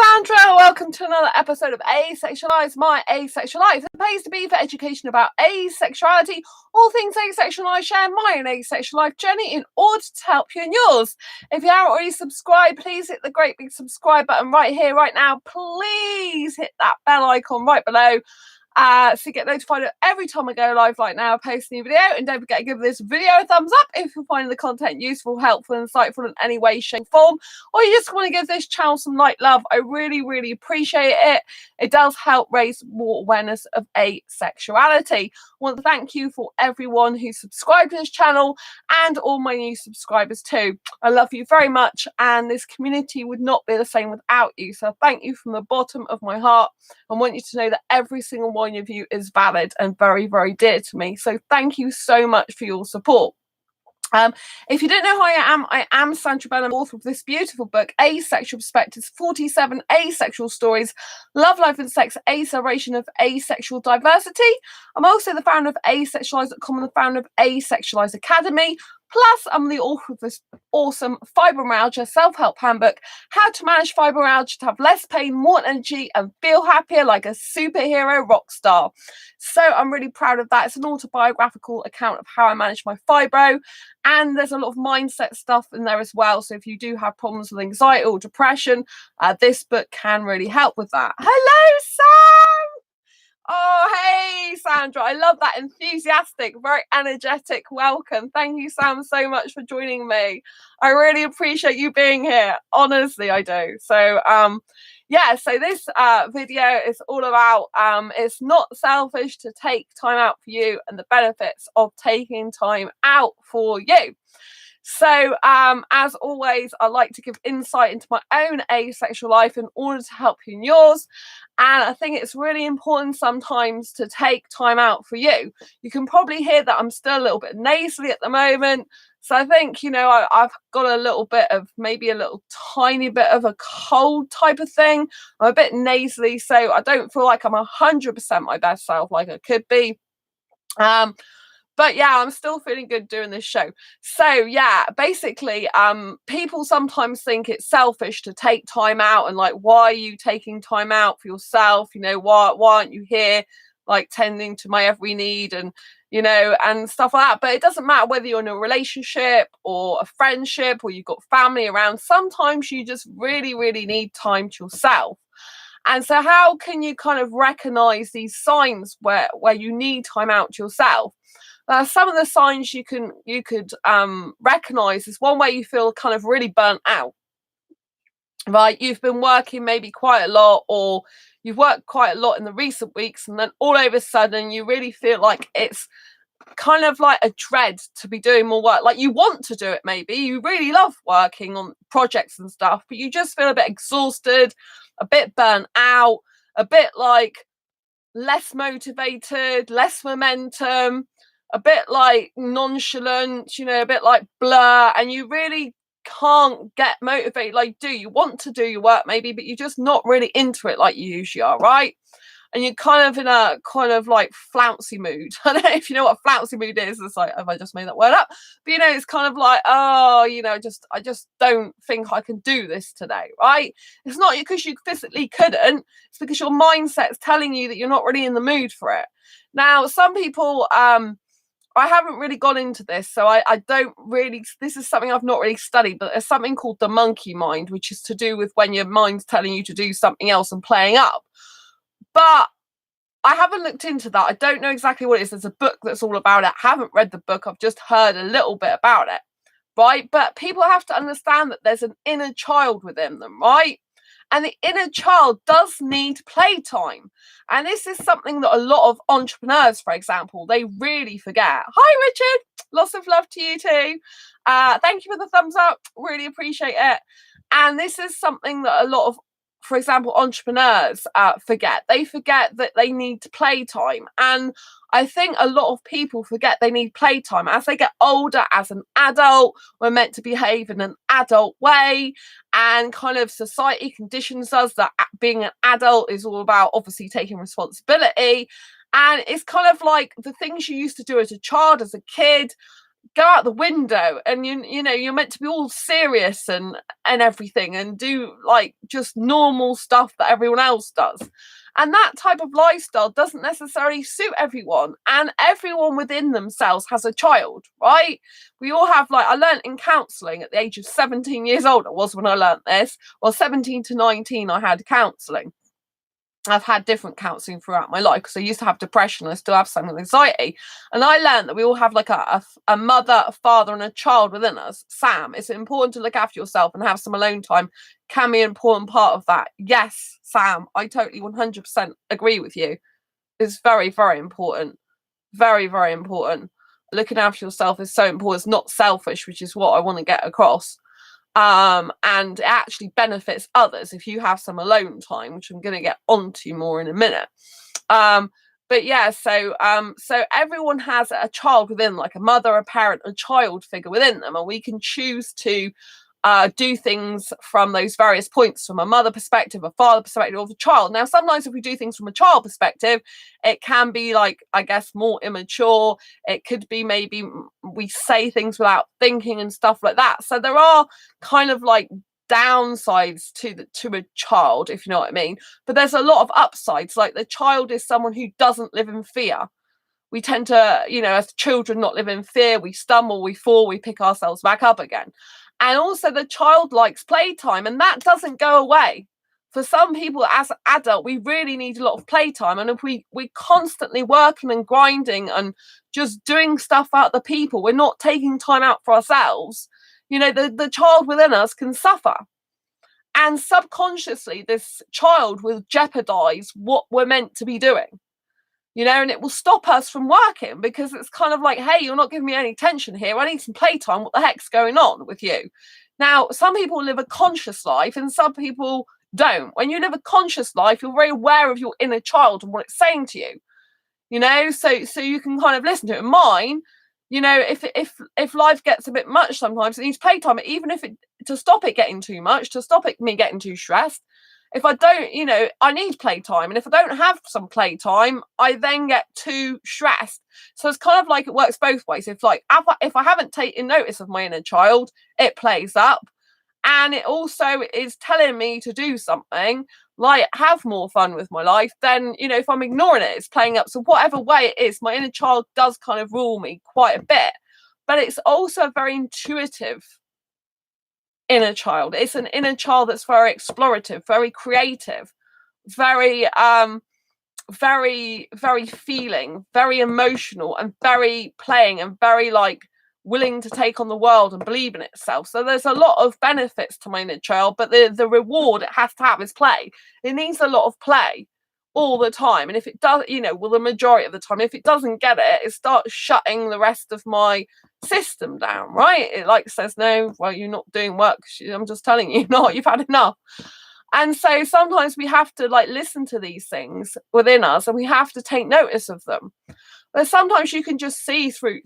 Sandra, welcome to another episode of Asexualize, my asexual life. It pays to be for education about asexuality, all things asexual. I share my own asexual life journey in order to help you in yours. If you haven't already subscribed, please hit the great big subscribe button right here, right now. Please hit that bell icon right below. So you get notified every time I go live like now, post a new video. And don't forget to give this video a thumbs up if you're finding the content useful, helpful, insightful in any way, shape, form, or you just want to give this channel some light love. I really appreciate it. It does help raise more awareness of asexuality. I want to thank you for everyone who subscribed to this channel and all my new subscribers too. I love you very much, and this community would not be the same without you. So thank you from the bottom of my heart. I want you to know that every single one of you is valid and very dear to me. So thank you so much for your support. If you don't know who I am Sandra Benham, author of this beautiful book, Asexual Perspectives, 47 Asexual Stories, Love, Life and Sex, A Celebration of Asexual Diversity. I'm also the founder of asexuals.com and the founder of Asexualized Academy. Plus, I'm the author of this awesome fibromyalgia self-help handbook, How to Manage Fibromyalgia to Have Less Pain, More Energy, and Feel Happier Like a Superhero Rock Star. So I'm really proud of that. It's an autobiographical account of how I manage my fibro, and there's a lot of mindset stuff in there as well. So if you do have problems with anxiety or depression, this book can really help with that. Hello, Sam! Oh, hey, Sandra. I love that enthusiastic, very energetic welcome. Thank you, Sam, so much for joining me. I really appreciate you being here. Honestly, I do. So, yeah, so this video is all about it's not selfish to take time out for you and the benefits of taking time out for you. So, as always, I like to give insight into my own asexual life in order to help you in yours. And I think it's really important sometimes to take time out for you. You can probably hear that I'm still a little bit nasally at the moment. So I think, you know, I've got a little bit of, maybe a little tiny bit of a cold type of thing. I'm a bit nasally, so I don't feel like I'm 100% my best self like I could be. But yeah, I'm still feeling good doing this show. So yeah, basically, people sometimes think it's selfish to take time out, and like, why are you taking time out for yourself? You know, why aren't you here, like, tending to my every need and, you know, and stuff like that. But it doesn't matter whether you're in a relationship or a friendship or you've got family around. Sometimes you just really need time to yourself. And so how can you kind of recognize these signs where you need time out to yourself? Some of the signs you could recognize is one where you feel kind of really burnt out, right? You've been working maybe quite a lot, or you've worked quite a lot in the recent weeks, and then all of a sudden you really feel like it's kind of like a dread to be doing more work. Like, you want to do it, maybe you really love working on projects and stuff, but you just feel a bit exhausted, a bit burnt out, a bit like less motivated, less momentum, a bit like nonchalant, you know, a bit like blur, and you really can't get motivated. Like, you want to do your work maybe, but you're just not really into it like you usually are, right? And you're kind of in a kind of like flouncy mood. I don't know if you know what a flouncy mood is. It's like, have I just made that word up? But, you know, it's kind of like, oh, you know, I just don't think I can do this today, right? It's not because you physically couldn't. It's because your mindset's telling you that you're not really in the mood for it. Now, some people, I haven't really gone into this, so I don't really, this is something I've not really studied, but there's something called the monkey mind, which is to do with when your mind's telling you to do something else and playing up. But I haven't looked into that. I don't know exactly what it is. There's a book that's all about it. I haven't read the book. I've just heard a little bit about it, right? But people have to understand that there's an inner child within them, right? And the inner child does need playtime. And this is something that a lot of entrepreneurs, for example, they really forget. Hi, Richard. Lots of love to you too. Thank you for the thumbs up. Really appreciate it. And this is something that a lot of, for example, entrepreneurs forget. They forget that they need playtime. And I think a lot of people forget they need playtime. As they get older, as an adult, we're meant to behave in an adult way, and kind of society conditions us that being an adult is all about obviously taking responsibility. And it's kind of like the things you used to do as a child, as a kid, go out the window, and you know, you're meant to be all serious and everything, and do like just normal stuff that everyone else does. And that type of lifestyle doesn't necessarily suit everyone, and everyone within themselves has a child, right? We all have, like, I learned in counselling at the age of 17 years old, it was when I learned this. Well, 17 to 19 I had counselling. I've had different counselling throughout my life because I used to have depression. I still have some anxiety. And I learned that we all have like a mother, a father, and a child within us. Sam, it's important to look after yourself and have some alone time. Can be an important part of that. Yes, Sam, I totally 100% agree with you. It's very, very important. Very, very important. Looking after yourself is so important. It's not selfish, which is what I want to get across. And it actually benefits others if you have some alone time, which I'm going to get onto more in a minute. But yeah, so everyone has a child within, like a mother, a parent, a child figure within them, and we can choose to do things from those various points, from a mother perspective, a father perspective, or the child. Now, sometimes if we do things from a child perspective, it can be, like, I guess, more immature. It could be maybe we say things without thinking and stuff like that. So there are kind of like downsides to a child, if you know what I mean. But there's a lot of upsides. Like, the child is someone who doesn't live in fear. We tend to, you know, as children, not live in fear. We stumble, we fall, we pick ourselves back up again. And also the child likes playtime, and that doesn't go away. For some people, as an adult, we really need a lot of playtime. And if we're constantly working and grinding and just doing stuff for other people, we're not taking time out for ourselves, you know, the child within us can suffer. And subconsciously, this child will jeopardize what we're meant to be doing. You know, and it will stop us from working, because it's kind of like, hey, you're not giving me any attention here. I need some playtime. What the heck's going on with you? Now, some people live a conscious life and some people don't. When you live a conscious life, you're very aware of your inner child and what it's saying to you. You know, so you can kind of listen to it. Mine, you know, if life gets a bit much sometimes, it needs playtime. Even if it, to stop it getting too much, to stop it me getting too stressed. If I don't, you know, I need playtime. And if I don't have some playtime, I then get too stressed. So it's kind of like it works both ways. If I haven't taken notice of my inner child, it plays up. And it also is telling me to do something, like have more fun with my life. Then, you know, if I'm ignoring it, it's playing up. So whatever way it is, my inner child does kind of rule me quite a bit. But it's also very intuitive inner child. It's an inner child that's very explorative, very creative, very very feeling, very emotional, and very playing, and very like willing to take on the world and believe in itself. So there's a lot of benefits to my inner child, but the reward it has to have is play. It needs a lot of play all the time. And if it does, you know, well, the majority of the time, if it doesn't get it, it starts shutting the rest of my system down, right? It like says, no, well, you're not doing work. I'm just telling you, not, you've had enough. And so sometimes we have to like listen to these things within us, and we have to take notice of them. But sometimes you can just see through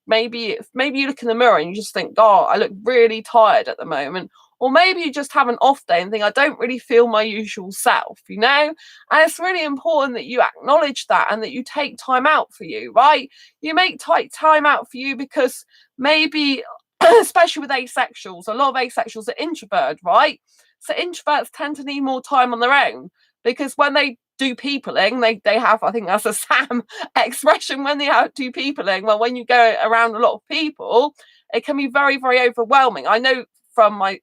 maybe you look in the mirror and you just think, oh, I look really tired at the moment. Or maybe you just have an off day and think, I don't really feel my usual self, you know? And it's really important that you acknowledge that and that you take time out for you, right? You make time out for you because maybe, especially with asexuals, a lot of asexuals are introverted, right? So introverts tend to need more time on their own, because when they do peopling, they have, I think that's a Sam expression, when they do peopling, well, when you go around a lot of people, it can be very, very overwhelming. I know from my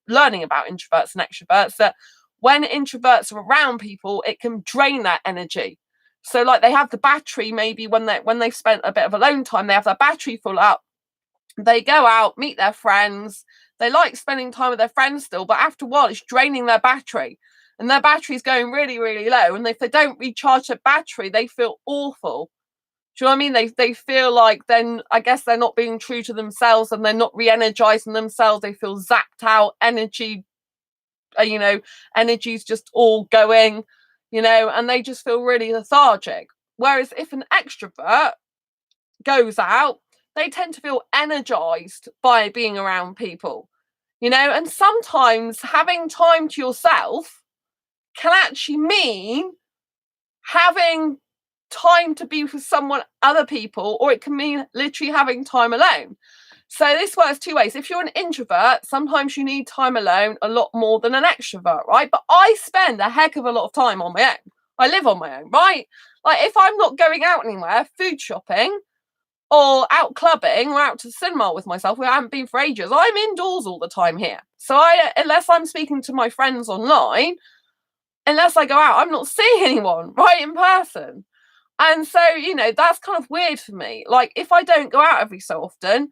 learning about introverts and extroverts that when introverts are around people, it can drain that energy. So like they have the battery, maybe when they've spent a bit of alone time, they have their battery full up. They go out, meet their friends. They like spending time with their friends still, but after a while, it's draining their battery. And their battery's going really, really low. And if they don't recharge their battery, they feel awful. Do you know what I mean? They feel like then, I guess they're not being true to themselves, and they're not re-energizing themselves. They feel zapped out, energy, you know, energy's just all going, you know, and they just feel really lethargic. Whereas if an extrovert goes out, they tend to feel energized by being around people, you know. And sometimes having time to yourself can actually mean having time to be with someone, other people, or it can mean literally having time alone. So this works two ways. If you're an introvert, sometimes you need time alone a lot more than an extrovert, right? But I spend a heck of a lot of time on my own. I live on my own, right? Like if I'm not going out anywhere, food shopping, or out clubbing, or out to the cinema with myself, where I haven't been for ages, I'm indoors all the time here. So unless I'm speaking to my friends online, unless I go out, I'm not seeing anyone, right, in person. And so, that's kind of weird for me. Like if I don't go out every so often,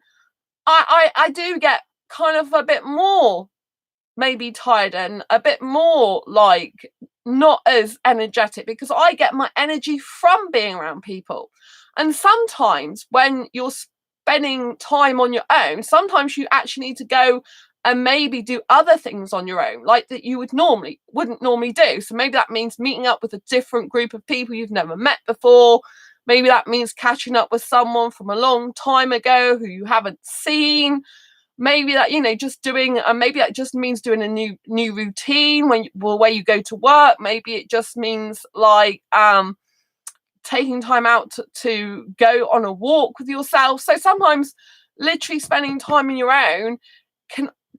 I do get kind of a bit more maybe tired and a bit more like not as energetic, because I get my energy from being around people. And sometimes when you're spending time on your own, sometimes you actually need to go and maybe do other things on your own, like that you wouldn't normally do. So maybe that means meeting up with a different group of people you've never met before. Maybe that means catching up with someone from a long time ago who you haven't seen. Maybe that, just doing, maybe that just means doing a new routine where you go to work. Maybe it just means like taking time out to go on a walk with yourself. So sometimes literally spending time on your own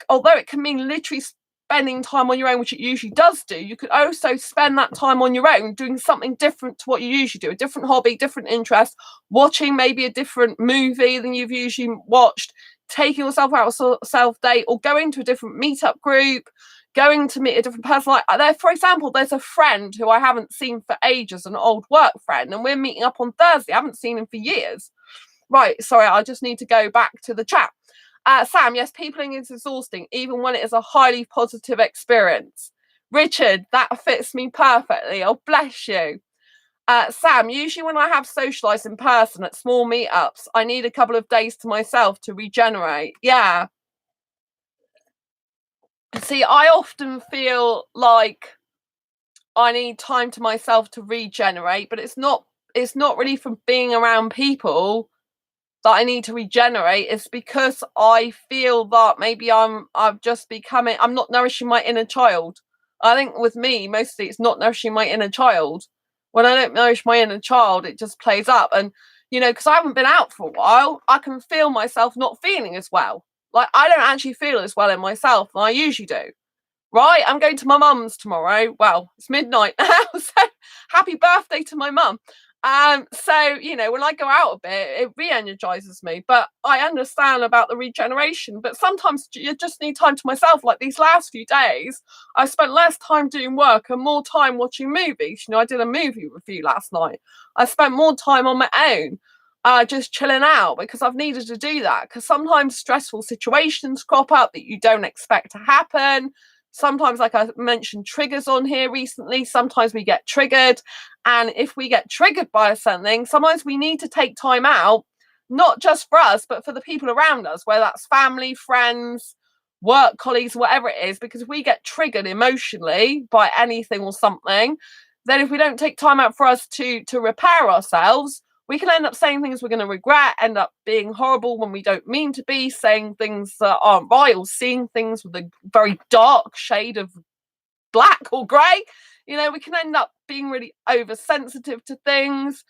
although it can mean literally spending time on your own, which it usually does do, you could also spend that time on your own doing something different to what you usually do, a different hobby, different interest, watching maybe a different movie than you've usually watched, taking yourself out on a self-date, or going to a different meetup group, going to meet a different person. Like there, for example, there's a friend who I haven't seen for ages, an old work friend, and we're meeting up on Thursday. I haven't seen him for years. Right, sorry, I just need to go back to the chat. Sam, yes, peopling is exhausting, even when it is a highly positive experience. Richard, that fits me perfectly. Oh, bless you. Sam, usually when I have socialised in person at small meetups, I need a couple of days to myself to regenerate. Yeah. See, I often feel like I need time to myself to regenerate, but it's not really from being around people that I need to regenerate. It's because I feel that maybe I'm not nourishing my inner child. I think with me, mostly it's not nourishing my inner child. When I don't nourish my inner child, it just plays up. And, because I haven't been out for a while, I can feel myself not feeling as well. Like I don't actually feel as well in myself than I usually do. Right, I'm going to my mum's tomorrow. Well, it's midnight now, so happy birthday to my mum. So when I go out a bit, it re-energizes me. But I understand about the regeneration. But sometimes you just need time to myself. Like these last few days, I spent less time doing work and more time watching movies. I did a movie review last night. I spent more time on my own, just chilling out, because I've needed to do that. Because sometimes stressful situations crop up that you don't expect to happen. Sometimes, like I mentioned, triggers on here recently. Sometimes we get triggered. And if we get triggered by something, sometimes we need to take time out, not just for us, but for the people around us, whether that's family, friends, work colleagues, whatever it is, because if we get triggered emotionally by anything or something, then if we don't take time out for us to repair ourselves, we can end up saying things we're going to regret, end up being horrible when we don't mean to be, saying things that aren't right, or seeing things with a very dark shade of black or grey. We can end up being really oversensitive to things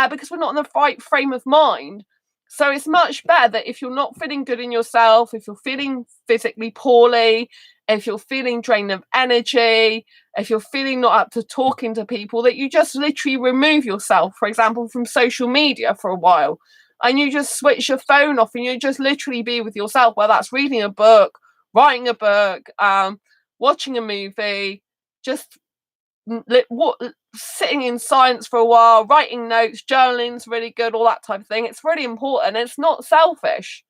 because we're not in the right frame of mind. So it's much better that if you're not feeling good in yourself, if you're feeling physically poorly, if you're feeling drained of energy, if you're feeling not up to talking to people, that you just literally remove yourself, for example, from social media for a while, and you just switch your phone off and you just literally be with yourself, whether that's reading a book, writing a book, watching a movie, just sitting in silence for a while, writing notes, journaling's really good, all that type of thing. It's really important. It's not selfish.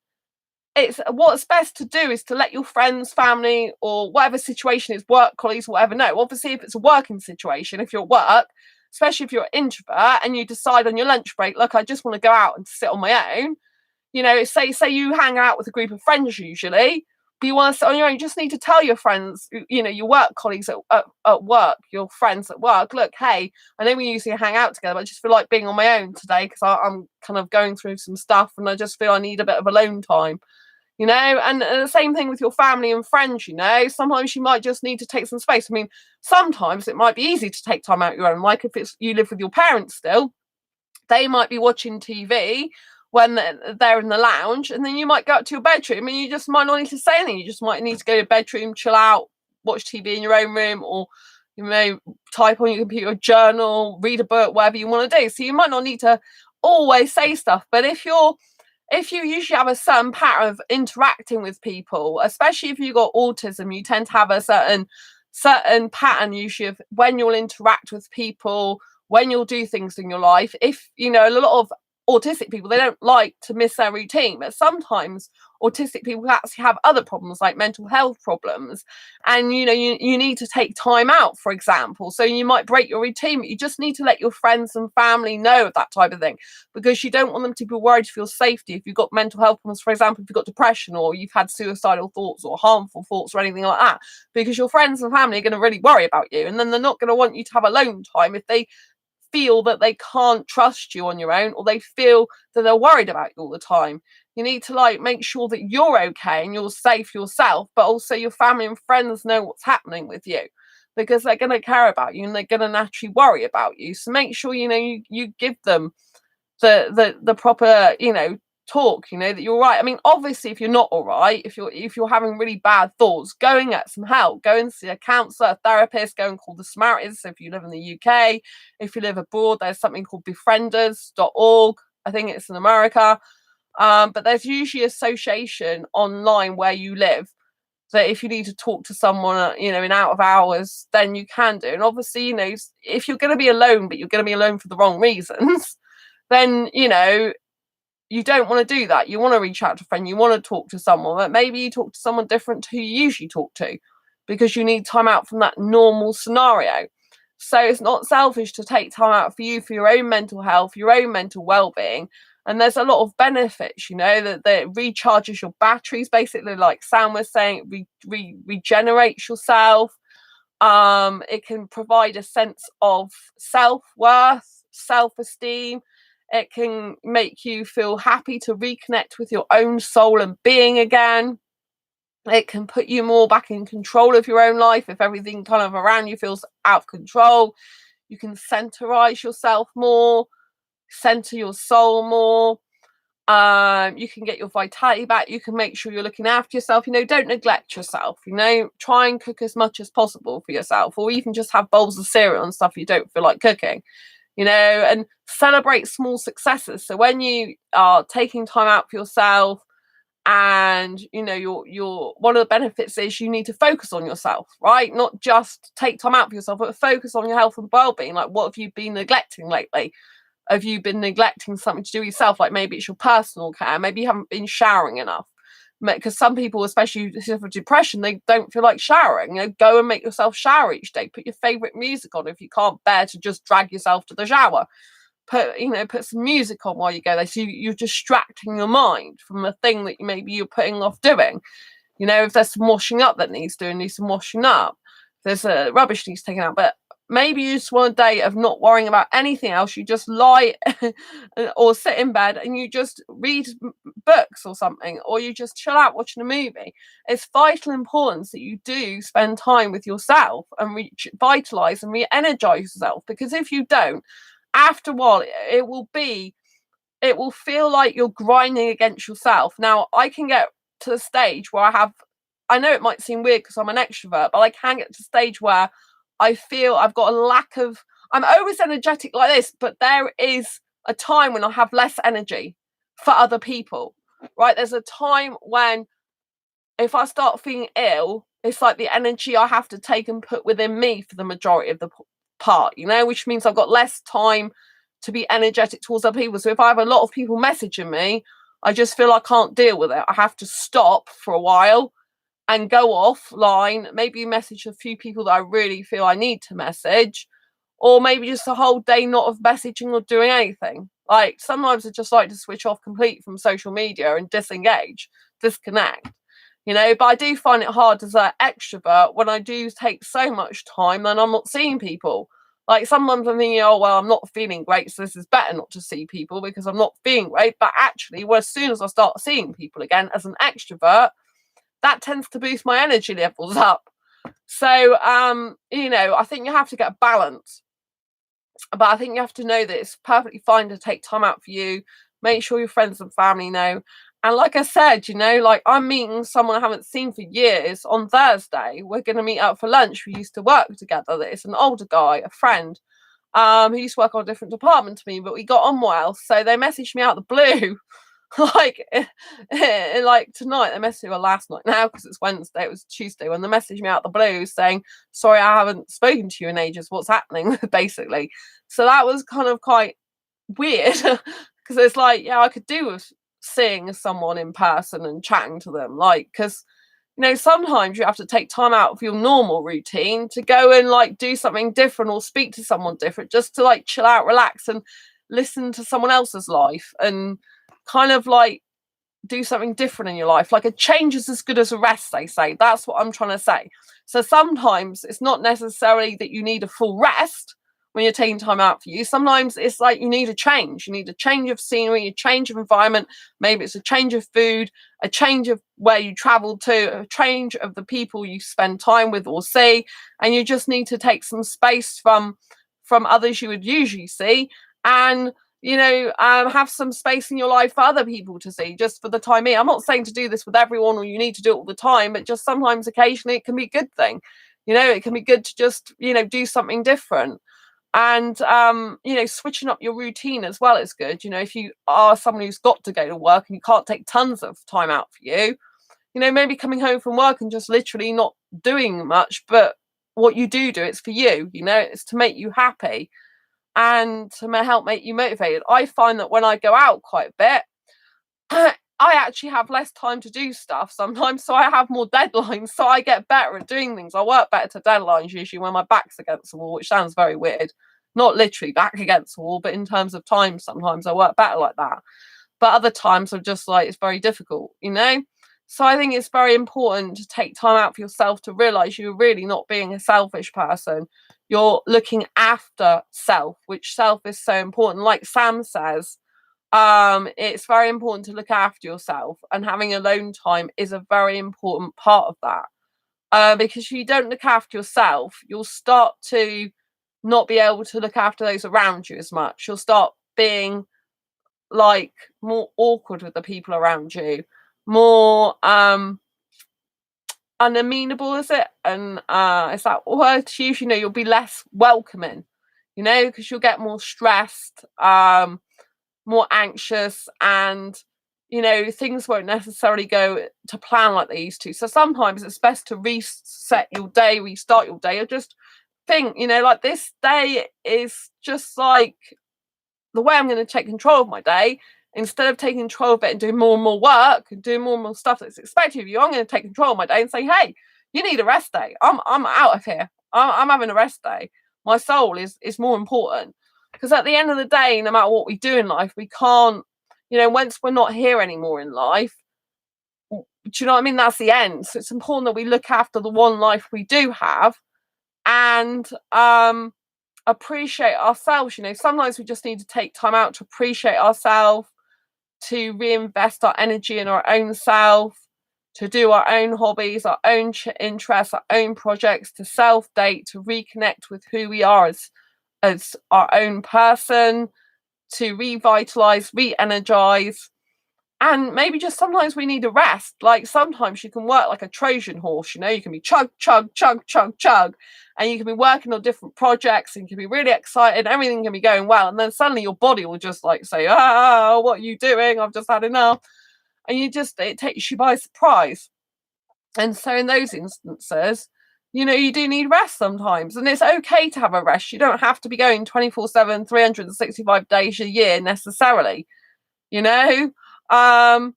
It's what's best to do is to let your friends, family, or whatever situation is, work colleagues, whatever, know. Obviously, if it's a working situation, if you're at work, especially if you're an introvert and you decide on your lunch break, look, I just want to go out and sit on my own. Say you hang out with a group of friends usually, but you want to sit on your own. You just need to tell your friends, your work colleagues at work, your friends at work, look, hey, I know we usually hang out together, but I just feel like being on my own today because I'm kind of going through some stuff and I just feel I need a bit of alone time. And the same thing with your family and friends. Sometimes you might just need to take some space. I mean, sometimes it might be easy to take time out your own, like if you live with your parents still. they might be watching TV when they're in the lounge, and then you might go up to your bedroom and you just might not need to say anything. You just might need to go to your bedroom, chill out, watch TV in your own room, or you may type on your computer, journal, read a book, whatever you want to do. So you might not need to always say stuff, but if you usually have a certain pattern of interacting with people, especially if you've got autism, you tend to have a certain pattern usually of when you'll interact with people, when you'll do things in your life. If a lot of autistic people, they don't like to miss their routine, but sometimes autistic people actually have other problems like mental health problems, and you need to take time out, for example. So you might break your routine, but you just need to let your friends and family know of that type of thing, because you don't want them to be worried for your safety if you've got mental health problems. For example, if you've got depression, or you've had suicidal thoughts or harmful thoughts or anything like that, because your friends and family are going to really worry about you, and then they're not going to want you to have alone time if they feel that they can't trust you on your own, or they feel that they're worried about you all the time. You need to make sure that you're okay and you're safe yourself, but also your family and friends know what's happening with you, because they're going to care about you and they're going to naturally worry about you. So make sure you give them the proper talk, that you're right. I mean, obviously, if you're not all right, if you're having really bad thoughts, go and get some help. Go and see a counsellor, a therapist. Go and call the Samaritans. If you live in the UK, if you live abroad, there's something called befrienders.org. I think it's in America, but there's usually association online where you live, that if you need to talk to someone in out of hours, then you can do. And obviously, if you're going to be alone, but you're going to be alone for the wrong reasons, then you don't want to do that. You want to reach out to a friend, you want to talk to someone, but maybe you talk to someone different to who you usually talk to, because you need time out from that normal scenario. So it's not selfish to take time out for you, for your own mental health, your own mental well-being. And there's a lot of benefits, that it recharges your batteries, basically, like Sam was saying, it regenerates yourself. It can provide a sense of self-worth, self-esteem. It can make you feel happy to reconnect with your own soul and being again. It can put you more back in control of your own life. If everything kind of around you feels out of control, you can centerize yourself more, center your soul more. You can get your vitality back. You can make sure you're looking after yourself. Don't neglect yourself. Try and cook as much as possible for yourself, or even just have bowls of cereal and stuff you don't feel like cooking. And celebrate small successes. So when you are taking time out for yourself, and your one of the benefits is you need to focus on yourself, right? Not just take time out for yourself, but focus on your health and well-being. Like, what have you been neglecting lately? Have you been neglecting something to do with yourself? Like, maybe it's your personal care, maybe you haven't been showering enough, because some people, especially with depression, they don't feel like showering. Go and make yourself shower each day. Put your favorite music on if you can't bear to just drag yourself to the shower. Put some music on while you go there, so you're distracting your mind from the thing that maybe you're putting off doing. If there's some washing up that needs doing, some washing up. If there's rubbish needs taken out, but maybe you just want a day of not worrying about anything else. You just lie or sit in bed and you just read books or something, or you just chill out watching a movie. It's vital importance that you do spend time with yourself and revitalize and re-energize yourself, because if you don't, after a while, it will feel like you're grinding against yourself. Now, I can get to the stage where I know it might seem weird because I'm an extrovert, but I can get to the stage where I feel I've got a lack of, I'm always energetic like this, but there is a time when I have less energy for other people, right? There's a time when if I start feeling ill, it's like the energy I have to take and put within me for the majority of the part, which means I've got less time to be energetic towards other people. So if I have a lot of people messaging me, I just feel I can't deal with it. I have to stop for a while and go offline, maybe message a few people that I really feel I need to message, or maybe just a whole day not of messaging or doing anything. Like, sometimes I just like to switch off complete from social media and disengage, disconnect, but I do find it hard as an extrovert when I do take so much time and I'm not seeing people. Like, sometimes I'm thinking, oh, well, I'm not feeling great, so this is better not to see people because I'm not feeling great. But actually, as soon as I start seeing people again as an extrovert, that tends to boost my energy levels up. So, I think you have to get a balance. But I think you have to know that it's perfectly fine to take time out for you. Make sure your friends and family know. And like I said, you know, like I'm meeting someone I haven't seen for years on Thursday. We're going to meet up for lunch. We used to work together. It's an older guy, a friend, who used to work on a different department to me, but we got on well. So they messaged me out of the blue. like like tonight they messaged me, well, last night now because it's Wednesday, it was Tuesday when they messaged me out the blue saying, sorry, I haven't spoken to you in ages, what's happening? Basically. So that was kind of quite weird because it's like, yeah, I could do with seeing someone in person and chatting to them, like, because you know, sometimes you have to take time out of your normal routine to go and like do something different or speak to someone different, just to like chill out, relax, and listen to someone else's life and kind of like do something different in your life. Like a change is as good as a rest, they say. That's what I'm trying to say. So sometimes it's not necessarily that you need a full rest when you're taking time out for you. Sometimes it's like you need a change. You need a change of scenery, a change of environment. Maybe it's a change of food, a change of where you travel to, a change of the people you spend time with or see. And you just need to take some space from others you would usually see, and you know, have some space in your life for other people to see, just for the time being. I'm not saying to do this with everyone or you need to do it all the time, but just sometimes, occasionally, it can be a good thing. You know, it can be good to just, you know, do something different. And, you know, switching up your routine as well is good. You know, if you are someone who's got to go to work and you can't take tons of time out for you know, maybe coming home from work and just literally not doing much, but what you do, it's for you, you know, it's to make you happy and to help make you motivated. I find that when I go out quite a bit, I actually have less time to do stuff sometimes, so I have more deadlines, so I get better at doing things. I work better to deadlines usually when my back's against the wall, which sounds very weird. Not literally back against the wall, but in terms of time, sometimes I work better like that. But other times I'm just like, it's very difficult, you know? So I think it's very important to take time out for yourself to realize you're really not being a selfish person. You're looking after self, which self is so important. Like Sam says, it's very important to look after yourself, and having alone time is a very important part of that. Because if you don't look after yourself, you'll start to not be able to look after those around you as much. You'll start being like more awkward with the people around you, more unamenable, is it? And is that word to use? You know, you'll be less welcoming, you know, because you'll get more stressed, more anxious, and you know, things won't necessarily go to plan like they used to. So sometimes it's best to reset your day, restart your day, or just think, you know, like this day is just like the way I'm going to take control of my day. Instead of taking control of it and doing more and more work and doing more and more stuff that's expected of you, I'm going to take control of my day and say, hey, you need a rest day. I'm out of here. I'm having a rest day. My soul is more important. Because at the end of the day, no matter what we do in life, we can't, you know, once we're not here anymore in life, do you know what I mean? That's the end. So it's important that we look after the one life we do have, and appreciate ourselves. You know, sometimes we just need to take time out to appreciate ourselves, to reinvest our energy in our own self, to do our own hobbies, our own interests, our own projects, to self-date, to reconnect with who we are as our own person, to revitalize, re-energize. And maybe just sometimes we need a rest. Like sometimes you can work like a Trojan horse, you know, you can be chug, chug, chug, chug, chug, and you can be working on different projects and you can be really excited, everything can be going well. And then suddenly your body will just like say, what are you doing? I've just had enough. And it takes you by surprise. And so in those instances, you know, you do need rest sometimes. And it's okay to have a rest. You don't have to be going 24/7, 365 days a year necessarily, you know? And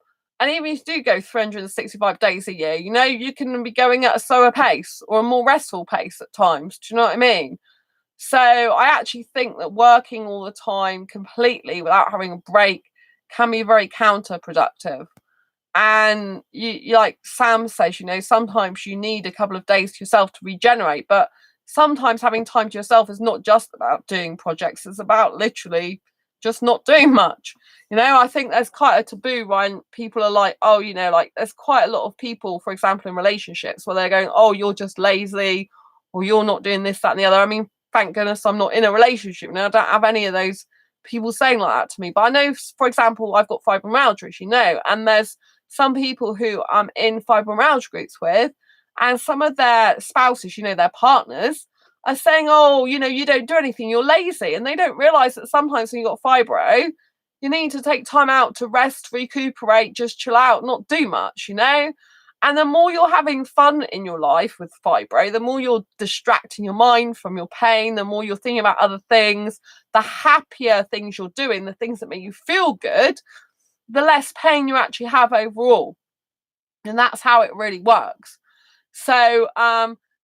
even if you do go 365 days a year, you know, you can be going at a slower pace or a more restful pace at times. Do you know what I mean? So I actually think that working all the time completely without having a break can be very counterproductive. And you like Sam says, you know, sometimes you need a couple of days to yourself to regenerate, but sometimes having time to yourself is not just about doing projects, it's about literally just not doing much. You know, I think there's quite a taboo when people are like, oh, you know, like there's quite a lot of people, for example, in relationships where they're going, oh, you're just lazy, or you're not doing this, that, and the other. I mean, thank goodness I'm not in a relationship now. I don't have any of those people saying like that to me. But I know, for example, I've got fibromyalgia, as you know, and there's some people who I'm in fibromyalgia groups with, and some of their spouses, you know, their partners, are saying, oh, you know, you don't do anything, you're lazy. And they don't realize that sometimes when you've got fibro, you need to take time out to rest, recuperate, just chill out, not do much, you know? And the more you're having fun in your life with fibro, the more you're distracting your mind from your pain, the more you're thinking about other things, the happier things you're doing, the things that make you feel good, the less pain you actually have overall. And that's how it really works. So,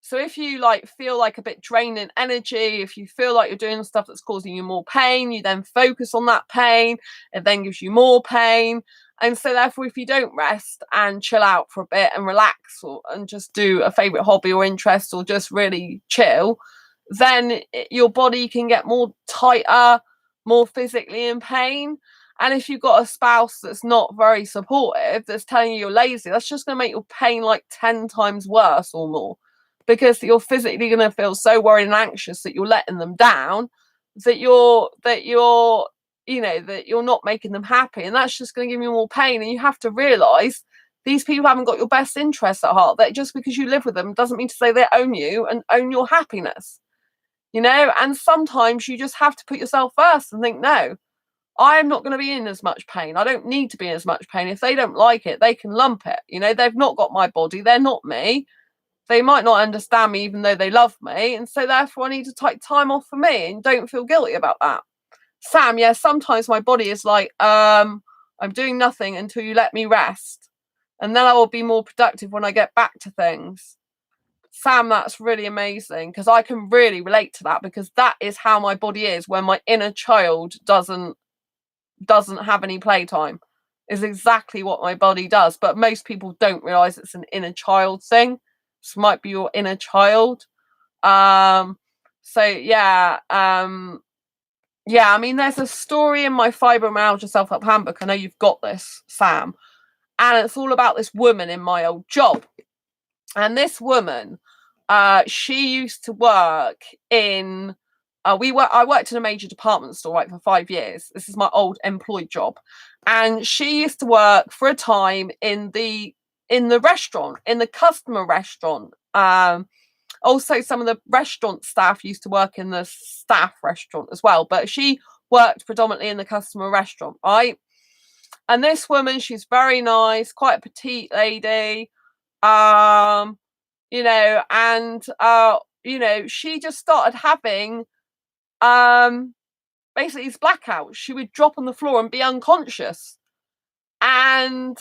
so if you like feel like a bit drained in energy, if you feel like you're doing stuff that's causing you more pain, you then focus on that pain, it then gives you more pain. And so therefore, if you don't rest and chill out for a bit and relax and just do a favorite hobby or interest or just really chill, then your body can get more tighter, more physically in pain. And if you've got a spouse that's not very supportive, that's telling you you're lazy, that's just going to make your pain like 10 times worse or more, because you're physically going to feel so worried and anxious that you're letting them down, that you're you know, that you're not making them happy, and that's just going to give you more pain. And you have to realize these people haven't got your best interests at heart. That just because you live with them doesn't mean to say they own you and own your happiness, you know. And sometimes you just have to put yourself first and think, no, I'm not going to be in as much pain. I don't need to be in as much pain. If they don't like it, they can lump it. You know, they've not got my body. They're not me. They might not understand me even though they love me. And so therefore I need to take time off for me and don't feel guilty about that. Sam, yeah, sometimes my body is like, I'm doing nothing until you let me rest. And then I will be more productive when I get back to things. Sam, that's really amazing, because I can really relate to that, because that is how my body is when my inner child doesn't have any playtime. Is exactly what my body does. But most people don't realize it's an inner child thing. This might be your inner child. So yeah, yeah, I mean, there's a story in my fibromyalgia self-help handbook. I know you've got this, Sam, and it's all about this woman in my old job. And this woman, she used to work in I worked in a major department store, right, for 5 years. This is my old employed job. And she used to work for a time in the restaurant, in the customer restaurant. Also, some of the restaurant staff used to work in the staff restaurant as well, but she worked predominantly in the customer restaurant, right? And this woman, she's very nice, quite a petite lady, you know, and you know, she just started having basically these blackouts. She would drop on the floor and be unconscious. And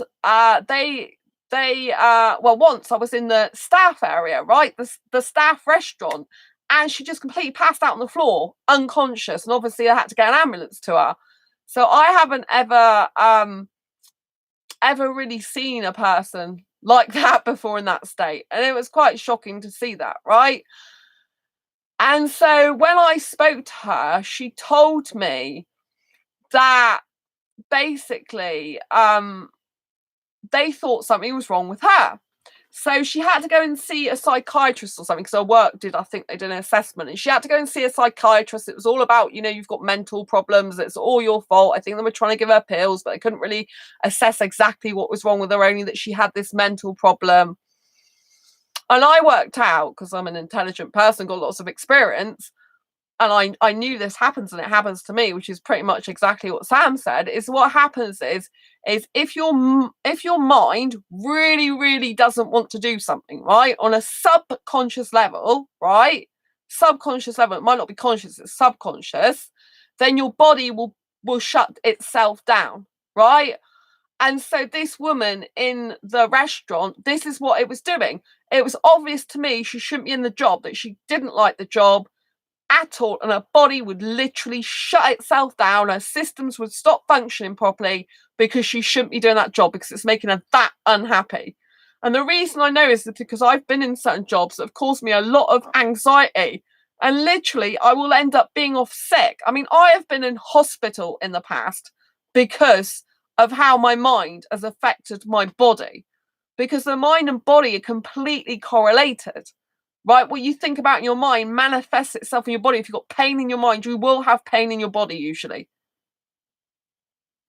well, once I was in the staff area, right, the staff restaurant, and she just completely passed out on the floor, unconscious, and obviously I had to get an ambulance to her. So I haven't ever really seen a person like that before in that state, and it was quite shocking to see that, right? And so when I spoke to her, she told me that basically they thought something was wrong with her. So she had to go and see a psychiatrist or something, because her work I think they did an assessment, and she had to go and see a psychiatrist. It was all about, you know, you've got mental problems, it's all your fault. I think they were trying to give her pills, but they couldn't really assess exactly what was wrong with her, only that she had this mental problem. And I worked out, because I'm an intelligent person, got lots of experience, and I knew this happens, and it happens to me, which is pretty much exactly what Sam said, is what happens is if your mind really, really doesn't want to do something, right, on a subconscious level, right, subconscious level, it might not be conscious, it's subconscious, then your body will shut itself down, right? And so this woman in the restaurant, this is what it was doing. It was obvious to me she shouldn't be in the job, that she didn't like the job at all, and her body would literally shut itself down. Her systems would stop functioning properly because she shouldn't be doing that job, because it's making her that unhappy. And the reason I know is that because I've been in certain jobs that have caused me a lot of anxiety, and literally I will end up being off sick. I mean, I have been in hospital in the past because of how my mind has affected my body, because the mind and body are completely correlated. right? What you think about in your mind manifests itself in your body. If you've got pain in your mind, you will have pain in your body usually.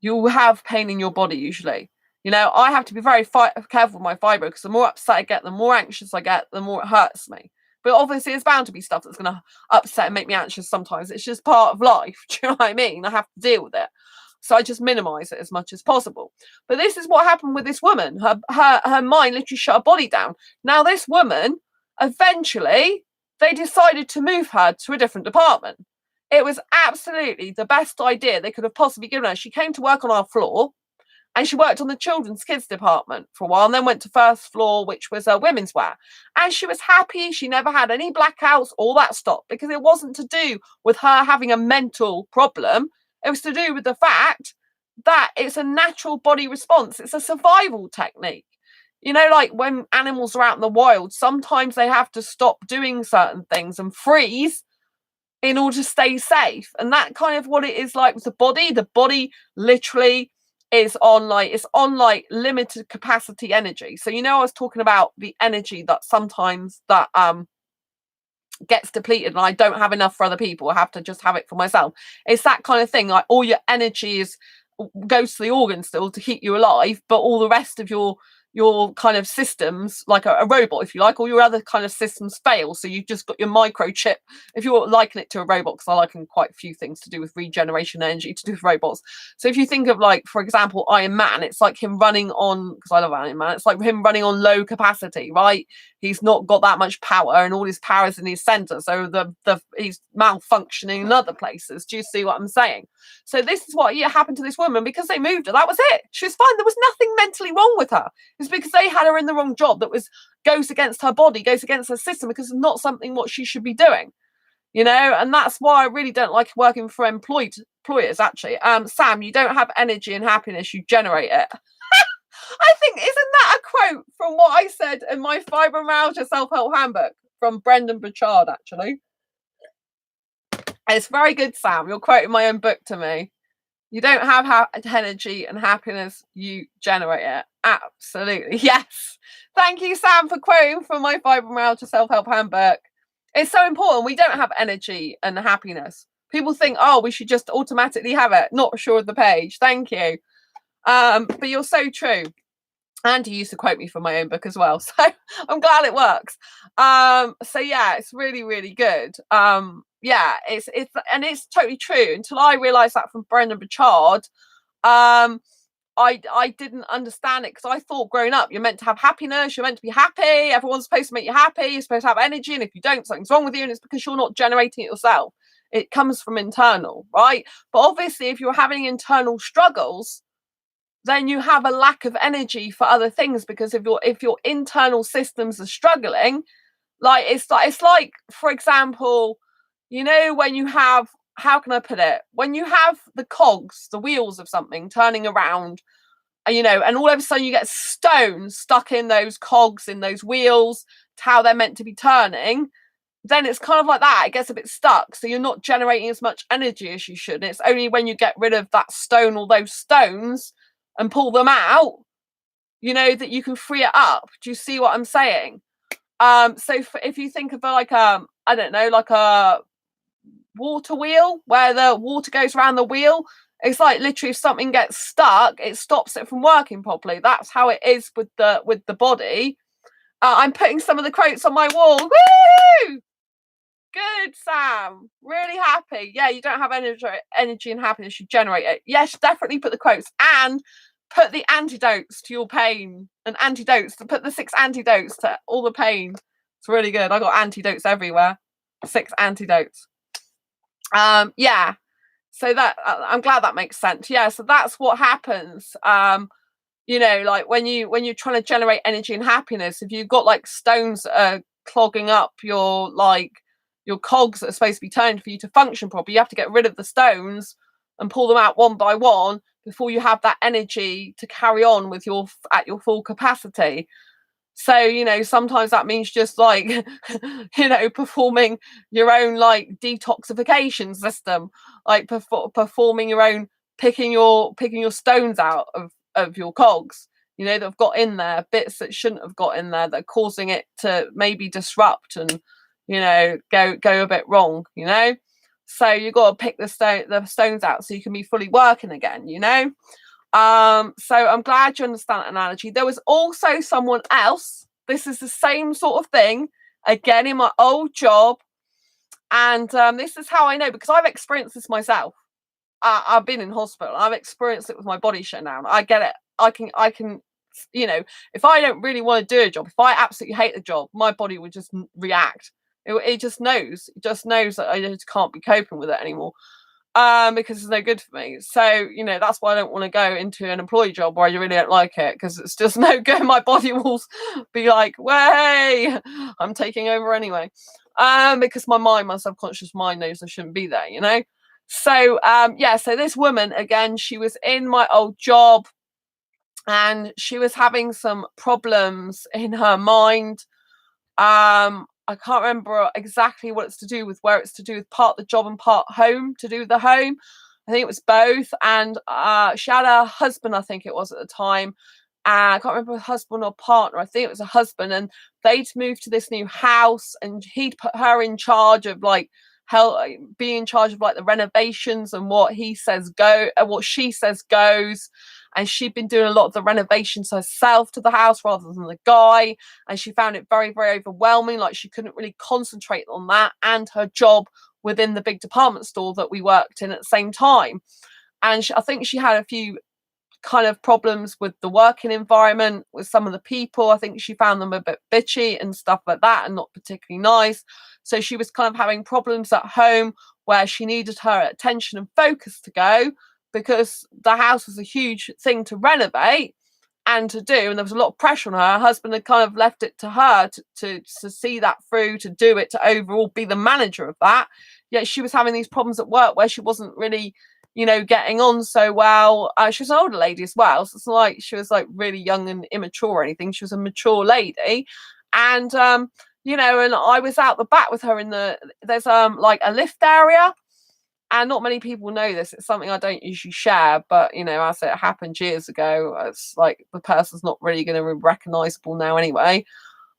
You will have pain in your body usually. You know, I have to be very careful with my fibro, because the more upset I get, the more anxious I get, the more it hurts me. But obviously, it's bound to be stuff that's going to upset and make me anxious sometimes. It's just part of life. Do you know what I mean? I have to deal with it. So I just minimize it as much as possible. But this is what happened with this woman. Her mind literally shut her body down. Now, this woman, eventually, they decided to move her to a different department. It was absolutely the best idea they could have possibly given her. She came to work on our floor, and she worked on the children's kids department for a while, and then went to first floor, which was women's wear. And she was happy. She never had any blackouts. All that stopped, because it wasn't to do with her having a mental problem. It was to do with the fact that it's a natural body response. It's a survival technique. You know, like when animals are out in the wild, sometimes they have to stop doing certain things and freeze in order to stay safe. And that kind of what it is like with the body. The body literally is on like limited capacity energy. So, you know, I was talking about the energy that sometimes that gets depleted, and I don't have enough for other people. I have to just have it for myself. It's that kind of thing. Like, all your energy goes to the organ still to keep you alive, but all the rest of your kind of systems, like a robot, if you like, all your other kind of systems fail. So you've just got your microchip, if you're liking it to a robot, because I liken quite a few things to do with regeneration energy to do with robots. So if you think of, like, for example, Iron Man, it's like him running on, because I love Iron Man, it's like him running on low capacity, right? He's not got that much power, and all his power is in his center. So he's malfunctioning in other places. Do you see what I'm saying? So this is what happened to this woman, because they moved her. That was it. She was fine. There was nothing mentally wrong with her. It's because they had her in the wrong job that goes against her body, goes against her system, because it's not something what she should be doing. You know, and that's why I really don't like working for employers, actually. Sam, you don't have energy and happiness, you generate it. I think, isn't that a quote from what I said in my fibromyalgia self-help handbook from Brendan Burchard, actually? It's very good, Sam. You're quoting my own book to me. You don't have energy and happiness, you generate it. Absolutely. Yes. Thank you, Sam, for quoting from my fibromyalgia self-help handbook. It's so important. We don't have energy and happiness. People think, oh, we should just automatically have it. Not sure of the page. Thank you. But you're so true. Andy used to quote me from my own book as well, so I'm glad it works. So yeah, it's really, really good. Yeah, it's totally true. Until I realised that from Brendan Burchard, I didn't understand it, because I thought growing up you're meant to have happiness, you're meant to be happy, everyone's supposed to make you happy, you're supposed to have energy, and if you don't, something's wrong with you, and it's because you're not generating it yourself. It comes from internal, right? But obviously, if you're having internal struggles, then you have a lack of energy for other things, because if your internal systems are struggling, like it's like, for example, you know, when you have, how can I put it, when you have the cogs, the wheels of something turning around, you know, and all of a sudden you get stones stuck in those cogs, in those wheels, to how they're meant to be turning, then it's kind of like that. It gets a bit stuck, so you're not generating as much energy as you should. And it's only when you get rid of that stone or those stones and pull them out, you know, that you can free it up. Do you see what I'm saying? So if you think of like I don't know, like a water wheel where the water goes around the wheel, it's like literally if something gets stuck, it stops it from working properly. That's how it is with the body. I'm putting some of the quotes on my wall. Woo! Good, Sam. Really happy. Yeah, you don't have energy and happiness, you generate it. Yes, definitely put the quotes, and put the antidotes to your pain, and antidotes, to put the 6 antidotes to all the pain. It's really good. I got antidotes everywhere. 6 antidotes. Yeah. So that I'm glad that makes sense. Yeah, so that's what happens. You know, like when you're trying to generate energy and happiness, if you've got like stones clogging up your cogs that are supposed to be turned for you to function properly, you have to get rid of the stones and pull them out one by one before you have that energy to carry on with at your full capacity. So, you know, sometimes that means just like, you know, performing your own like detoxification system, like performing your own, picking your stones out of your cogs, you know, that have got in there, bits that shouldn't have got in there, that are causing it to maybe disrupt and, you know, go a bit wrong, you know. So you've got to pick the stones out so you can be fully working again, you know. So I'm glad you understand that analogy. There was also someone else, this is the same sort of thing, again in my old job, and this is how I know, because I've experienced this myself. I've been in hospital, I've experienced it with my body shutting down. I get it. I can, you know, if I don't really want to do a job, if I absolutely hate the job, my body would just react. It just knows. It just knows that I just can't be coping with it anymore. Because it's no good for me. So, you know, that's why I don't want to go into an employee job where I really don't like it, because it's just no good. My body will be like, way, I'm taking over anyway. Because my subconscious mind knows I shouldn't be there, you know. So yeah, so this woman, again, she was in my old job, and she was having some problems in her mind. I can't remember exactly what it's to do with, where it's to do with part the job and part home, to do with the home. I think it was both. And she had a husband, I think it was at the time. I can't remember a husband or partner. I think it was a husband, and they'd moved to this new house, and he'd put her in charge of like be in charge of like the renovations, and what he says go, and what she says goes. And she'd been doing a lot of the renovations herself to the house rather than the guy, and she found it very, very overwhelming. Like, she couldn't really concentrate on that and her job within the big department store that we worked in at the same time. And I think she had a few kind of problems with the working environment, with some of the people. I think she found them a bit bitchy and stuff like that, and not particularly nice. So she was kind of having problems at home where she needed her attention and focus to go, because the house was a huge thing to renovate and to do, and there was a lot of pressure on her. Her husband had kind of left it to her to see that through, to do it, to overall be the manager of that. Yet she was having these problems at work where she wasn't really, you know, getting on so well. She was an older lady as well, so it's not like she was like really young and immature or anything. She was a mature lady. And you know, and I was out the back with her in there's like a lift area. And not many people know this. It's something I don't usually share, but, you know, as it happened years ago, it's like the person's not really going to be recognizable now anyway.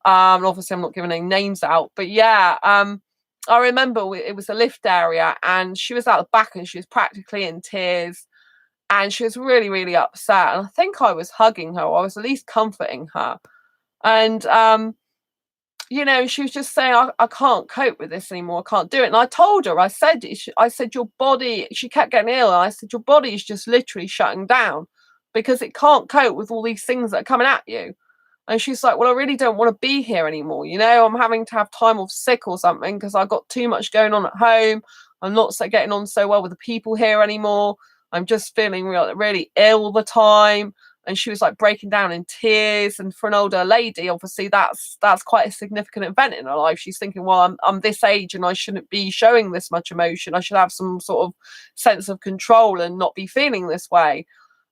Obviously, I'm not giving any names out, but yeah, I remember it was a lift area, and she was out the back, and she was practically in tears, and she was really, really upset. And I think I was hugging her, or I was at least comforting her. And you know, she was just saying, I can't cope with this anymore. I can't do it. And I told her, I said, your body, she kept getting ill. And I said, your body is just literally shutting down, because it can't cope with all these things that are coming at you. And she's like, well, I really don't want to be here anymore. You know, I'm having to have time off sick or something, because I've got too much going on at home. I'm not getting on so well with the people here anymore. I'm just feeling really ill all the time. And she was like breaking down in tears. And for an older lady, obviously that's quite a significant event in her life. She's thinking, well, I'm this age and I shouldn't be showing this much emotion. I should have some sort of sense of control and not be feeling this way.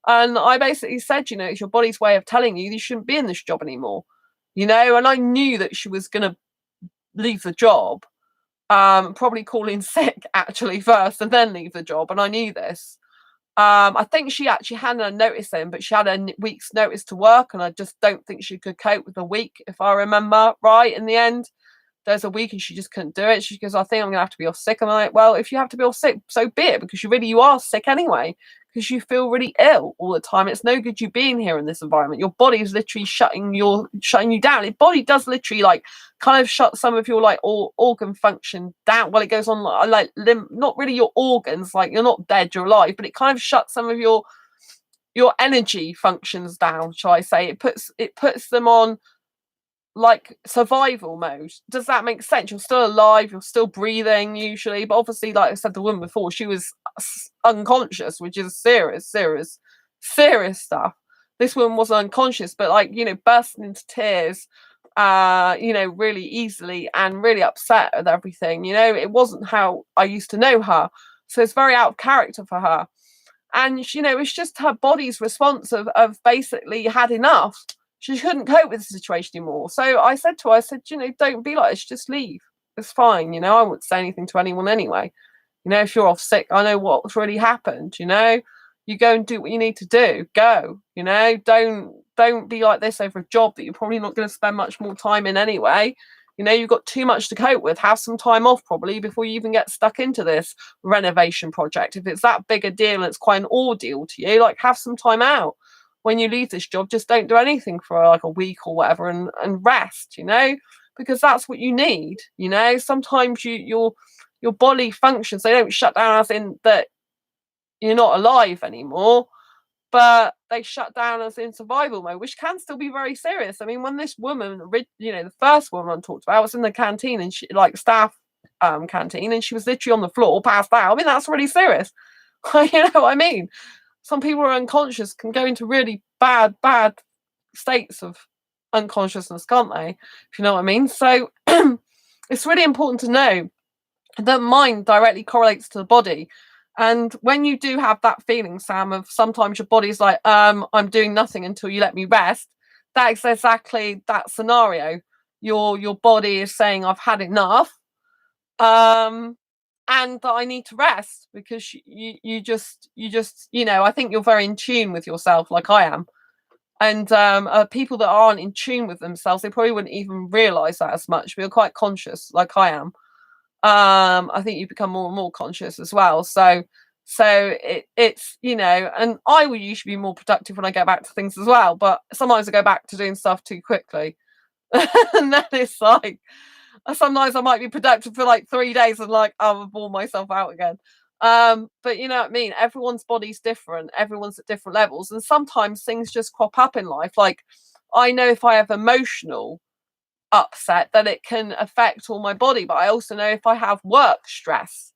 And I basically said, you know, it's your body's way of telling you shouldn't be in this job anymore, you know. And I knew that she was going to leave the job, probably call in sick actually first and then leave the job. And I knew this. I think she actually handed a notice in, but she had a week's notice to work, and I just don't think she could cope with a week, if I remember right. In the end, there's a week and she just couldn't do it. She goes, I think I'm gonna have to be off sick. I'm like, well, if you have to be off sick, so be it, because you are sick anyway, because you feel really ill all the time. It's no good you being here in this environment. Your body is literally shutting you down. Your body does literally like kind of shut some of your like organ function down. Well, it goes on like not really your organs, like you're not dead, you're alive, but it kind of shuts some of your energy functions down, shall I say. It puts them on like survival mode. Does that make sense? You're still alive, you're still breathing usually, but obviously, like I said, the woman before, she was unconscious, which is serious stuff. This woman was unconscious, but like, you know, bursting into tears, you know, really easily, and really upset with everything. You know, it wasn't how I used to know her, so it's very out of character for her. And you know, it's just her body's response of basically had enough. She couldn't cope with the situation anymore. So I said to her, you know, don't be like this, just leave. It's fine, you know, I wouldn't say anything to anyone anyway. You know, if you're off sick, I know what's really happened, you know. You go and do what you need to do. Go, you know, don't don't be like this over a job that you're probably not going to spend much more time in anyway. You know, you've got too much to cope with. Have some time off probably before you even get stuck into this renovation project. If it's that big a deal and it's quite an ordeal to you, like, have some time out. When you leave this job, just don't do anything for like a week or whatever, and rest, you know, because that's what you need. You know, sometimes your body functions, they don't shut down as in that you're not alive anymore, but they shut down as in survival mode, which can still be very serious. I mean, when this woman, you know, the first woman I talked about, was in the canteen, and she, like, staff canteen, and she was literally on the floor, passed out. I mean, that's really serious. You know what I mean? Some people are unconscious, can go into really bad states of unconsciousness, can't they? If you know what I mean. So it's really important to know that mind directly correlates to the body. And when you do have that feeling, Sam, of sometimes your body's like, I'm doing nothing until you let me rest, that is exactly that scenario. Your body is saying, I've had enough, and that I need to rest, because you just, you know, I think you're very in tune with yourself, like I am. And people that aren't in tune with themselves, they probably wouldn't even realize that as much, but you're quite conscious, like I am. I think you become more and more conscious as well. So it's, you know, and I will usually be more productive when I go back to things as well, but sometimes I go back to doing stuff too quickly. And then it's like, sometimes I might be productive for like 3 days and like, I'll bore myself out again. But you know what I mean? Everyone's body's different, everyone's at different levels, and sometimes things just crop up in life. Like, I know if I have emotional upset, that it can affect all my body, but I also know if I have work stress,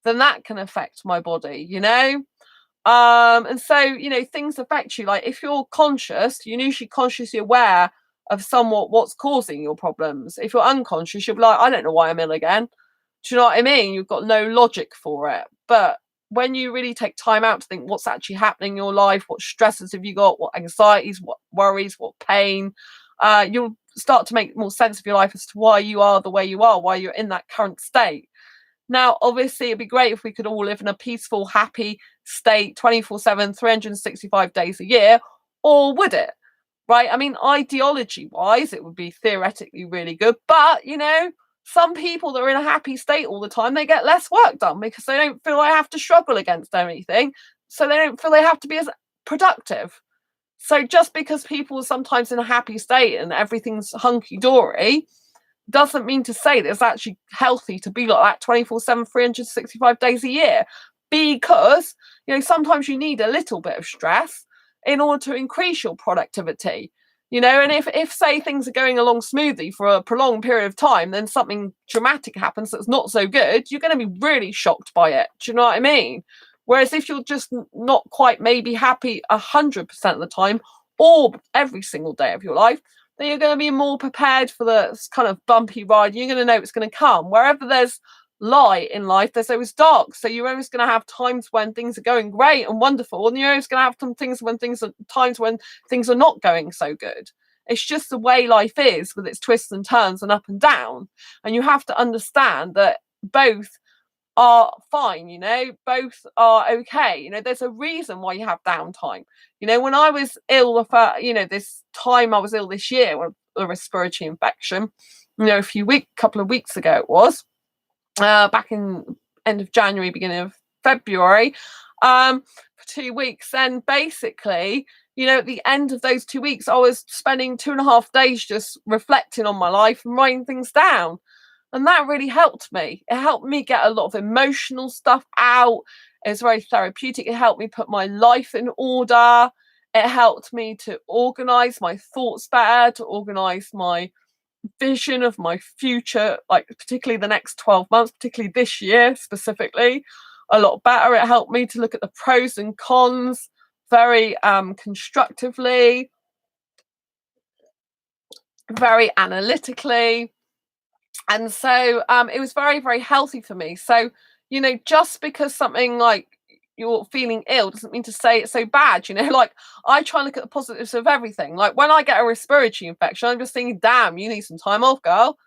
then that can affect my body, you know. And so, you know, things affect you. Like, if you're conscious, you're usually consciously aware of somewhat what's causing your problems. If you're unconscious, you'll be like, I don't know why I'm ill again. Do you know what I mean? You've got no logic for it. But when you really take time out to think what's actually happening in your life, what stresses have you got, what anxieties, what worries, what pain, you'll start to make more sense of your life as to why you are the way you are, why you're in that current state. Now, obviously, it'd be great if we could all live in a peaceful, happy state 24/7, 365 days a year, or would it? Right? I mean, ideology wise, it would be theoretically really good, but you know, some people that are in a happy state all the time, they get less work done because they don't feel they have to struggle against anything, so they don't feel they have to be as productive. So just because people are sometimes in a happy state and everything's hunky-dory doesn't mean to say that it's actually healthy to be like that 24/7, 365 days a year. Because, you know, sometimes you need a little bit of stress in order to increase your productivity. You know, and if say things are going along smoothly for a prolonged period of time, then something dramatic happens that's not so good, you're going to be really shocked by it. Do you know what I mean? Whereas if you're just not quite maybe happy 100% of the time, or every single day of your life, then you're going to be more prepared for the kind of bumpy ride. You're going to know it's going to come. Wherever there's light in life, there's always dark. So you're always going to have times when things are going great and wonderful, and you're always going to have some things when times when things are not going so good. It's just the way life is, with its twists and turns and up and down. And you have to understand that both are fine, you know, both are okay. You know, there's a reason why you have downtime. You know, when I was ill, you know, this time I was ill this year with a respiratory infection, you know, couple of weeks ago it was, back in end of January, beginning of February, for 2 weeks. And basically, you know, at the end of those 2 weeks, I was spending 2.5 days just reflecting on my life and writing things down. And that really helped me. It helped me get a lot of emotional stuff out. It's very therapeutic. It helped me put my life in order. It helped me to organize my thoughts better, to organize my vision of my future, like particularly the next 12 months, particularly this year specifically, a lot better. It helped me to look at the pros and cons very constructively, very analytically. And so it was very, very healthy for me. So, you know, just because something like you're feeling ill doesn't mean to say it's so bad. You know, like, I try and look at the positives of everything. Like, when I get a respiratory infection, I'm just thinking, damn, you need some time off, girl.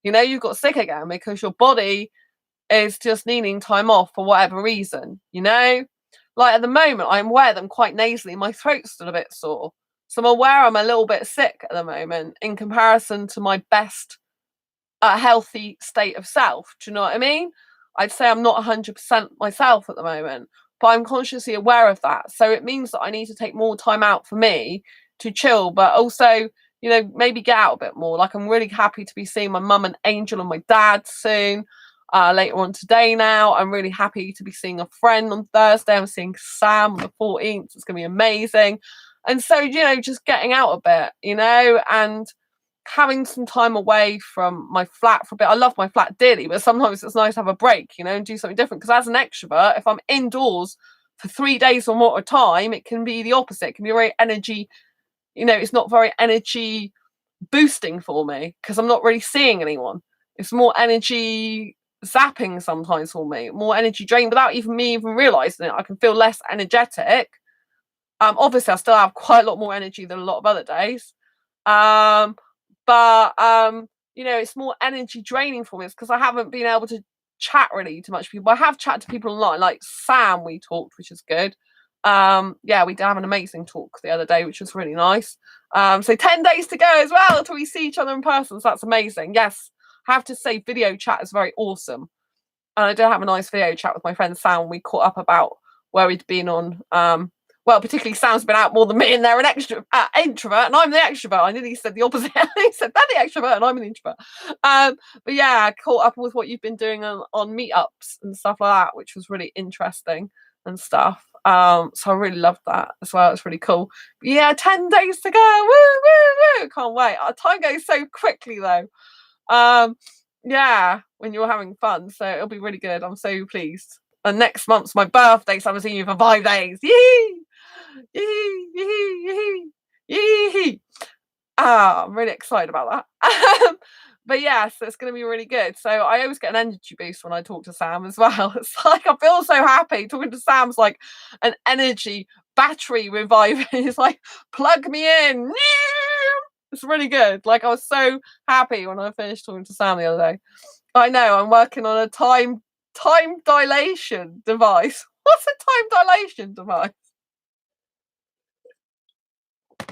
You know, you've got sick again because your body is just needing time off for whatever reason, you know? Like, at the moment, I'm aware that I'm quite nasally. My throat's still a bit sore. So I'm aware I'm a little bit sick at the moment in comparison to my best healthy state of self. Do you know what I mean? I'd say I'm not 100% myself at the moment, but I'm consciously aware of that. So it means that I need to take more time out for me to chill, but also, you know, maybe get out a bit more. Like, I'm really happy to be seeing my mum and Angel and my dad soon. Later on today now, I'm really happy to be seeing a friend on Thursday. I'm seeing Sam on the 14th. It's going to be amazing. And so, you know, just getting out a bit, you know, and having some time away from my flat for a bit. I love my flat dearly, but sometimes it's nice to have a break, you know, and do something different. Because as an extrovert, if I'm indoors for 3 days or more at a time, it can be the opposite. It can be very energy, you know, it's not very energy boosting for me because I'm not really seeing anyone. It's more energy zapping sometimes for me, more energy drain without even me even realizing it. I can feel less energetic. Obviously I still have quite a lot more energy than a lot of other days. But you know, it's more energy draining for me. It's because I haven't been able to chat really to much people. I have chatted to people online, like Sam. We talked, which is good. Yeah, we did have an amazing talk the other day, which was really nice. So 10 days to go as well until we see each other in person. So that's amazing. Yes, I have to say, video chat is very awesome. And I did have a nice video chat with my friend Sam. We caught up about where we'd been on. Well, particularly Sam's been out more than me, and they're an introvert, and I'm the extrovert. I nearly said the opposite. He said they're the extrovert, and I'm an introvert. But yeah, I caught up with what you've been doing on meetups and stuff like that, which was really interesting and stuff. So I really loved that as well. It's really cool. But yeah, 10 days to go. Woo, woo, woo. Can't wait. Time goes so quickly though. Yeah, when you're having fun. So it'll be really good. I'm so pleased. And next month's my birthday, so I'm seeing you for 5 days. Yee! Yee! Yee! Yee! Yee! I'm really excited about that. But yeah, so it's going to be really good. So I always get an energy boost when I talk to Sam as well. It's like I feel so happy talking to Sam's like an energy battery reviver. It's like, plug me in. It's really good. Like, I was so happy when I finished talking to Sam the other day. I know I'm working on a time dilation device. What's a time dilation device?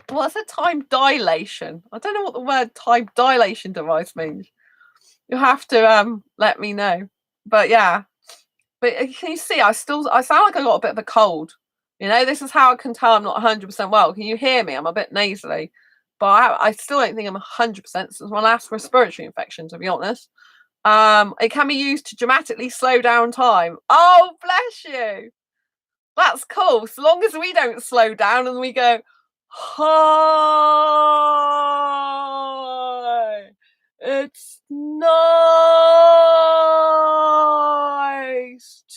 What's a time dilation? I don't know what the word time dilation device means. You'll have to let me know. But yeah. But can you see I sound like I got a bit of a cold. You know, this is how I can tell I'm not 100% well. Can you hear me? I'm a bit nasally. But I still don't think I'm 100% since my last respiratory infection, to be honest. It can be used to dramatically slow down time. Oh, bless you. That's cool. So long as we don't slow down and we go, hi, it's nice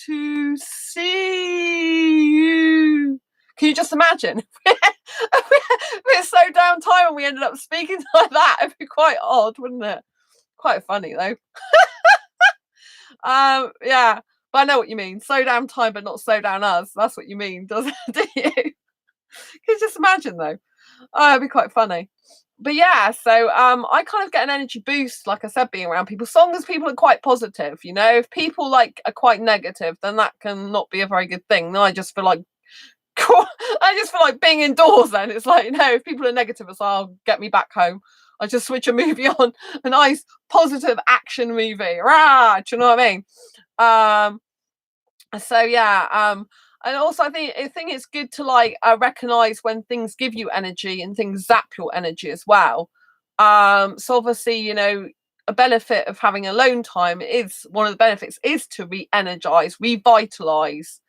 to see you. Can you just imagine? We're so down time and we ended up speaking like that. It'd be quite odd, wouldn't it? Quite funny though. Yeah, but I know what you mean. Slow down time, but not slow down us. That's what you mean, doesn't it? Do you? Can you just imagine though? Oh, it'd be quite funny. But yeah, so I kind of get an energy boost, like I said, being around people. As long as people are quite positive, you know. If people like are quite negative, then that can not be a very good thing. Then I just feel like being indoors. Then it's like, no, if people are negative, it's like, oh, get me back home. I just switch a movie on, a nice positive action movie. Rah! Do you know what I mean? So yeah, and also I think it's good to like recognize when things give you energy and things zap your energy as well. So obviously, you know, a benefit of having alone time is one of the benefits is to re-energize, revitalize,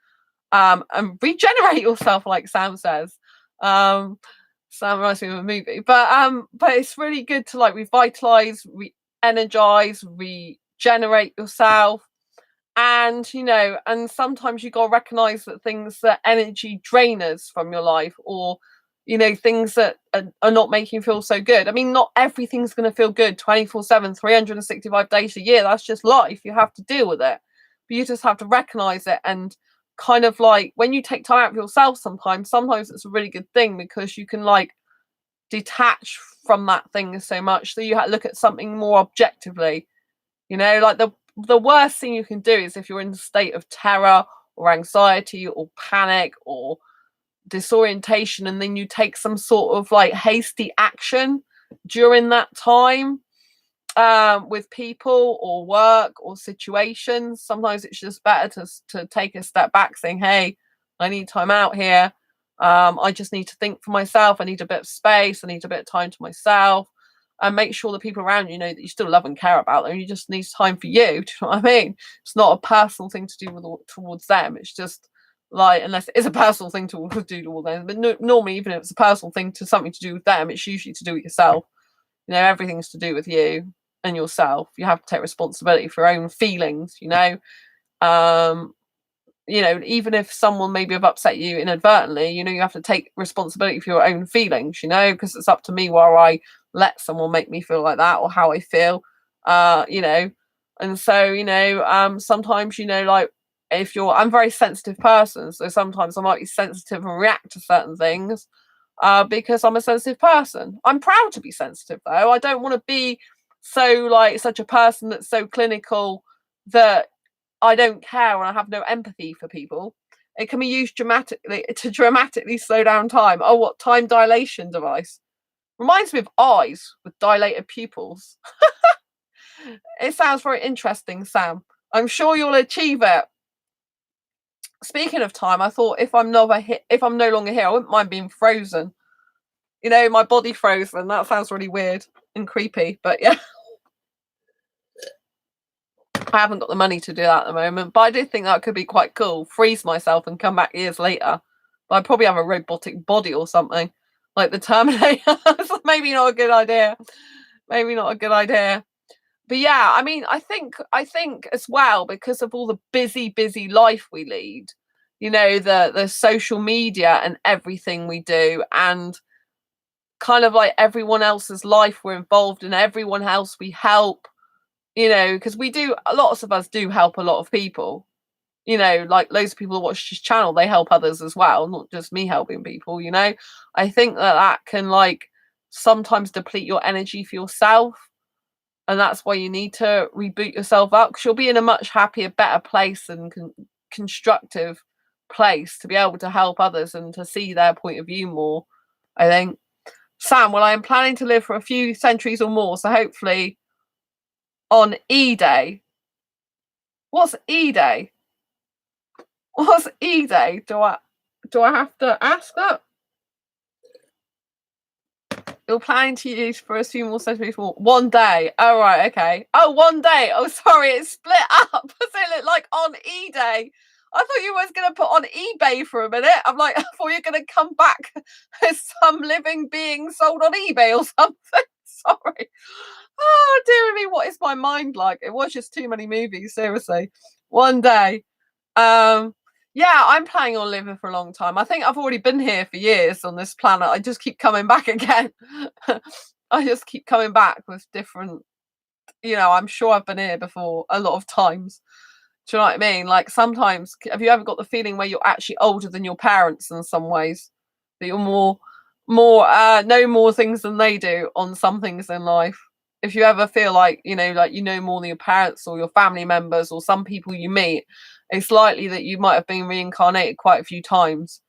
and regenerate yourself, like Sam says. Sam reminds me of a movie, but it's really good to like revitalize, re-energize, regenerate yourself. And you know, and sometimes you got to recognize that things that energy drainers from your life, or you know, things that are not making you feel so good. I mean, not everything's going to feel good 24/7 365 days a year. That's just life. You have to deal with it, but you just have to recognize it. And kind of like when you take time out for yourself, sometimes it's a really good thing, because you can like detach from that thing so much that you have to look at something more objectively. You know, like the worst thing you can do is if you're in a state of terror or anxiety or panic or disorientation, and then you take some sort of like hasty action during that time, with people or work or situations. Sometimes it's just better to take a step back, saying, hey, I need time out here. I just need to think for myself. I need a bit of space. I need a bit of time to myself, and make sure the people around you know that you still love and care about them. You just need time for you. Do you know what I mean? It's not a personal thing to do with towards them. It's just like, unless it is a personal thing to do towards them, but normally, even if it's a personal thing to something to do with them, it's usually to do with yourself. You know, everything's to do with you and yourself. You have to take responsibility for your own feelings. Even if someone maybe have upset you inadvertently, you have to take responsibility for your own feelings, because it's up to me where I let someone make me feel like that, or how I feel, and so, sometimes, like, I'm a very sensitive person, so sometimes I might be sensitive and react to certain things, because I'm a sensitive person. I'm proud to be sensitive, though. I don't want to be such a person that's so clinical that I don't care and I have no empathy for people. It can be used dramatically slow down time. Oh, what time dilation device? Reminds me of eyes with dilated pupils. It sounds very interesting, Sam. I'm sure you'll achieve it. Speaking of time, I thought if I'm no longer here, I wouldn't mind being frozen. My body frozen. That sounds really weird and creepy, but yeah. I haven't got the money to do that at the moment, but I do think that could be quite cool. Freeze myself and come back years later. But I'd probably have a robotic body or something, like the Terminator. So maybe not a good idea. Maybe not a good idea. But yeah, I mean, I think as well, because of all the busy life we lead, the social media and everything we do, and kind of like everyone else's life we're involved in, everyone else we help, because lots of us do help a lot of people, like loads of people who watch this channel, they help others as well, not just me helping people. I think that can like sometimes deplete your energy for yourself, and that's why you need to reboot yourself up, because you'll be in a much happier, better place and constructive place to be able to help others and to see their point of view more, I think. Sam, well, I am planning to live for a few centuries or more, so hopefully on E-Day. What's E-Day? What's E-Day? Do I have to ask that? You're planning to use for a few more centuries more. One day. Oh, right, okay. Oh, one day. Oh, sorry, it's split up. So it looked like on E-Day. I thought you was going to put on eBay for a minute. I'm like, I thought you're going to come back as some living being sold on eBay or something. Sorry. Oh, dear me, what is my mind like? It was just too many movies, seriously. One day. Yeah, I'm planning on living for a long time. I think I've already been here for years on this planet. I just keep coming back again. I just keep coming back with different, I'm sure I've been here before a lot of times. Do you know what I mean? Like, sometimes, have you ever got the feeling where you're actually older than your parents in some ways? That you're more know more things than they do on some things in life. If you ever feel like, more than your parents or your family members or some people you meet, it's likely that you might have been reincarnated quite a few times,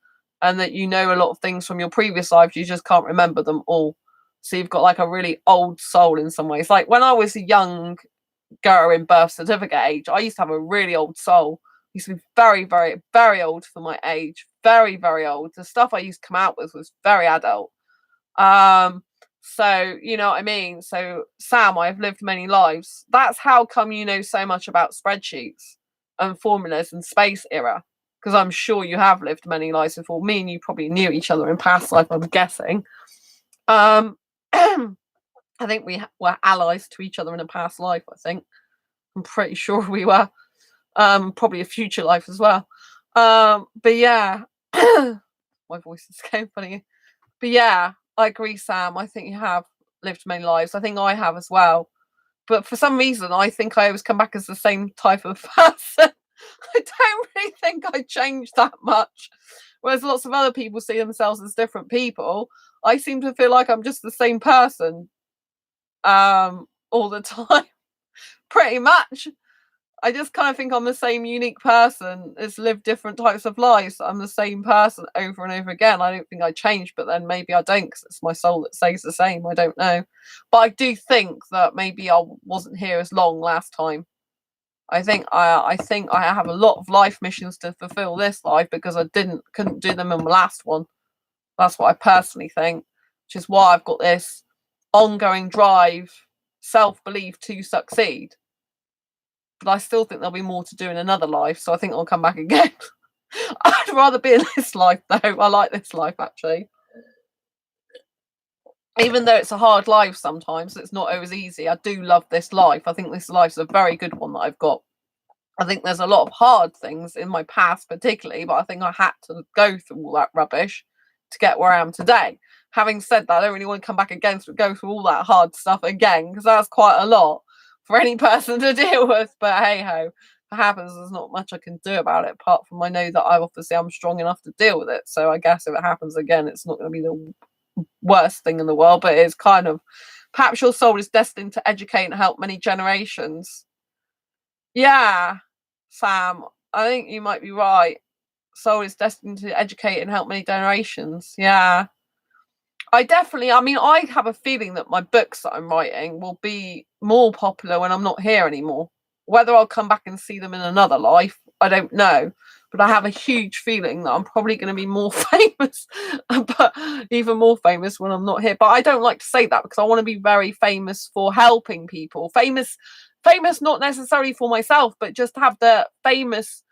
and that a lot of things from your previous lives, you just can't remember them all. So you've got like a really old soul in some ways. Like when I was a young girl in birth certificate age, I used to have a really old soul. I used to be very, very, very old for my age. Very, very old. The stuff I used to come out with was very adult. So, you know what I mean? So, Sam, I've lived many lives. That's how come you know so much about spreadsheets and formulas and space era, because I'm sure you have lived many lives before. Me and you probably knew each other in past life, I'm guessing. I think we were allies to each other in a past life, I think. I'm pretty sure we were. Probably a future life as well. But yeah, my voice is getting funny. But yeah, I agree, Sam. I think you have lived many lives. I think I have as well. But for some reason, I think I always come back as the same type of person. I don't really think I changed that much. Whereas lots of other people see themselves as different people, I seem to feel like I'm just the same person all the time. Pretty much. I just kind of think I'm the same unique person. It's lived different types of lives. I'm the same person over and over again. I don't think I change, but then maybe I don't because it's my soul that stays the same. I don't know. But I do think that maybe I wasn't here as long last time. I think I have a lot of life missions to fulfill this life because I couldn't do them in the last one. That's what I personally think, which is why I've got this ongoing drive, self-belief to succeed. But I still think there'll be more to do in another life, so I think I'll come back again. I'd rather be in this life though. I like this life actually. Even though it's a hard life sometimes, it's not always easy. I do love this life. I think this life's a very good one that I've got. I think there's a lot of hard things in my past particularly, but I think I had to go through all that rubbish to get where I am today. Having said that, I don't really want to come back again to go through all that hard stuff again, because that's quite a lot for any person to deal with. But hey ho, if it happens, there's not much I can do about it, apart from I know that I'm strong enough to deal with it. So I guess if it happens again, it's not going to be the worst thing in the world, but it's kind of, perhaps your soul is destined to educate and help many generations. Yeah, Sam, I think you might be right. Soul is destined to educate and help many generations. Yeah. I mean, I have a feeling that my books that I'm writing will be more popular when I'm not here anymore. Whether I'll come back and see them in another life, I don't know. But I have a huge feeling that I'm probably going to be more famous, but even more famous when I'm not here. But I don't like to say that because I want to be very famous for helping people. Famous not necessarily for myself, but just have the famous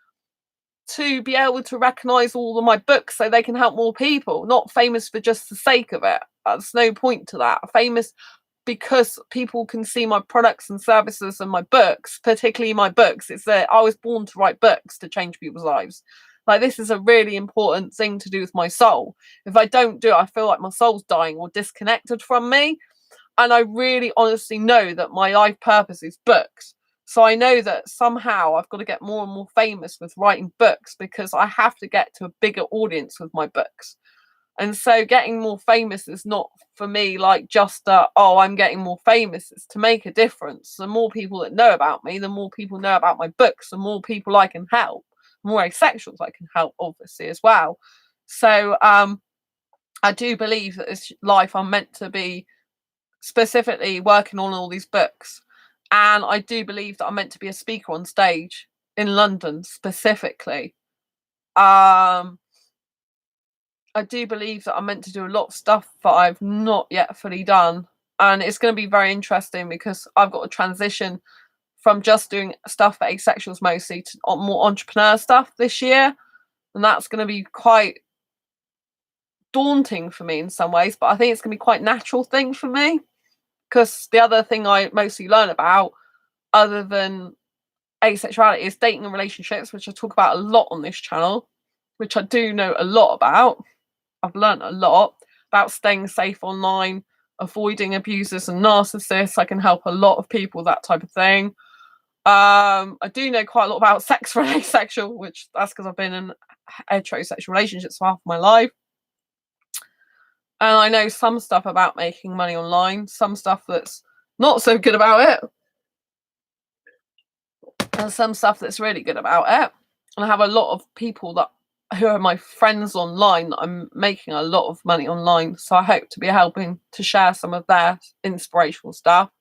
to be able to recognize all of my books so they can help more people, not famous for just the sake of it. There's no point to that. Famous because people can see my products and services and my books, particularly my books. It's that I was born to write books to change people's lives. Like, this is a really important thing to do with my soul. If I don't do it, I feel like my soul's dying or disconnected from me. And I really honestly know that my life purpose is books. So I know that somehow I've got to get more and more famous with writing books, because I have to get to a bigger audience with my books. And so getting more famous is not for me like just I'm getting more famous. It's to make a difference. The more people that know about me, the more people know about my books, the more people I can help, the more asexuals I can help, obviously, as well. So I do believe that this life I'm meant to be specifically working on all these books. And I do believe that I'm meant to be a speaker on stage in London specifically. I do believe that I'm meant to do a lot of stuff that I've not yet fully done. And it's going to be very interesting because I've got to transition from just doing stuff for asexuals mostly to more entrepreneur stuff this year. And that's going to be quite daunting for me in some ways, but I think it's going to be quite a natural thing for me. Because the other thing I mostly learn about, other than asexuality, is dating and relationships, which I talk about a lot on this channel, which I do know a lot about. I've learned a lot about staying safe online, avoiding abusers and narcissists. I can help a lot of people, that type of thing. I do know quite a lot about sex for asexual, which that's because I've been in heterosexual relationships for half my life. And I know some stuff about making money online, some stuff that's not so good about it, and some stuff that's really good about it. And I have a lot of people who are my friends online that I'm making a lot of money online. So I hope to be helping to share some of their inspirational stuff.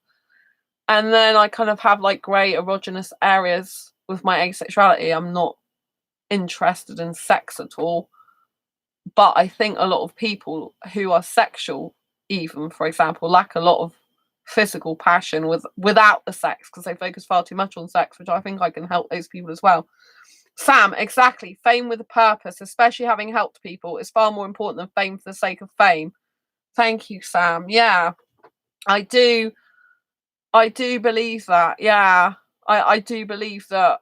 And then I kind of have like grey erogenous areas with my asexuality. I'm not interested in sex at all. But I think a lot of people who are sexual, even, for example, lack a lot of physical passion without the sex, because they focus far too much on sex, which I think I can help those people as well. Sam, exactly. Fame with a purpose, especially having helped people, is far more important than fame for the sake of fame. Thank you, Sam. Yeah, I do believe that. Yeah, I do believe that.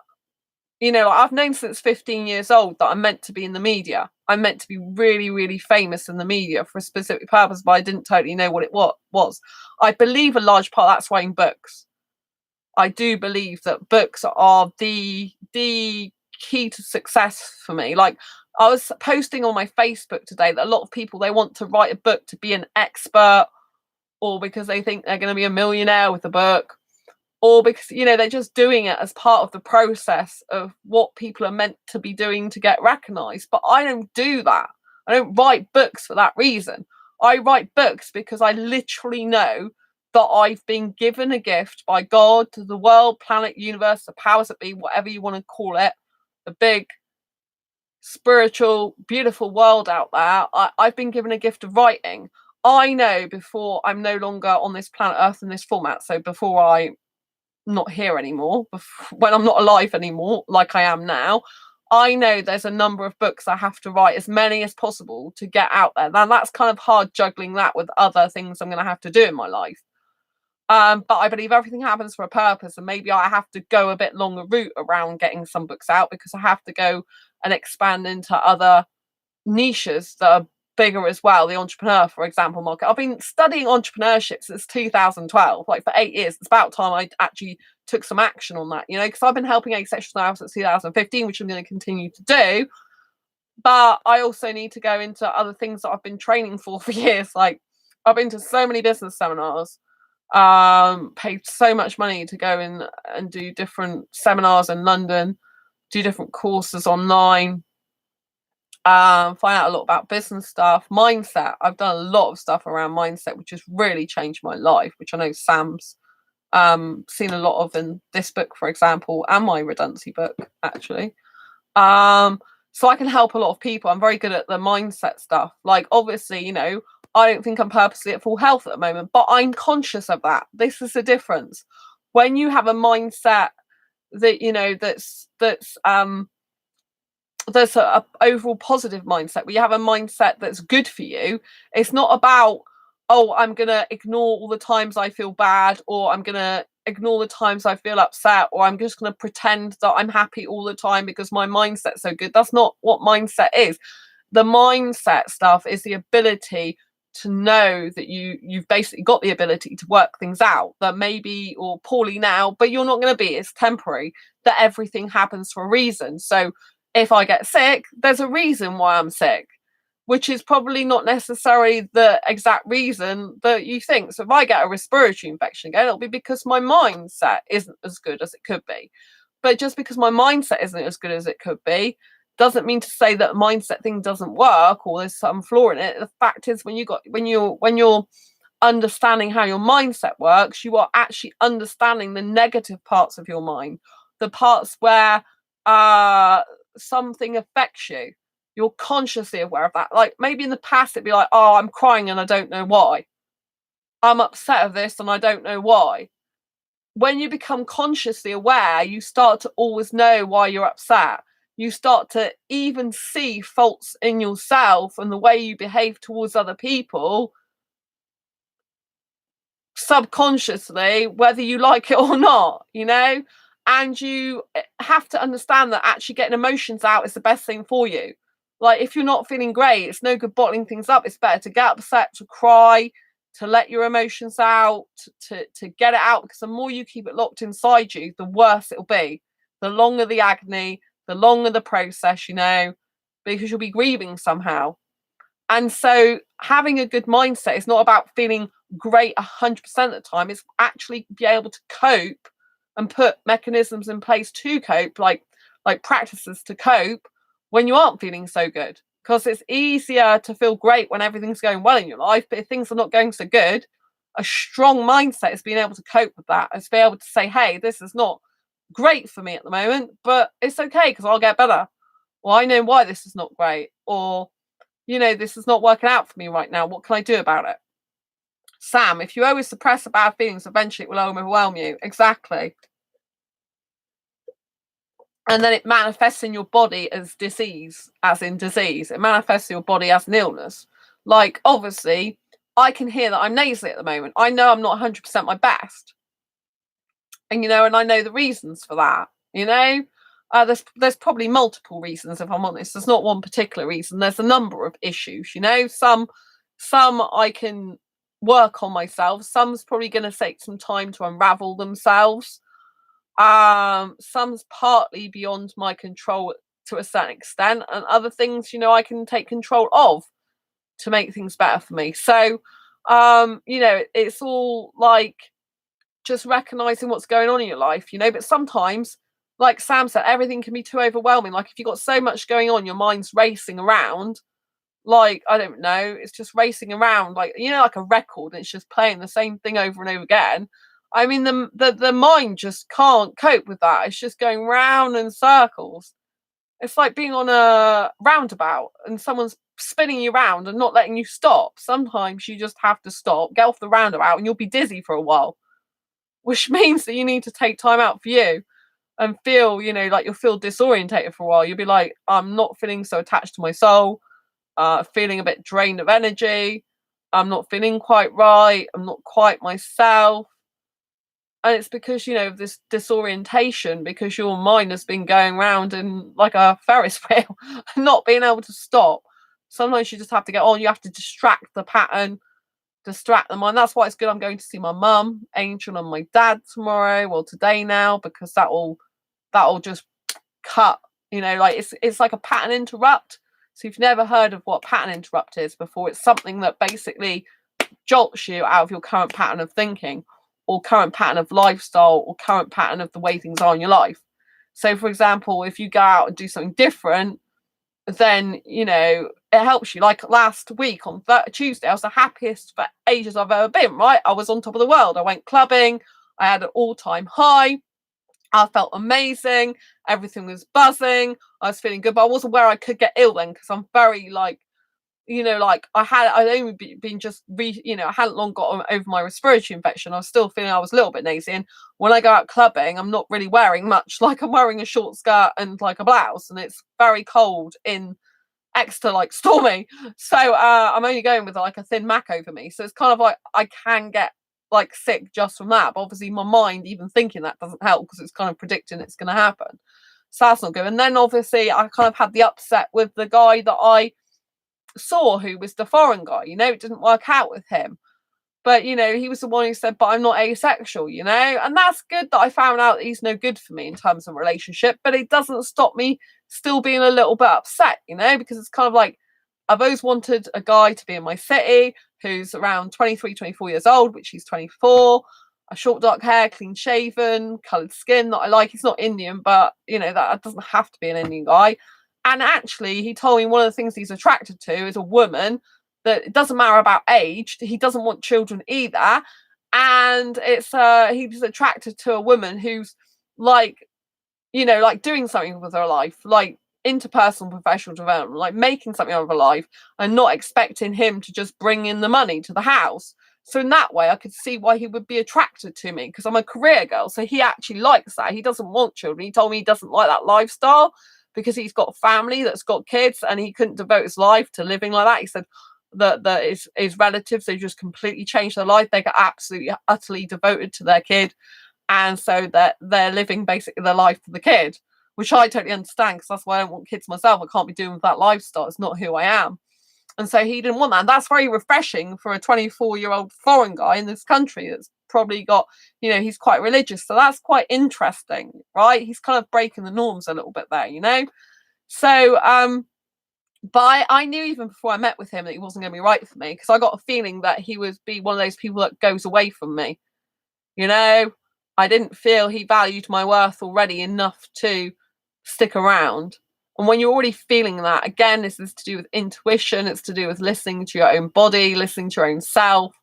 You know, I've known since 15 years old that I'm meant to be in the media. I'm meant to be really, really famous in the media for a specific purpose, but I didn't totally know what it was. I believe a large part that's writing books. I do believe that books are the key to success for me. Like, I was posting on my Facebook today that a lot of people, they want to write a book to be an expert, or because they think they're going to be a millionaire with the book, or because, you know, they're just doing it as part of the process of what people are meant to be doing to get recognized. But I don't do that. I don't write books for that reason. I write books because I literally know that I've been given a gift by God, to the world, planet, universe, the powers that be, whatever you want to call it, the big spiritual, beautiful world out there. I've been given a gift of writing. I know before I'm no longer on this planet Earth in this format, so before I'm not here anymore, when I'm not alive anymore, like I am now, I know there's a number of books I have to write, as many as possible, to get out there. Now that's kind of hard juggling that with other things I'm going to have to do in my life. But I believe everything happens for a purpose, and maybe I have to go a bit longer route around getting some books out, because I have to go and expand into other niches that are bigger as well. The entrepreneur, for example, market. I've been studying entrepreneurship since 2012, like for 8 years. It's about time I actually took some action on that, you know, because I've been helping asexuals now since 2015, which I'm going to continue to do. But I also need to go into other things that I've been training for years. Like, I've been to so many business seminars, paid so much money to go in and do different seminars in London, do different courses online, find out a lot about business stuff, mindset. I've done a lot of stuff around mindset, which has really changed my life, which I know Sam's seen a lot of in this book, for example, and my redundancy book, actually. So I can help a lot of people. I'm very good at the mindset stuff. Like, obviously, you know, I don't think I'm purposely at full health at the moment, but I'm conscious of that. This is the difference. When you have a mindset that, you know, there's a overall positive mindset, where you have a mindset that's good for you. It's not about, oh, I'm gonna ignore all the times I feel bad, or I'm gonna ignore the times I feel upset, or I'm just gonna pretend that I'm happy all the time because my mindset's so good. That's not what mindset is. The mindset stuff is the ability to know that you've basically got the ability to work things out, that maybe or poorly now, but you're not going to be. It's temporary. That everything happens for a reason. So if I get sick, there's a reason why I'm sick, which is probably not necessarily the exact reason that you think. So if I get a respiratory infection again, it'll be because my mindset isn't as good as it could be. But just because my mindset isn't as good as it could be, doesn't mean to say that a mindset thing doesn't work or there's some flaw in it. The fact is, when you're understanding how your mindset works, you are actually understanding the negative parts of your mind, the parts where something affects you. You're consciously aware of that. Like, maybe in the past it'd be like, oh, I'm crying and I don't know why. I'm upset of this and I don't know why. When you become consciously aware, you start to always know why you're upset. You start to even see faults in yourself and the way you behave towards other people subconsciously, whether you like it or not, you know? And you have to understand that actually getting emotions out is the best thing for you. Like, if you're not feeling great, it's no good bottling things up. It's better to get upset, to cry, to let your emotions out, to get it out, because the more you keep it locked inside you, the worse it'll be. The longer the agony, the longer the process, you know, because you'll be grieving somehow. And so having a good mindset is not about feeling great 100% of the time. It's actually be able to cope and put mechanisms in place to cope, like practices to cope when you aren't feeling so good. Because it's easier to feel great when everything's going well in your life, but if things are not going so good, a strong mindset is being able to cope with that. It's being able to say, hey, this is not great for me at the moment, but it's okay because I'll get better. Well, I know why this is not great, or, you know, this is not working out for me right now. What can I do about it? Sam, if you always suppress the bad feelings, eventually it will overwhelm you. Exactly. And then it manifests in your body as disease, as in disease. It manifests in your body as an illness. Like, obviously, I can hear that I'm nasally at the moment. I know I'm not 100% my best. And, you know, and I know the reasons for that, you know. There's probably multiple reasons, if I'm honest. There's not one particular reason. There's a number of issues, you know. Some I can work on myself. Some's probably going to take some time to unravel themselves. Some's partly beyond my control to a certain extent, and other things, you know, I can take control of to make things better for me. So, you know, it's all like just recognizing what's going on in your life, you know. But sometimes, like Sam said, everything can be too overwhelming. Like if you've got so much going on, your mind's racing around. Like, I don't know, it's just racing around, like, you know, like a record, and it's just playing the same thing over and over again. I mean, the mind just can't cope with that. It's just going round in circles. It's like being on a roundabout and someone's spinning you round and not letting you stop. Sometimes you just have to stop, get off the roundabout, and you'll be dizzy for a while, which means that you need to take time out for you and feel, you know, like you'll feel disorientated for a while. You'll be like, I'm not feeling so attached to my soul, feeling a bit drained of energy. I'm not feeling quite right. I'm not quite myself. And it's because, you know, of this disorientation, because your mind has been going round in like a Ferris wheel, not being able to stop. Sometimes you just have to get on. You have to distract the pattern, distract the mind. That's why it's good. I'm going to see my mum, Angel, and my dad tomorrow. Well, today now, because that'll just cut. You know, like it's like a pattern interrupt. So if you've never heard of what pattern interrupt is before, it's something that basically jolts you out of your current pattern of thinking, or current pattern of lifestyle, or current pattern of the way things are in your life. So, for example, if you go out and do something different, then, you know, it helps you. Like last week on Tuesday, I was the happiest for ages I've ever been, right? I was on top of the world. I went clubbing. I had an all-time high. I felt amazing. Everything was buzzing. I was feeling good, but I wasn't where I could get ill then, because I'm very like, you know, like I'd only been just you know, I hadn't long got over my respiratory infection. I was still feeling I was a little bit nasy. And when I go out clubbing, I'm not really wearing much. Like I'm wearing a short skirt and like a blouse, and it's very cold in Exeter, like stormy. So I'm only going with like a thin mac over me. So it's kind of like I can get like sick just from that. But obviously my mind even thinking that doesn't help, because it's kind of predicting it's going to happen. So that's not good. And then obviously I kind of had the upset with the guy that I saw, who was the foreign guy. You know, it didn't work out with him. But, you know, he was the one who said, but I'm not asexual, you know? And that's good that I found out that he's no good for me in terms of relationship, but it doesn't stop me still being a little bit upset, you know? Because it's kind of like, I've always wanted a guy to be in my city who's around 23, 24 years old, which he's 24, a short dark hair, clean shaven, coloured skin that I like. He's not Indian, but, you know, that doesn't have to be an Indian guy. And actually, he told me one of the things he's attracted to is a woman that it doesn't matter about age. He doesn't want children either. And it's he's attracted to a woman who's like, you know, like doing something with her life, like interpersonal professional development, like making something out of her life, and not expecting him to just bring in the money to the house. So in that way, I could see why he would be attracted to me, because I'm a career girl. So he actually likes that. He doesn't want children. He told me he doesn't like that lifestyle because he's got a family that's got kids, and he couldn't devote his life to living like that. He said that his relatives, they just completely changed their life. They got absolutely, utterly devoted to their kid. And so that they're living basically their life for the kid, which I totally understand, because that's why I don't want kids myself. I can't be doing with that lifestyle. It's not who I am. And so he didn't want that. And that's very refreshing for a 24-year-old foreign guy in this country that's probably got, you know, he's quite religious. So that's quite interesting, right? He's kind of breaking the norms a little bit there, you know? So, but I knew even before I met with him that he wasn't going to be right for me, because I got a feeling that he would be one of those people that goes away from me. You know, I didn't feel he valued my worth already enough to stick around. And when you're already feeling that, again, this is to do with intuition. It's to do with listening to your own body, listening to your own self.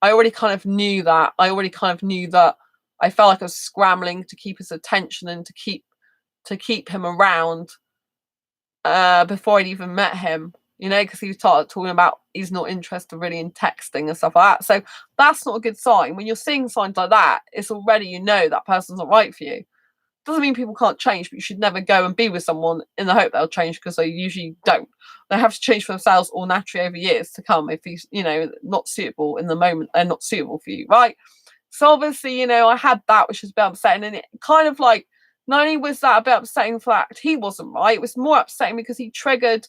I already kind of knew that. I already kind of knew that I felt like I was scrambling to keep his attention and to keep him around before I'd even met him, you know, because he was talking about he's not interested really in texting and stuff like that. So that's not a good sign. When you're seeing signs like that, it's already, you know, that person's not right for you. Doesn't mean people can't change, but you should never go and be with someone in the hope they'll change, because they usually don't. They have to change for themselves or naturally over years to come. If he's, you know, not suitable in the moment, they're not suitable for you, right? So obviously, you know, I had that, which was a bit upsetting, and it kind of like, not only was that a bit upsetting for that he wasn't right, it was more upsetting because he triggered,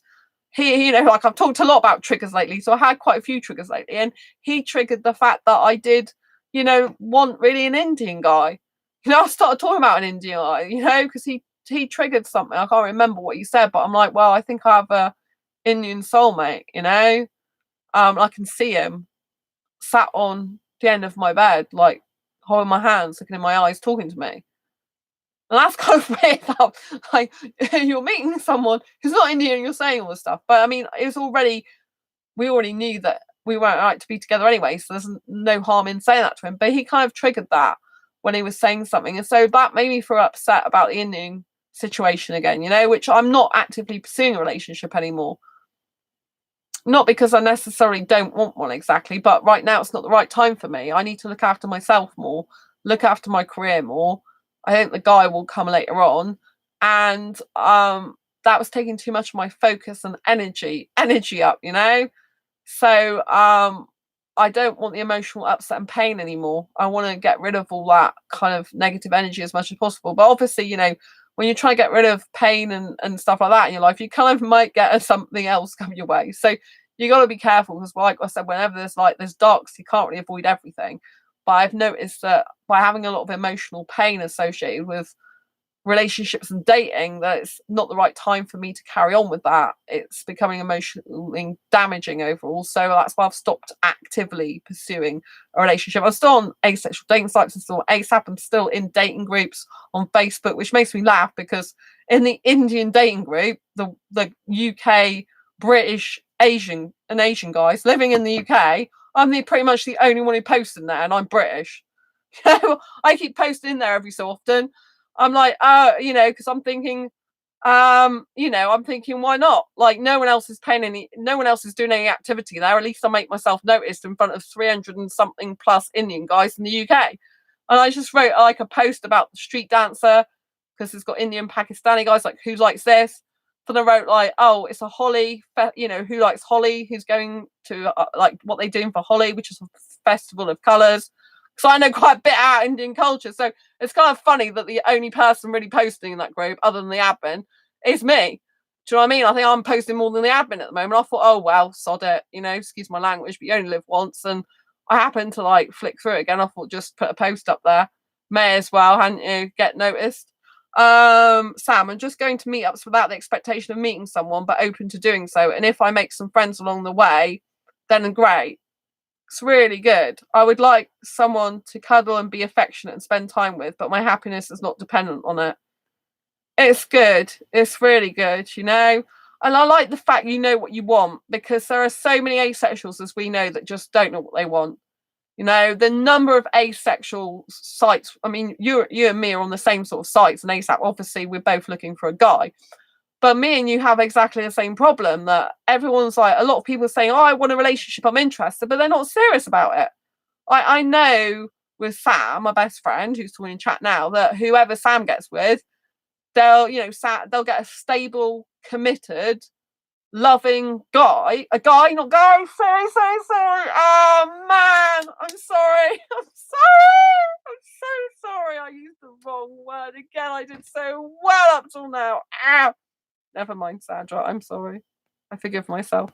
you know, like I've talked a lot about triggers lately, so I had quite a few triggers lately, and he triggered the fact that I did, you know, want really an Indian guy. You know, I started talking about an Indian guy, you know, because he triggered something. I can't remember what he said, but I'm like, well, I think I have a Indian soulmate, you know. I can see him sat on the end of my bed, like holding my hands, looking in my eyes, talking to me. And that's kind of weird. Like, you're meeting someone who's not Indian and you're saying all this stuff. But I mean, we already knew that we weren't right to be together anyway, so there's no harm in saying that to him. But he kind of triggered that when he was saying something. And so that made me feel upset about the Indian situation again, which I'm not actively pursuing a relationship anymore. Not because I necessarily don't want one exactly, but right now it's not the right time for me. I need to look after myself more, look after my career more. I think the guy will come later on. And that was taking too much of my focus and energy up, So I don't want the emotional upset and pain anymore. I want to get rid of all that kind of negative energy as much as possible. But obviously, when you try to get rid of pain and stuff like that in your life, you kind of might get something else come your way. So you got to be careful because, like I said, whenever there's darks, you can't really avoid everything. But I've noticed that by having a lot of emotional pain associated with relationships and dating, that it's not the right time for me to carry on with that. It's becoming emotionally damaging overall. So that's why I've stopped actively pursuing a relationship. I'm still on asexual dating sites, I'm still on ASAP, I'm still in dating groups on Facebook, which makes me laugh because in the Indian dating group, the UK, British, Asian guys living in the UK, I'm pretty much the only one who posts in there, and I'm British. I keep posting in there every so often. I'm like, because I'm thinking, I'm thinking, why not? Like, no one else is no one else is doing any activity there. At least I make myself noticed in front of 300 and something plus Indian guys in the UK. And I just wrote like a post about the street dancer because it's got Indian, Pakistani guys, like, who likes this? Then I wrote like, oh, it's a Holi, who likes Holi? Who's going to like what they doing for Holi, which is a festival of colours. So I know quite a bit about Indian culture. So it's kind of funny that the only person really posting in that group, other than the admin, is me. Do you know what I mean? I think I'm posting more than the admin at the moment. I thought, oh, well, sod it. Excuse my language, but you only live once. And I happened to like flick through it again. I thought, just put a post up there. May as well, hadn't you? Get noticed. Sam, I'm just going to meetups without the expectation of meeting someone, but open to doing so. And if I make some friends along the way, then great. It's really good. I would like someone to cuddle and be affectionate and spend time with, but my happiness is not dependent on it. It's good. It's really good, And I like the fact you know what you want, because there are so many asexuals, as we know, that just don't know what they want. The number of asexual sites. I mean, you and me are on the same sort of sites, and ASAP, obviously, we're both looking for a guy. But me and you have exactly the same problem, that everyone's like, a lot of people are saying, oh, I want a relationship, I'm interested, but they're not serious about it. I know with Sam, my best friend, who's talking in chat now, that whoever Sam gets with, they'll get a stable, committed, loving guy. A guy, not guy. Sorry. Oh, man. I'm sorry. I'm so sorry. I used the wrong word again. I did so well up till now. Ow. Never mind, Sandra. I'm sorry. I forgive myself.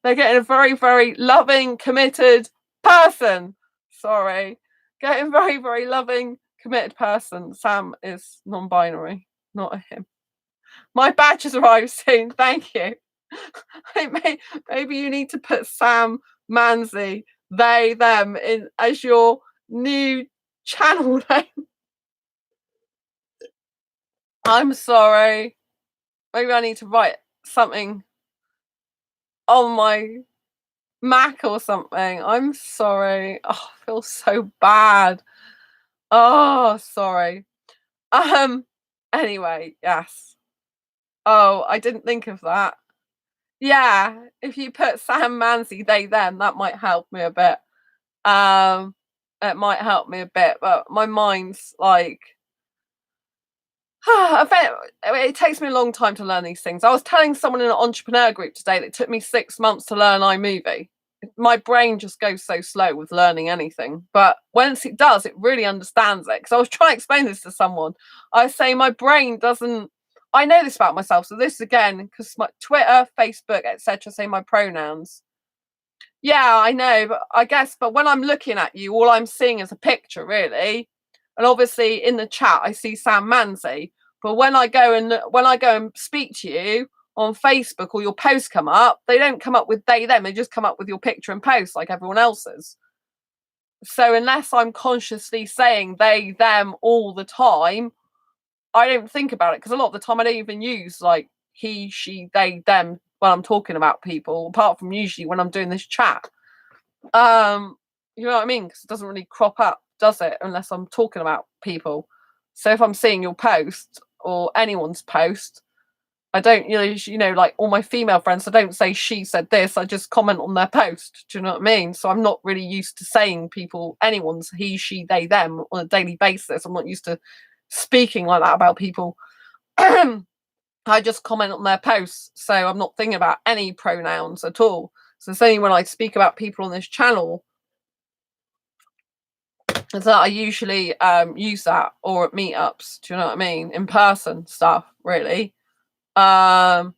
They're getting a very, very loving, committed person. Sorry. Getting a very, very loving, committed person. Sam is non-binary, not a him. My badge has arrived soon. Thank you. Maybe you need to put Sam Manzi, they, them, in as your new channel name. I'm sorry. Maybe I need to write something on my Mac or something. I'm sorry. Oh, I feel so bad. Oh, sorry. Anyway, yes. Oh, I didn't think of that. Yeah, if you put Sam Manzi, they, them, that might help me a bit. It might help me a bit, but my mind's like, it takes me a long time to learn these things. I was telling someone in an entrepreneur group today that it took me 6 months to learn iMovie. My brain just goes so slow with learning anything, but once it does, it really understands it. Because I was trying to explain this to someone. I say my brain doesn't. I know this about myself. So this again, because my Twitter, Facebook, etc. say my pronouns. Yeah, I know, but I guess. But when I'm looking at you, all I'm seeing is a picture, really. And obviously, in the chat, I see Sam Manzi. But when I go and speak to you on Facebook, or your posts come up, they don't come up with they, them. They just come up with your picture and post like everyone else's. So unless I'm consciously saying they, them all the time, I don't think about it, because a lot of the time I don't even use like he, she, they, them when I'm talking about people, apart from usually when I'm doing this chat. You know what I mean? Because it doesn't really crop up, does it? Unless I'm talking about people. So if I'm seeing your post or anyone's post, I don't, like all my female friends, I don't say she said this, I just comment on their post. Do you know what I mean? So I'm not really used to saying anyone's he, she, they, them on a daily basis. I'm not used to speaking like that about people. I just comment on their posts. So I'm not thinking about any pronouns at all. So it's only when I speak about people on this channel that I usually use that, or at meetups. Do you know what I mean? In person stuff, really. So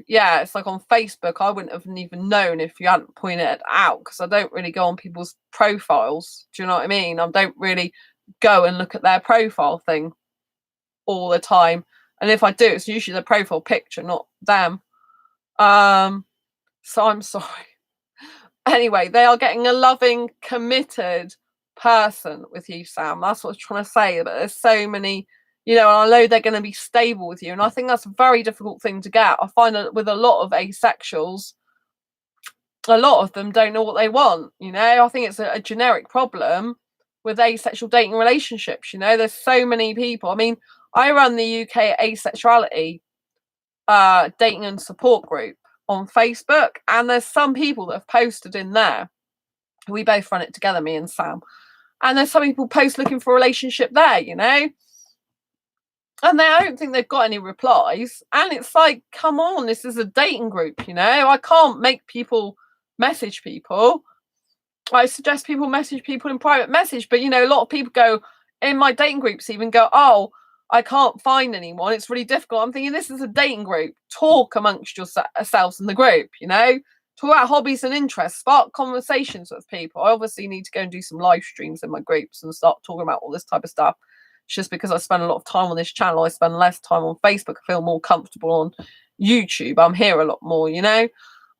yeah, it's like on Facebook, I wouldn't have even known if you hadn't pointed it out, because I don't really go on people's profiles. Do you know what I mean? I don't really go and look at their profile thing all the time. And if I do, it's usually the profile picture, not them. So I'm sorry. Anyway, they are getting a loving, committed person with you, Sam. That's what I was trying to say. But there's so many, and I know they're going to be stable with you. And I think that's a very difficult thing to get. I find that with a lot of asexuals, a lot of them don't know what they want. I think it's a generic problem with asexual dating relationships. There's so many people. I mean, I run the UK Asexuality dating and support group on Facebook, and there's some people that have posted in there. We both run it together, me and Sam. And there's some people post looking for a relationship there, and I don't think they've got any replies. And it's like, come on, this is a dating group, I can't make people message people. I suggest people message people in private message, but a lot of people go in my dating groups, even go, oh, I can't find anyone, it's really difficult. I'm thinking, this is a dating group. Talk amongst yourselves in the group, talk about hobbies and interests, spark conversations with people. I obviously need to go and do some live streams in my groups and start talking about all this type of stuff. It's just because I spend a lot of time on this channel, I spend less time on Facebook. I feel more comfortable on YouTube. I'm here a lot more, and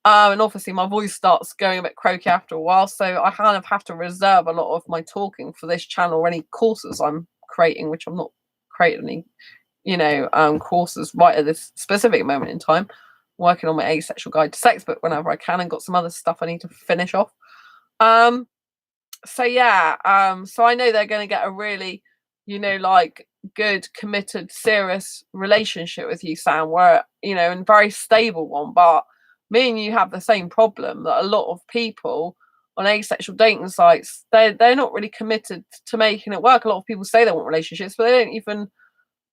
obviously my voice starts going a bit croaky after a while, so I kind of have to reserve a lot of my talking for this channel or any courses I'm creating, which I'm not creating any, courses right at this specific moment in time. I'm working on my Asexual Guide to Sex book whenever I can, and got some other stuff I need to finish off. So yeah, so I know they're going to get a really, like good, committed, serious relationship with you, Sam, where, and very stable one. But me and you have the same problem that a lot of people on asexual dating sites, they're not really committed to making it work. A lot of people say they want relationships, but they don't even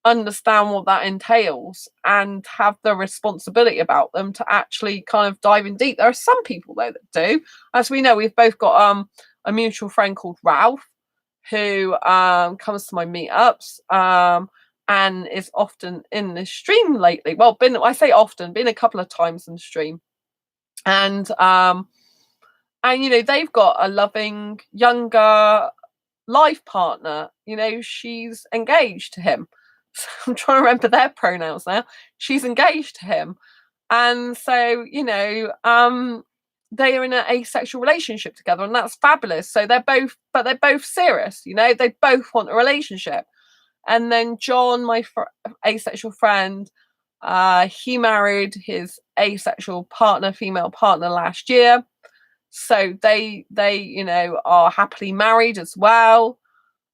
understand what that entails and have the responsibility about them to actually kind of dive in deep. There are some people though that do. As we know, we've both got a mutual friend called Ralph, who comes to my meetups and is often in the stream lately. Well, I say often, been a couple of times in the stream. And they've got a loving younger life partner. She's engaged to him. So I'm trying to remember their pronouns now. She's engaged to him. And so, they are in an asexual relationship together, and that's fabulous. So they're both serious, they both want a relationship. And then John, my asexual friend, he married his asexual partner, female partner, last year. So they are happily married as well,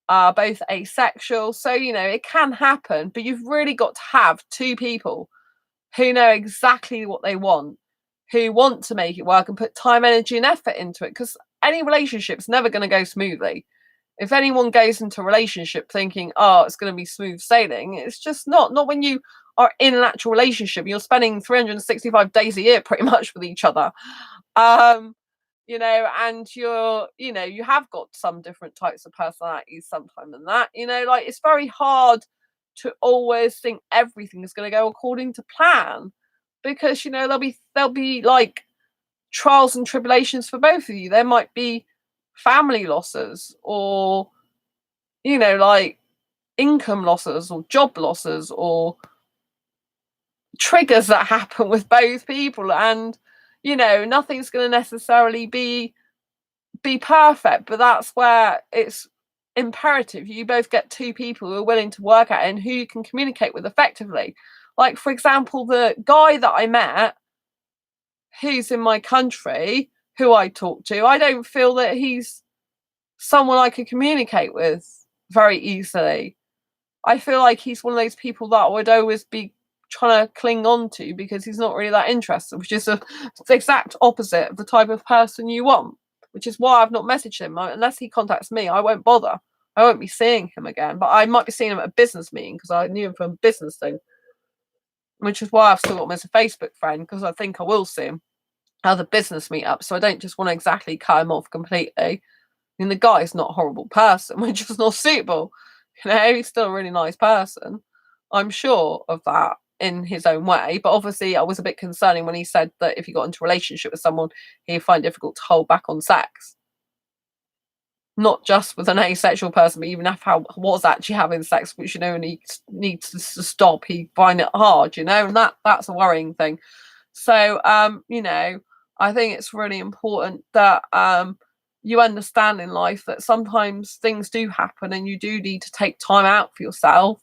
both asexual. So, it can happen, but you've really got to have two people who know exactly what they want, who want to make it work and put time, energy, and effort into it. Because any relationship's never going to go smoothly. If anyone goes into a relationship thinking, oh, it's going to be smooth sailing, it's just not when you are in an actual relationship. You're spending 365 days a year pretty much with each other. And you have got some different types of personalities sometimes than that. Like, it's very hard to always think everything is going to go according to plan, because there'll be like trials and tribulations for both of you. There might be family losses, or like income losses, or job losses, or triggers that happen with both people. And nothing's going to necessarily be be perfect, but that's where it's imperative you both get two people who are willing to work at it and who you can communicate with effectively. Like, for example, the guy that I met who's in my country, who I talk to, I don't feel that he's someone I could communicate with very easily. I feel like he's one of those people that I would always be trying to cling on to because he's not really that interested, which is the exact opposite of the type of person you want, which is why I've not messaged him. Unless he contacts me, I won't bother. I won't be seeing him again, but I might be seeing him at a business meeting because I knew him from a business thing, which is why I've still got him as a Facebook friend, because I think I will see him at other business meetups. So I don't just want to exactly cut him off completely. I mean, the guy's not a horrible person, which is not suitable. You know, he's still a really nice person. I'm sure of that in his own way. But obviously, I was a bit concerning when he said that if he got into a relationship with someone, he'd find it difficult to hold back on sex. Not just with an asexual person, but even if I was actually having sex, which, you know, and he needs to stop, he'd find it hard, you know, and that's a worrying thing. So, you know, I think it's really important that you understand in life that sometimes things do happen and you do need to take time out for yourself,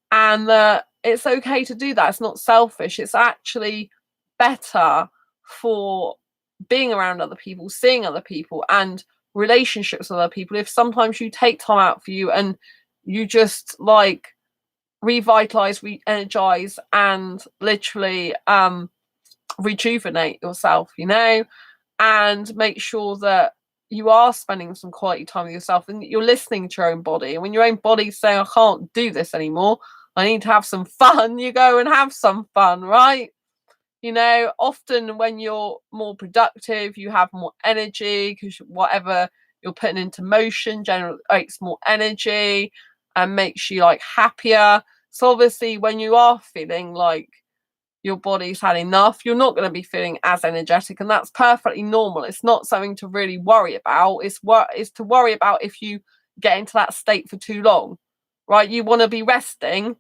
and that it's okay to do that. It's not selfish. It's actually better for being around other people, seeing other people, and relationships with other people if sometimes you take time out for you and you just like revitalize, re-energize, and literally rejuvenate yourself, you know, and make sure that you are spending some quality time with yourself and you're listening to your own body. And when your own body's saying, I can't do this anymore, I need to have some fun, you go and have some fun, right? You know, often when you're more productive, you have more energy because whatever you're putting into motion generates more energy and makes you like happier. So obviously when you are feeling like your body's had enough, you're not going to be feeling as energetic, and that's perfectly normal. It's not something to really worry about. It's to worry about if you get into that state for too long, right? You want to be resting,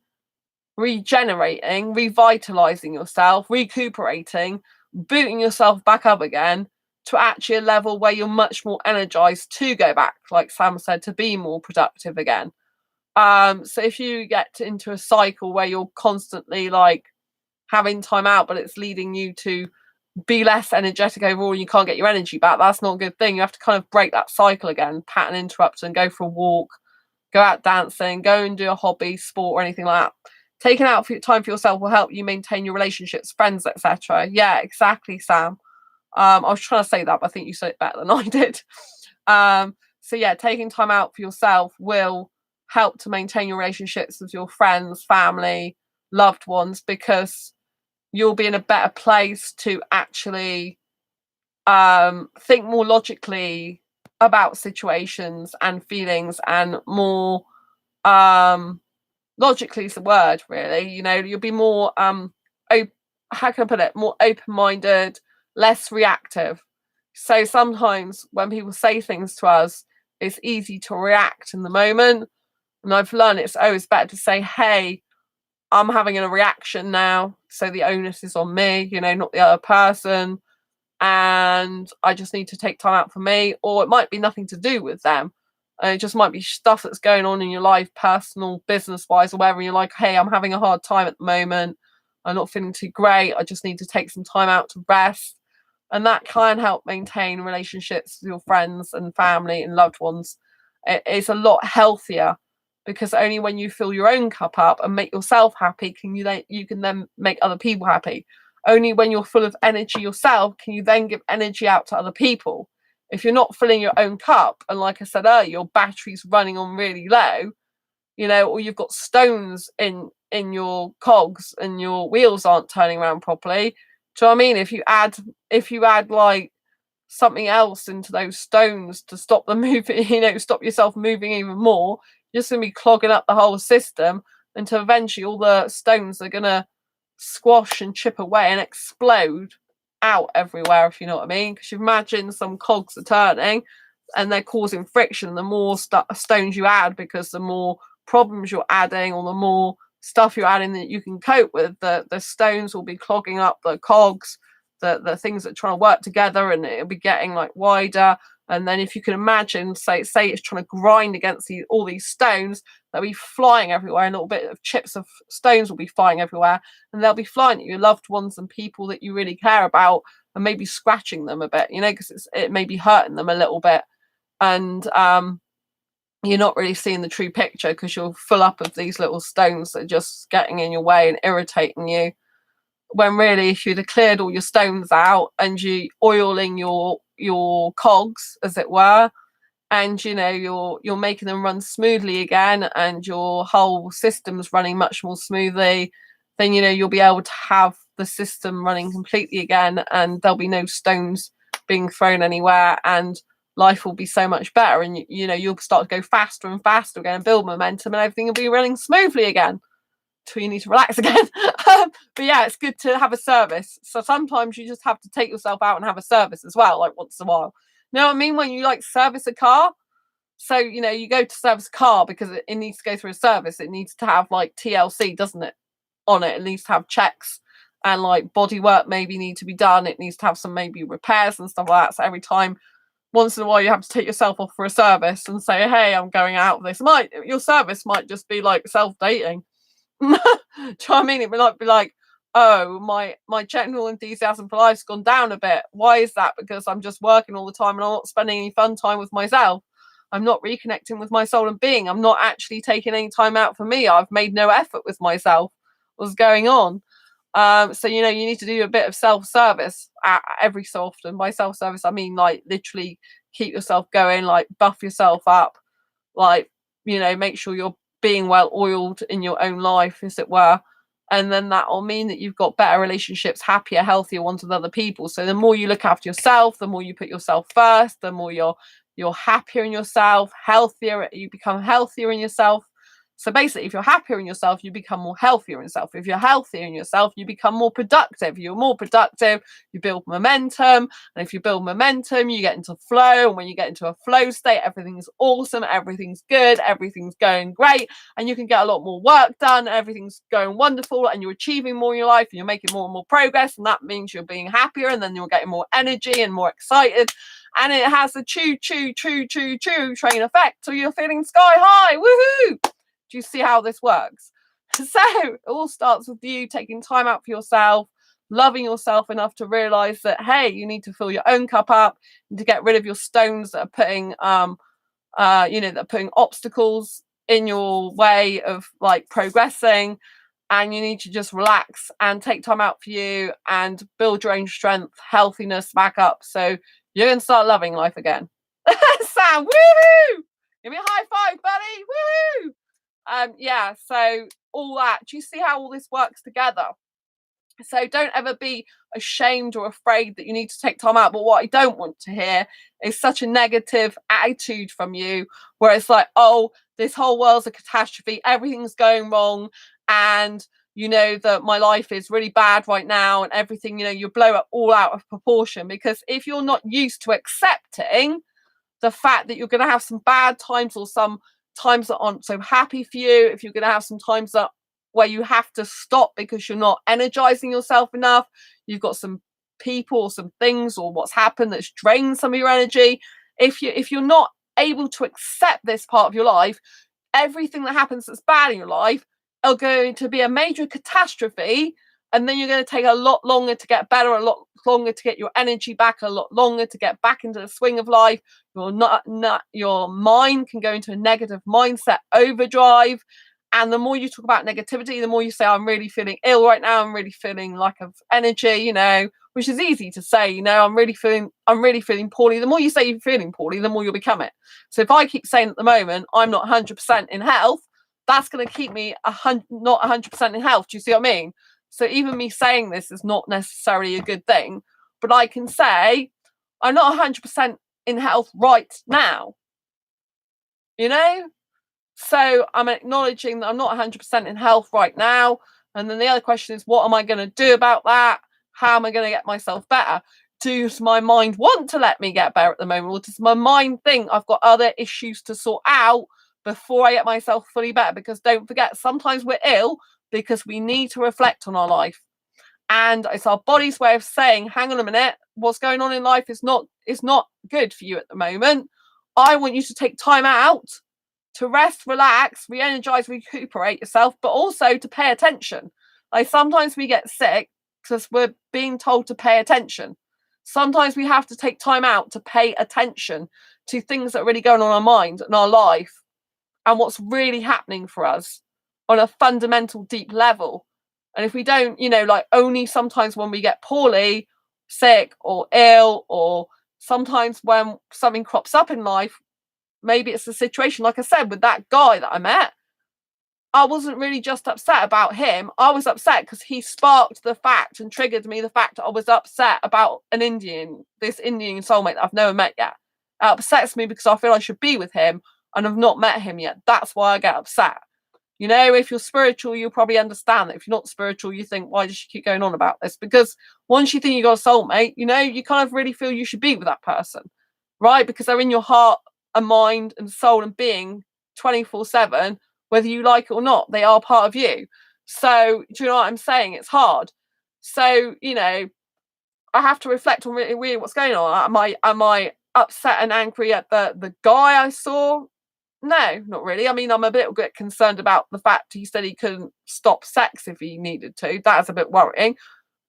regenerating, revitalizing yourself, recuperating, booting yourself back up again to actually a level where you're much more energized to go back, like Sam said, to be more productive again. So if you get into a cycle where you're constantly like having time out, but it's leading you to be less energetic overall and you can't get your energy back, that's not a good thing. You have to kind of break that cycle again, pattern interrupt, and go for a walk, go out dancing, go and do a hobby, sport, or anything like that. Taking out time for yourself will help you maintain your relationships, friends, etc. Yeah, exactly, Sam. I was trying to say that, but I think you said it better than I did. So yeah, taking time out for yourself will help to maintain your relationships with your friends, family, loved ones, because you'll be in a better place to actually think more logically about situations and feelings, and more logically is the word, really. You know, you'll be more how can I put it, more open-minded, less reactive. So sometimes when people say things to us, it's easy to react in the moment, and I've learned it's always better to say, hey, I'm having a reaction now, so the onus is on me, you know, not the other person, and I just need to take time out for me. Or it might be nothing to do with them, and it just might be stuff that's going on in your life, personal, business wise, or whatever. And you're like, hey, I'm having a hard time at the moment, I'm not feeling too great, I just need to take some time out to rest. And that can help maintain relationships with your friends and family and loved ones. It's a lot healthier, because only when you fill your own cup up and make yourself happy can you can then make other people happy. Only when you're full of energy yourself can you then give energy out to other people. If you're not filling your own cup, and like I said earlier, your battery's running on really low, you know, or you've got stones in your cogs and your wheels aren't turning around properly. Do you know what I mean? If you add like something else into those stones to stop them moving, you know, stop yourself moving even more, you're just going to be clogging up the whole system until eventually all the stones are going to squash and chip away and explode out everywhere, if you know what I mean. Because you imagine some cogs are turning and they're causing friction. The more stones you add, because the more problems you're adding, or the more stuff you're adding that you can cope with, the stones will be clogging up the cogs, the things that are trying to work together, and it'll be getting like wider, And then if you can imagine, say it's trying to grind against all these stones, they'll be flying everywhere, and a little bit of chips of stones will be flying everywhere, and they'll be flying at your loved ones and people that you really care about, and maybe scratching them a bit, because it may be hurting them a little bit. And you're not really seeing the true picture because you're full up of these little stones that are just getting in your way and irritating you. When really, if you'd have cleared all your stones out and you oiling your cogs, as it were, and you're making them run smoothly again, and your whole system's running much more smoothly, then you'll be able to have the system running completely again, and there'll be no stones being thrown anywhere, and life will be so much better, and you'll start to go faster and faster again and build momentum, and everything will be running smoothly again till you need to relax again. But yeah, it's good to have a service. So sometimes you just have to take yourself out and have a service as well, like once in a while. You know what I mean? When you service a car, so you go to service a car because it needs to go through a service. It needs to have TLC, doesn't it, on it? It needs to have checks and body work maybe need to be done. It needs to have some maybe repairs and stuff like that. So every time, once in a while, you have to take yourself off for a service and say, hey, I'm going out with this. Your service might just be self-dating. Do you know what I mean? It might be oh, my general enthusiasm for life's gone down a bit. Why is that? Because I'm just working all the time and I'm not spending any fun time with myself. I'm not reconnecting with my soul and being. I'm not actually taking any time out for me. I've made no effort with myself. What's going on? So you need to do a bit of self-service every so often. By self-service, I mean literally keep yourself going, buff yourself up, make sure you're being well oiled in your own life, as it were. And then that will mean that you've got better relationships, happier, healthier ones with other people. So the more you look after yourself, the more you put yourself first, the more you're happier in yourself, healthier, you become healthier in yourself. So basically, if you're happier in yourself, you become more healthier in yourself. If you're healthier in yourself, you become more productive. You're more productive, you build momentum. And if you build momentum, you get into flow. And when you get into a flow state, everything's awesome, everything's good, everything's going great. And you can get a lot more work done. Everything's going wonderful, and you're achieving more in your life, and you're making more and more progress. And that means you're being happier, and then you're getting more energy and more excited. And it has a choo train effect till you're feeling sky high. Woohoo! Do you see how this works? So it all starts with you taking time out for yourself, loving yourself enough to realize that, hey, you need to fill your own cup up and to get rid of your stones that are putting that are putting obstacles in your way of progressing. And you need to just relax and take time out for you and build your own strength, healthiness back up, so you're going to start loving life again. Sam, woohoo! Give me a high five, buddy. Woohoo! Yeah, so all that. Do you see how all this works together? So don't ever be ashamed or afraid that you need to take time out. But what I don't want to hear is such a negative attitude from you, where it's oh, this whole world's a catastrophe, everything's going wrong, and that my life is really bad right now, and everything, you blow it all out of proportion. Because if you're not used to accepting the fact that you're going to have some bad times, or some times that aren't so happy for you, if you're going to have some times where you have to stop because you're not energizing yourself enough, you've got some people or some things or what's happened that's drained some of your energy, if you're not able to accept this part of your life, everything that happens that's bad in your life are going to be a major catastrophe. And then you're going to take a lot longer to get better, a lot longer to get your energy back, a lot longer to get back into the swing of life. Your mind can go into a negative mindset overdrive. And the more you talk about negativity, the more you say, I'm really feeling ill right now, I'm really feeling lack of energy, which is easy to say, I'm really feeling poorly. The more you say you're feeling poorly, the more you'll become it. So if I keep saying at the moment, I'm not 100% in health, that's going to keep me not 100% in health. Do you see what I mean? So even me saying this is not necessarily a good thing, but I can say I'm not 100% in health right now, So I'm acknowledging that I'm not 100% in health right now. And then the other question is, what am I going to do about that? How am I going to get myself better? Does my mind want to let me get better at the moment? Or does my mind think I've got other issues to sort out before I get myself fully better? Because don't forget, sometimes we're ill because we need to reflect on our life. And it's our body's way of saying, hang on a minute, what's going on in life is not good for you at the moment. I want you to take time out to rest, relax, re-energize, recuperate yourself, but also to pay attention. Like sometimes we get sick because we're being told to pay attention. Sometimes we have to take time out to pay attention to things that are really going on in our mind and our life and what's really happening for us on a fundamental, deep level. And if we don't, like only sometimes when we get poorly, sick or ill, or sometimes when something crops up in life, maybe it's a situation, like I said, with that guy that I met, I wasn't really just upset about him. I was upset because he sparked the fact and triggered me the fact that I was upset about this Indian soulmate that I've never met yet. It upsets me because I feel I should be with him and I've not met him yet. That's why I get upset. If you're spiritual, you'll probably understand that. If you're not spiritual, you think, why does she keep going on about this? Because once you think you got a soulmate, you kind of really feel you should be with that person, right? Because they're in your heart and mind and soul and being 24/7, whether you like it or not. They are part of you. So do you know what I'm saying? It's hard. So, I have to reflect on really what's going on. Am I upset and angry at the guy I saw? No, not really. I mean, I'm a little bit concerned about the fact he said he couldn't stop sex if he needed to. That is a bit worrying.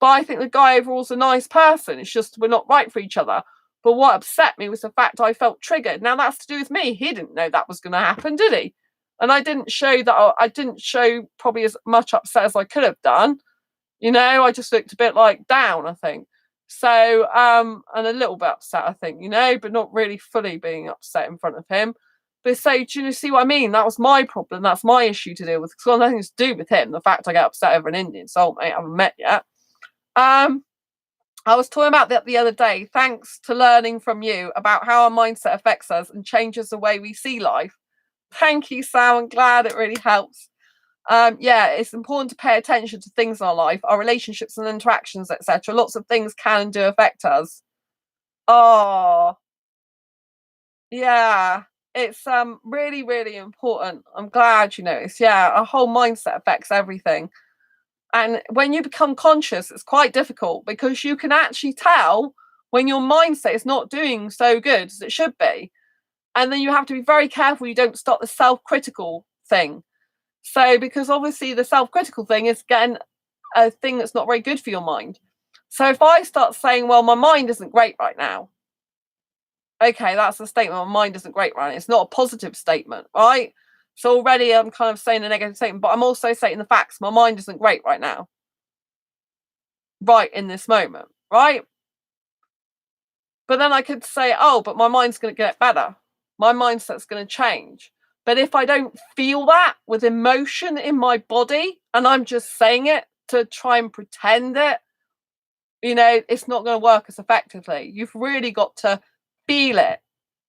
But I think the guy overall's a nice person. It's just we're not right for each other. But what upset me was the fact I felt triggered. Now that's to do with me. He didn't know that was going to happen, did he? And I didn't show that. I didn't show probably as much upset as I could have done. I just looked a bit like down, I think. So, and a little bit upset, I think, but not really fully being upset in front of him. But so, do you see what I mean? That was my problem. That's my issue to deal with. It's got nothing to do with him. The fact I get upset over an Indian soulmate I haven't met yet. I was talking about that the other day. Thanks to learning from you about how our mindset affects us and changes the way we see life. Thank you, Sam. I'm glad it really helps. It's important to pay attention to things in our life, our relationships and interactions, etc. Lots of things can and do affect us. Oh, yeah. It's really, really important. I'm glad you noticed. Yeah, our whole mindset affects everything. And when you become conscious, it's quite difficult because you can actually tell when your mindset is not doing so good as it should be. And then you have to be very careful you don't start the self-critical thing. So, because obviously the self-critical thing is getting a thing that's not very good for your mind. So if I start saying, well, my mind isn't great right now. Okay, that's a statement. My mind isn't great right now. It's not a positive statement, right? So already I'm kind of saying a negative statement, but I'm also saying the facts. My mind isn't great right now. Right in this moment, right? But then I could say, oh, but my mind's going to get better. My mindset's going to change. But if I don't feel that with emotion in my body and I'm just saying it to try and pretend it, it's not going to work as effectively. You've really got to feel it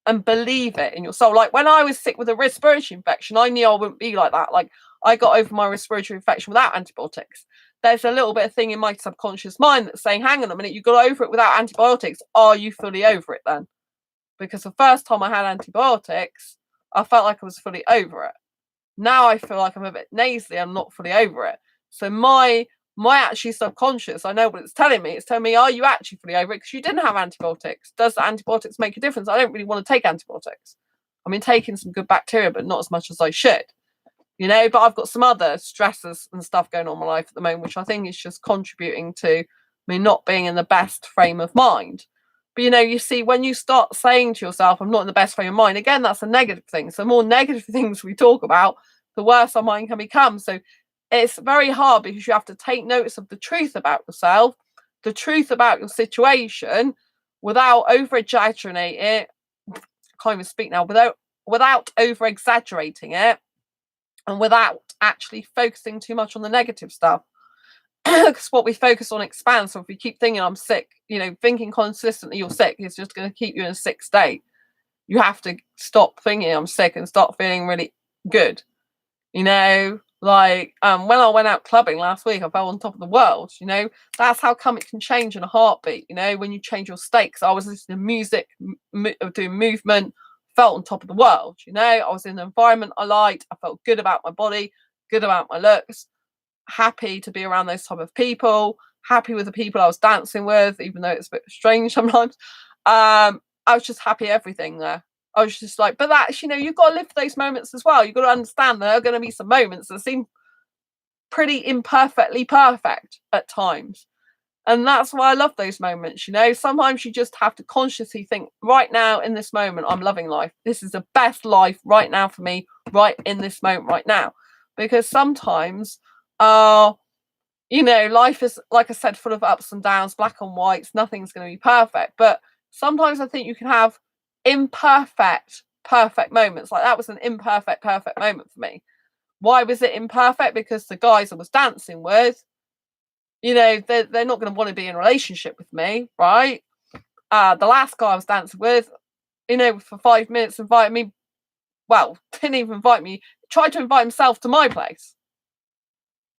and believe it in your soul. Like when I was sick with a respiratory infection, I knew I wouldn't be like that. Like I got over my respiratory infection without antibiotics. There's a little bit of thing in my subconscious mind that's saying, hang on a minute, you got over it without antibiotics. Are you fully over it then? Because the first time I had antibiotics, I felt like I was fully over it. Now I feel like I'm a bit nasally. I'm not fully over it. So my actually subconscious, I know what it's telling me. It's telling me, are you actually fully over it? Because you didn't have antibiotics. Does the antibiotics make a difference? I don't really want to take antibiotics. I mean, taking some good bacteria, but not as much as I should. But I've got some other stresses and stuff going on in my life at the moment, which I think is just contributing to me not being in the best frame of mind. But you see, when you start saying to yourself, I'm not in the best frame of mind, again, that's a negative thing. So the more negative things we talk about, the worse our mind can become. So it's very hard because you have to take notice of the truth about yourself, the truth about your situation, without over exaggerating it. I can't even speak now, without over exaggerating it, and without actually focusing too much on the negative stuff. Because what we focus on expands. So if we keep thinking I'm sick, thinking consistently you're sick is just going to keep you in a sick state. You have to stop thinking I'm sick and start feeling really good. Like when I went out clubbing last week, I felt on top of the world. That's how come it can change in a heartbeat. When you change your state. Because I was listening to music, doing movement, felt on top of the world. I was in an environment I liked. I felt good about my body, good about my looks. Happy to be around those type of people, happy with the people I was dancing with, even though it's a bit strange sometimes. I was just happy everything there. I was just like, but that's, you've got to live those moments as well. You've got to understand there are going to be some moments that seem pretty imperfectly perfect at times. And that's why I love those moments. Sometimes you just have to consciously think, right now in this moment, I'm loving life. This is the best life right now for me, right in this moment, right now. Because sometimes, life is, like I said, full of ups and downs, black and whites. Nothing's going to be perfect. But sometimes I think you can have imperfect, perfect moments. Like that was an imperfect, perfect moment for me. Why was it imperfect? Because the guys I was dancing with, they're not going to want to be in a relationship with me, right? The last guy I was dancing with, for 5 minutes invited me, well, didn't even invite me, tried to invite himself to my place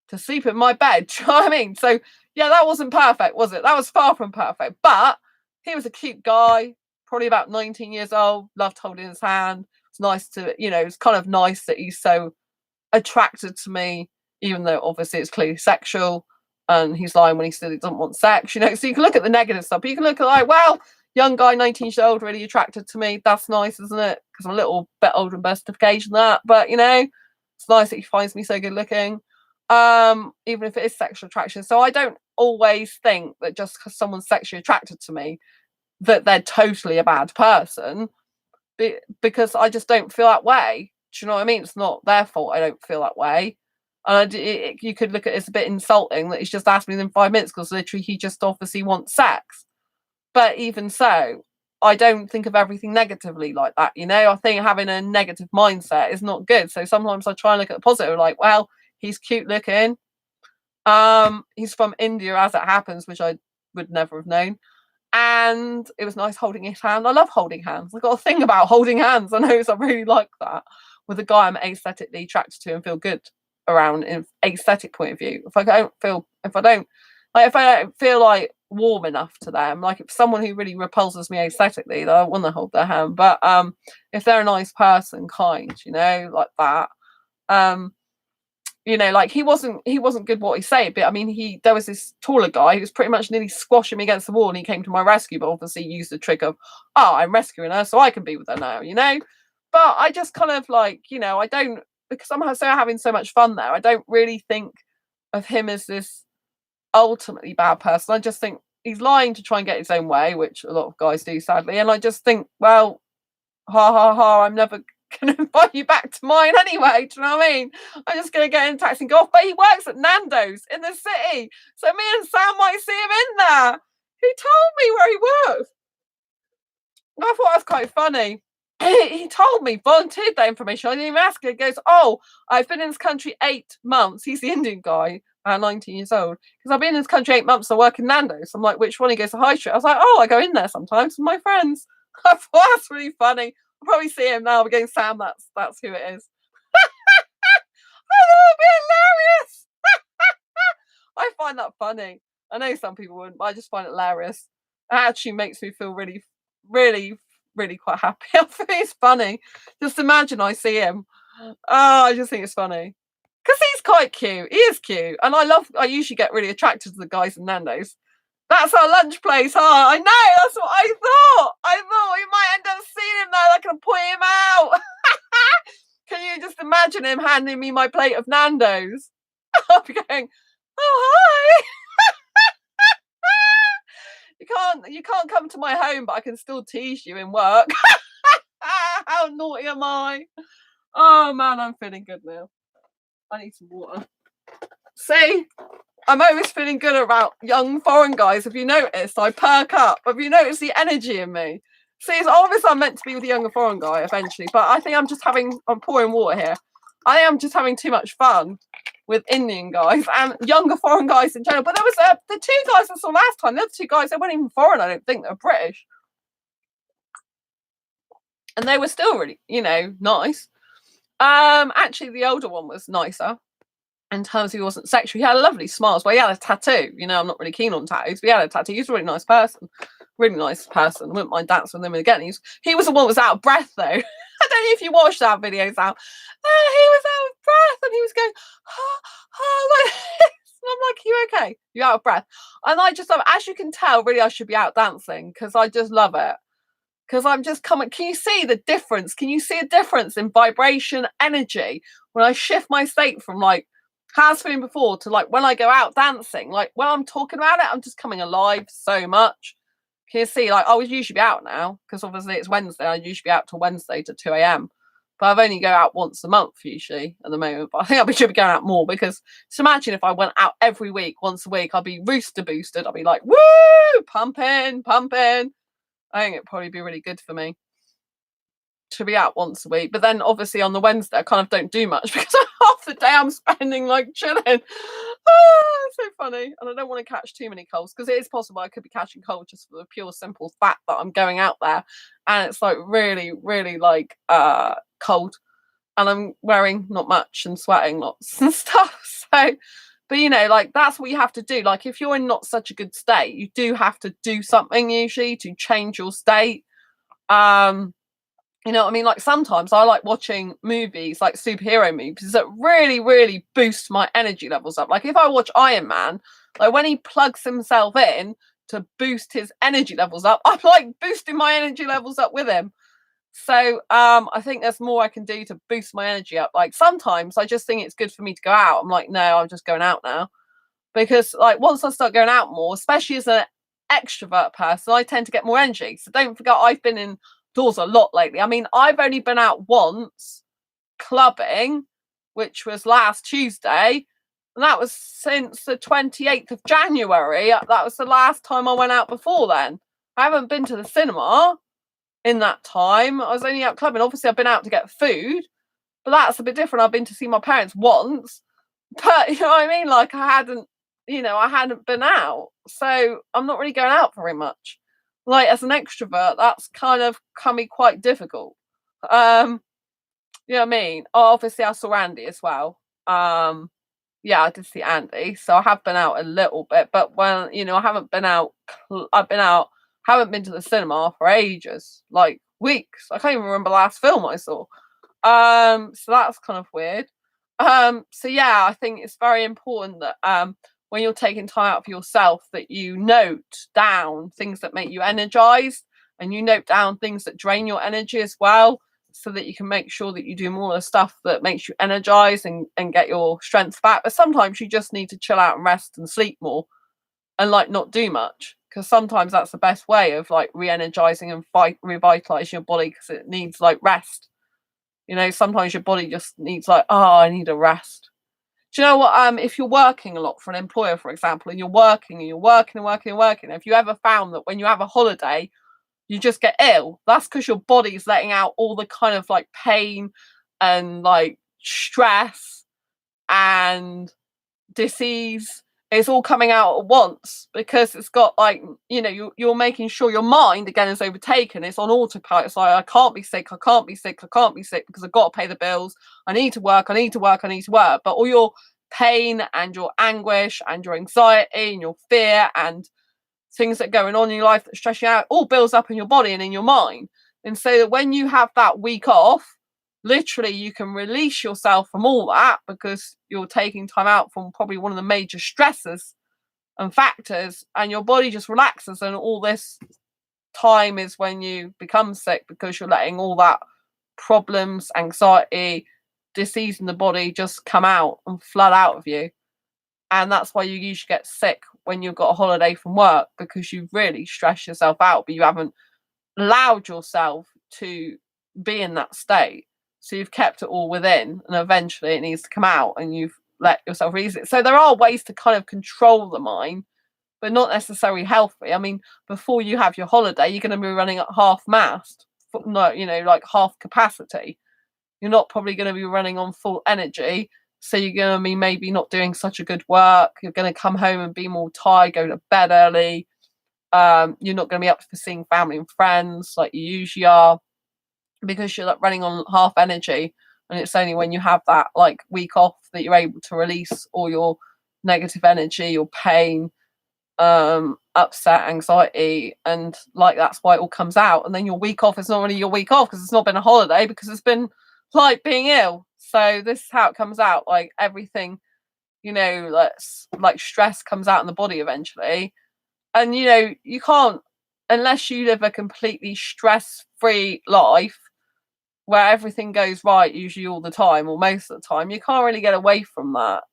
to sleep in my bed. Do you know what I mean? So yeah, that wasn't perfect, was it? That was far from perfect. But he was a cute guy, probably about 19 years old, loved holding his hand. It's nice to, it's kind of nice that he's so attracted to me, even though obviously it's clearly sexual. And he's lying when he said he doesn't want sex, So you can look at the negative stuff, but you can look at like, well, young guy, 19 years old, really attracted to me. That's nice, isn't it? Because I'm a little bit older and birtification than that. But, it's nice that he finds me so good looking, even if it is sexual attraction. So I don't always think that just because someone's sexually attracted to me, that they're totally a bad person, because I just don't feel that way. Do you know what I mean? It's not their fault I don't feel that way. And you could look at it as a bit insulting that he's just asked me in 5 minutes because literally he just obviously wants sex. But even so, I don't think of everything negatively like that. I think having a negative mindset is not good. So sometimes I try and look at the positive, like, well, he's cute looking. He's from India, as it happens, which I would never have known. And it was nice holding his hand. I love holding hands. I've got a thing about holding hands. I know, I really like that with a guy I'm aesthetically attracted to and feel good around in aesthetic point of view. If I don't feel like warm enough to them, like if someone who really repulses me aesthetically, I want to hold their hand. But if they're a nice person, kind, like that, like he wasn't good what he said, but I mean, there was this taller guy who was pretty much nearly squashing me against the wall, and he came to my rescue, but obviously used the trick of, I'm rescuing her so I can be with her now, but I just kind of like, I don't, because I'm having so much fun there, I don't really think of him as this ultimately bad person. I just think he's lying to try and get his own way, which a lot of guys do, sadly. And I just think, well, ha ha ha, I'm never gonna invite you back to mine anyway. Do you know what I mean? I'm just gonna get in a taxi and go off. But he works at Nando's in the city, so me and Sam might see him in there. He told me where he works. I thought that was quite funny. He told me, volunteered that information. I didn't even ask him. He goes, I've been in this country 8 months. He's the Indian guy, 19 years old. Because I've been in this country 8 months. I work in Nando's. I'm like, which one? He goes to High Street. I was like, I go in there sometimes with my friends. I thought that's really funny. I'll probably see him now. We're going, Sam, that's who it is. I thought it would be hilarious. I find that funny. I know some people wouldn't, but I just find it hilarious. It actually makes me feel really, really, really quite happy. I think it's funny. Just imagine I see him. I just think it's funny. Because he's quite cute. He is cute. And I usually get really attracted to the guys in Nando's. That's our lunch place, huh? I know, that's what I thought. I thought we might end up seeing him there. I can point him out. Can you just imagine him handing me my plate of Nando's? I'll be going, hi. You can't come to my home, but I can still tease you in work. How naughty am I? Oh man, I'm feeling good now. I need some water. See, I'm always feeling good about young foreign guys. Have you noticed? I perk up. Have you noticed the energy in me? See, it's obvious I'm meant to be with a younger foreign guy eventually, but I think I'm pouring water here. I think I'm just having too much fun with Indian guys and younger foreign guys in general. But there was the 2 guys I saw last time. The other 2 guys, they weren't even foreign. I don't think they're British, and they were still really, nice. Actually, the older one was nicer in terms of he wasn't sexual. He had a lovely smile. Well, he had a tattoo. I'm not really keen on tattoos, but he had a tattoo. He's a really nice person. Really nice person. I wouldn't mind dancing with him again. He was the one that was out of breath, though. I don't know if you watched that video, Sal. He was out of breath and he was going, like this. And I'm like, are you okay? You're out of breath. And I just love it. As you can tell, really, I should be out dancing because I just love it. Because I'm just coming. Can you see the difference? Can you see a difference in vibration, energy when I shift my state from like has been before to like when I go out dancing? Like when I'm talking about it, I'm just coming alive so much. Can you see? Like I would usually be out now because obviously it's Wednesday. I usually be out till Wednesday to 2 a.m. But I've only go out once a month usually at the moment. But I think I should be going out more because just imagine if I went out every week, once a week, I'd be rooster boosted. I'd be like, woo, pumping, pumping. I think it'd probably be really good for me to be out once a week. But then obviously on the Wednesday, I kind of don't do much because half the day I'm spending like chilling. It's so funny. And I don't want to catch too many colds because it is possible I could be catching cold just for the pure simple fact that I'm going out there and it's like really, really like cold and I'm wearing not much and sweating lots and stuff. So but you know, like that's what you have to do. Like if you're in not such a good state, you do have to do something usually to change your state. You know what I mean? Like sometimes I like watching movies, like superhero movies that really, really boost my energy levels up. Like if I watch Iron Man, like when he plugs himself in to boost his energy levels up, I'm like boosting my energy levels up with him. So I think there's more I can do to boost my energy up. Like sometimes I just think it's good for me to go out. I'm like, no, I'm just going out now. Because like once I start going out more, especially as an extrovert person, I tend to get more energy. So don't forget I've been indoors a lot lately. I mean, I've only been out once clubbing, which was last Tuesday. And that was since the 28th of January. That was the last time I went out before then. I haven't been to the cinema in that time. I was only out clubbing. Obviously, I've been out to get food, but that's a bit different. I've been to see my parents once, but you know what I mean? Like I hadn't been out. So I'm not really going out very much. Like as an extrovert, that's kind of can be quite difficult. You know what I mean? Oh, obviously I saw Andy as well. Yeah, I did see Andy. So I have been out a little bit, but when I haven't been out, haven't been to the cinema for ages, like weeks. I can't even remember the last film I saw. So that's kind of weird. So yeah, I think it's very important that when you're taking time out for yourself that you note down things that make you energized and you note down things that drain your energy as well so that you can make sure that you do more of the stuff that makes you energized and get your strength back. But sometimes you just need to chill out and rest and sleep more and like not do much because sometimes that's the best way of like re-energizing and revitalizing your body because it needs like rest. You know, sometimes your body just needs like, oh, I need a rest. Do you know what? If you're working a lot for an employer, for example, and you're working and you're working and working and working, if you ever found that when you have a holiday, you just get ill, that's because your body's letting out all the kind of like pain and like stress and disease. It's all coming out at once because it's got like, you're making sure your mind again is overtaken. It's on autopilot. It's like, I can't be sick. I can't be sick. I can't be sick because I've got to pay the bills. I need to work. I need to work. I need to work. But all your pain and your anguish and your anxiety and your fear and things that are going on in your life that stress you out all builds up in your body and in your mind. And so that when you have that week off, literally you can release yourself from all that because you're taking time out from probably one of the major stressors and factors and your body just relaxes and all this time is when you become sick because you're letting all that problems, anxiety, disease in the body just come out and flood out of you. And that's why you usually get sick when you've got a holiday from work because you've really stressed yourself out but you haven't allowed yourself to be in that state. So you've kept it all within and eventually it needs to come out and you've let yourself release it. So there are ways to kind of control the mind, but not necessarily healthy. I mean, before you have your holiday, you're going to be running at half mast, like half capacity. You're not probably going to be running on full energy. So you're going to be maybe not doing such a good work. You're going to come home and be more tired, go to bed early. You're not going to be up for seeing family and friends like you usually are, because you're like running on half energy and it's only when you have that like week off that you're able to release all your negative energy, your pain, upset, anxiety, and like that's why it all comes out. And then your week off is not really your week off because it's not been a holiday because it's been like being ill. So this is how it comes out, like everything like stress comes out in the body eventually. And you can't, unless you live a completely stress-free life where everything goes right usually all the time or most of the time, you can't really get away from that.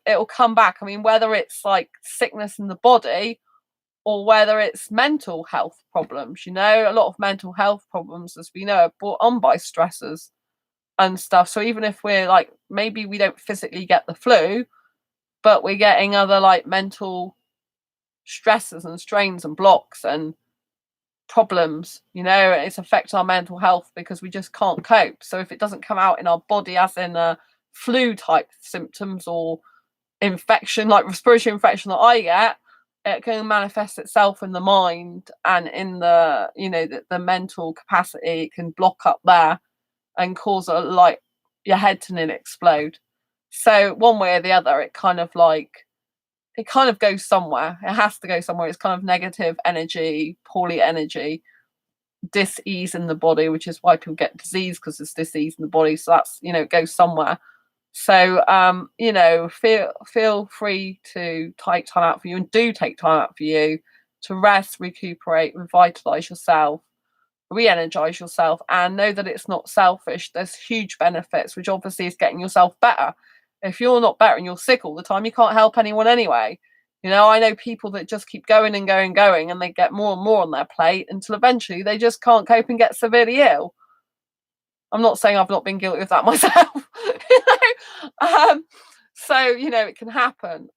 It'll come back. I mean, whether it's like sickness in the body or whether it's mental health problems, a lot of mental health problems, as we know, are brought on by stressors and stuff. So even if we're like, maybe we don't physically get the flu, but we're getting other like mental stresses and strains and blocks and problems, it's affecting our mental health because we just can't cope. So if it doesn't come out in our body as in flu type symptoms or infection, like respiratory infection that I get, it can manifest itself in the mind and in the the mental capacity. It can block up there and cause your head to nearly explode. So one way or the other, it kind of goes somewhere. It has to go somewhere. It's kind of negative energy, poorly energy, dis-ease in the body, which is why people get disease, because there's dis-ease in the body. So that's, it goes somewhere. So feel free to take time out for you, and do take time out for you to rest, recuperate, revitalize yourself, re-energize yourself, and know that it's not selfish. There's huge benefits, which obviously is getting yourself better. If you're not better and you're sick all the time, you can't help anyone anyway. I know people that just keep going and going, and they get more and more on their plate until eventually they just can't cope and get severely ill. I'm not saying I've not been guilty of that myself. So it can happen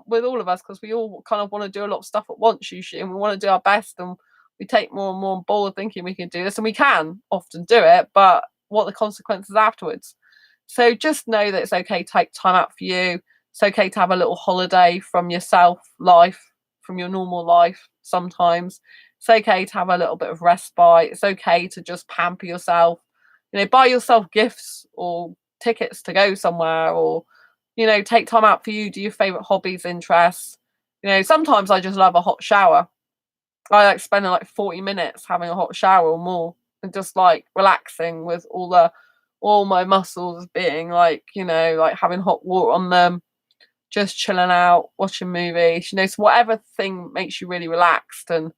with all of us, because we all kind of want to do a lot of stuff at once usually, and we want to do our best, and we take more and more on board thinking we can do this, and we can often do it, but what are the consequences afterwards? So just know that it's okay to take time out for you. It's okay to have a little holiday from yourself life, from your normal life sometimes. It's okay to have a little bit of respite. It's okay to just pamper yourself. Buy yourself gifts or tickets to go somewhere, or, take time out for you, do your favorite hobbies, interests. Sometimes I just love a hot shower. I like spending like 40 minutes having a hot shower or more, and just like relaxing with all my muscles being like, like having hot water on them, just chilling out, watching movies, so whatever thing makes you really relaxed and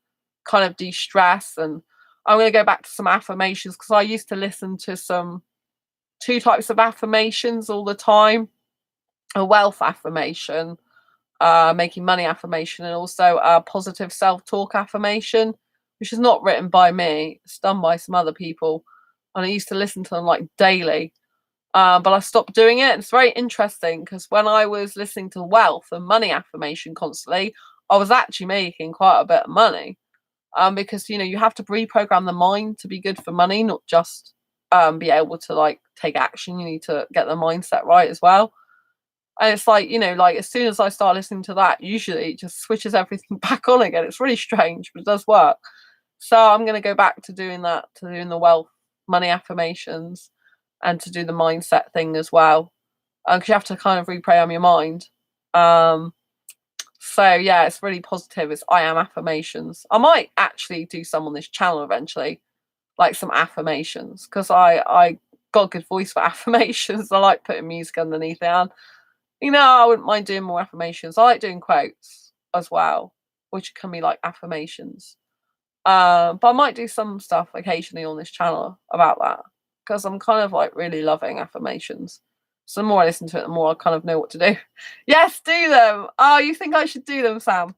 kind of de-stress. And I'm going to go back to some affirmations, because I used to listen to two types of affirmations all the time: a wealth affirmation, making money affirmation, and also a positive self-talk affirmation, which is not written by me, it's done by some other people, and I used to listen to them like daily. But I stopped doing it. It's very interesting, because when I was listening to wealth and money affirmation constantly, I was actually making quite a bit of money. Because you have to reprogram the mind to be good for money, not just be able to like take action. You need to get the mindset right as well. And it's like, like as soon as I start listening to that, usually it just switches everything back on again. It's really strange, but it does work. So I'm going to go back to doing that, to doing the wealth money affirmations, and to do the mindset thing as well, because you have to kind of reprogram your mind. So yeah, it's really positive. It's I am affirmations. I might actually do some on this channel eventually, like some affirmations, because I got a good voice for affirmations. I like putting music underneath it, and I wouldn't mind doing more affirmations. I like doing quotes as well, which can be like affirmations. But I might do some stuff occasionally on this channel about that, because I'm kind of like really loving affirmations. So the more I listen to it, the more I kind of know what to do. Yes, do them. Oh, you think I should do them, Sam?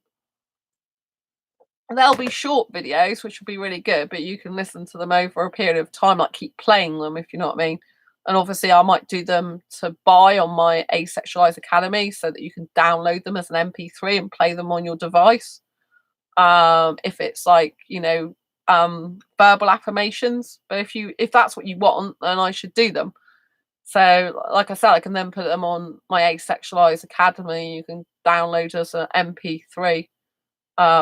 They'll be short videos, which will be really good, but you can listen to them over a period of time, like keep playing them, if you know what I mean. And obviously I might do them to buy on my Asexualized Academy, so that you can download them as an MP3 and play them on your device. If it's like, verbal affirmations. But if that's what you want, then I should do them. So like I said, I can then put them on my Asexualized Academy. You can download as an MP3,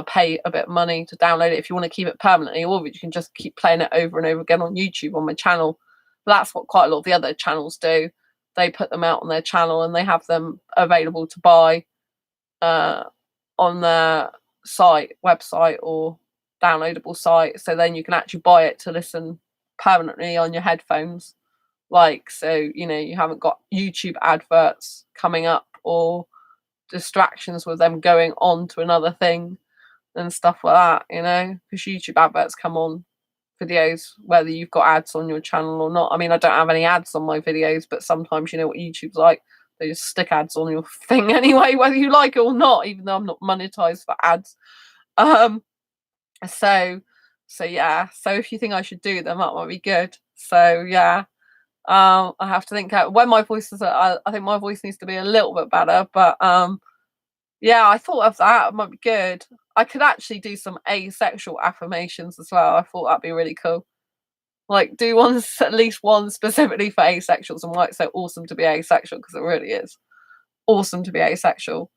pay a bit of money to download it if you want to keep it permanently, or you can just keep playing it over and over again on YouTube on my channel. But that's what quite a lot of the other channels do. They put them out on their channel, and they have them available to buy on their website or downloadable site. So then you can actually buy it to listen permanently on your headphones Like, so, you know, you haven't got YouTube adverts coming up or distractions with them going on to another thing and stuff like that, you know, because YouTube adverts come on videos whether you've got ads on your channel or not. I mean, I don't have any ads on my videos, but sometimes you know what YouTube's like. They just stick ads on your thing anyway, whether you like it or not, even though I'm not monetized for ads. Um, so yeah. So if you think I should do them, that might be good. So yeah. I have to think when my voice is. I think my voice needs to be a little bit better, but yeah, I thought of that. It might be good. I could actually do some asexual affirmations as well. I thought that'd be really cool. Like, do one, at least one specifically for asexuals and why it's so awesome to be asexual, because it really is awesome to be asexual.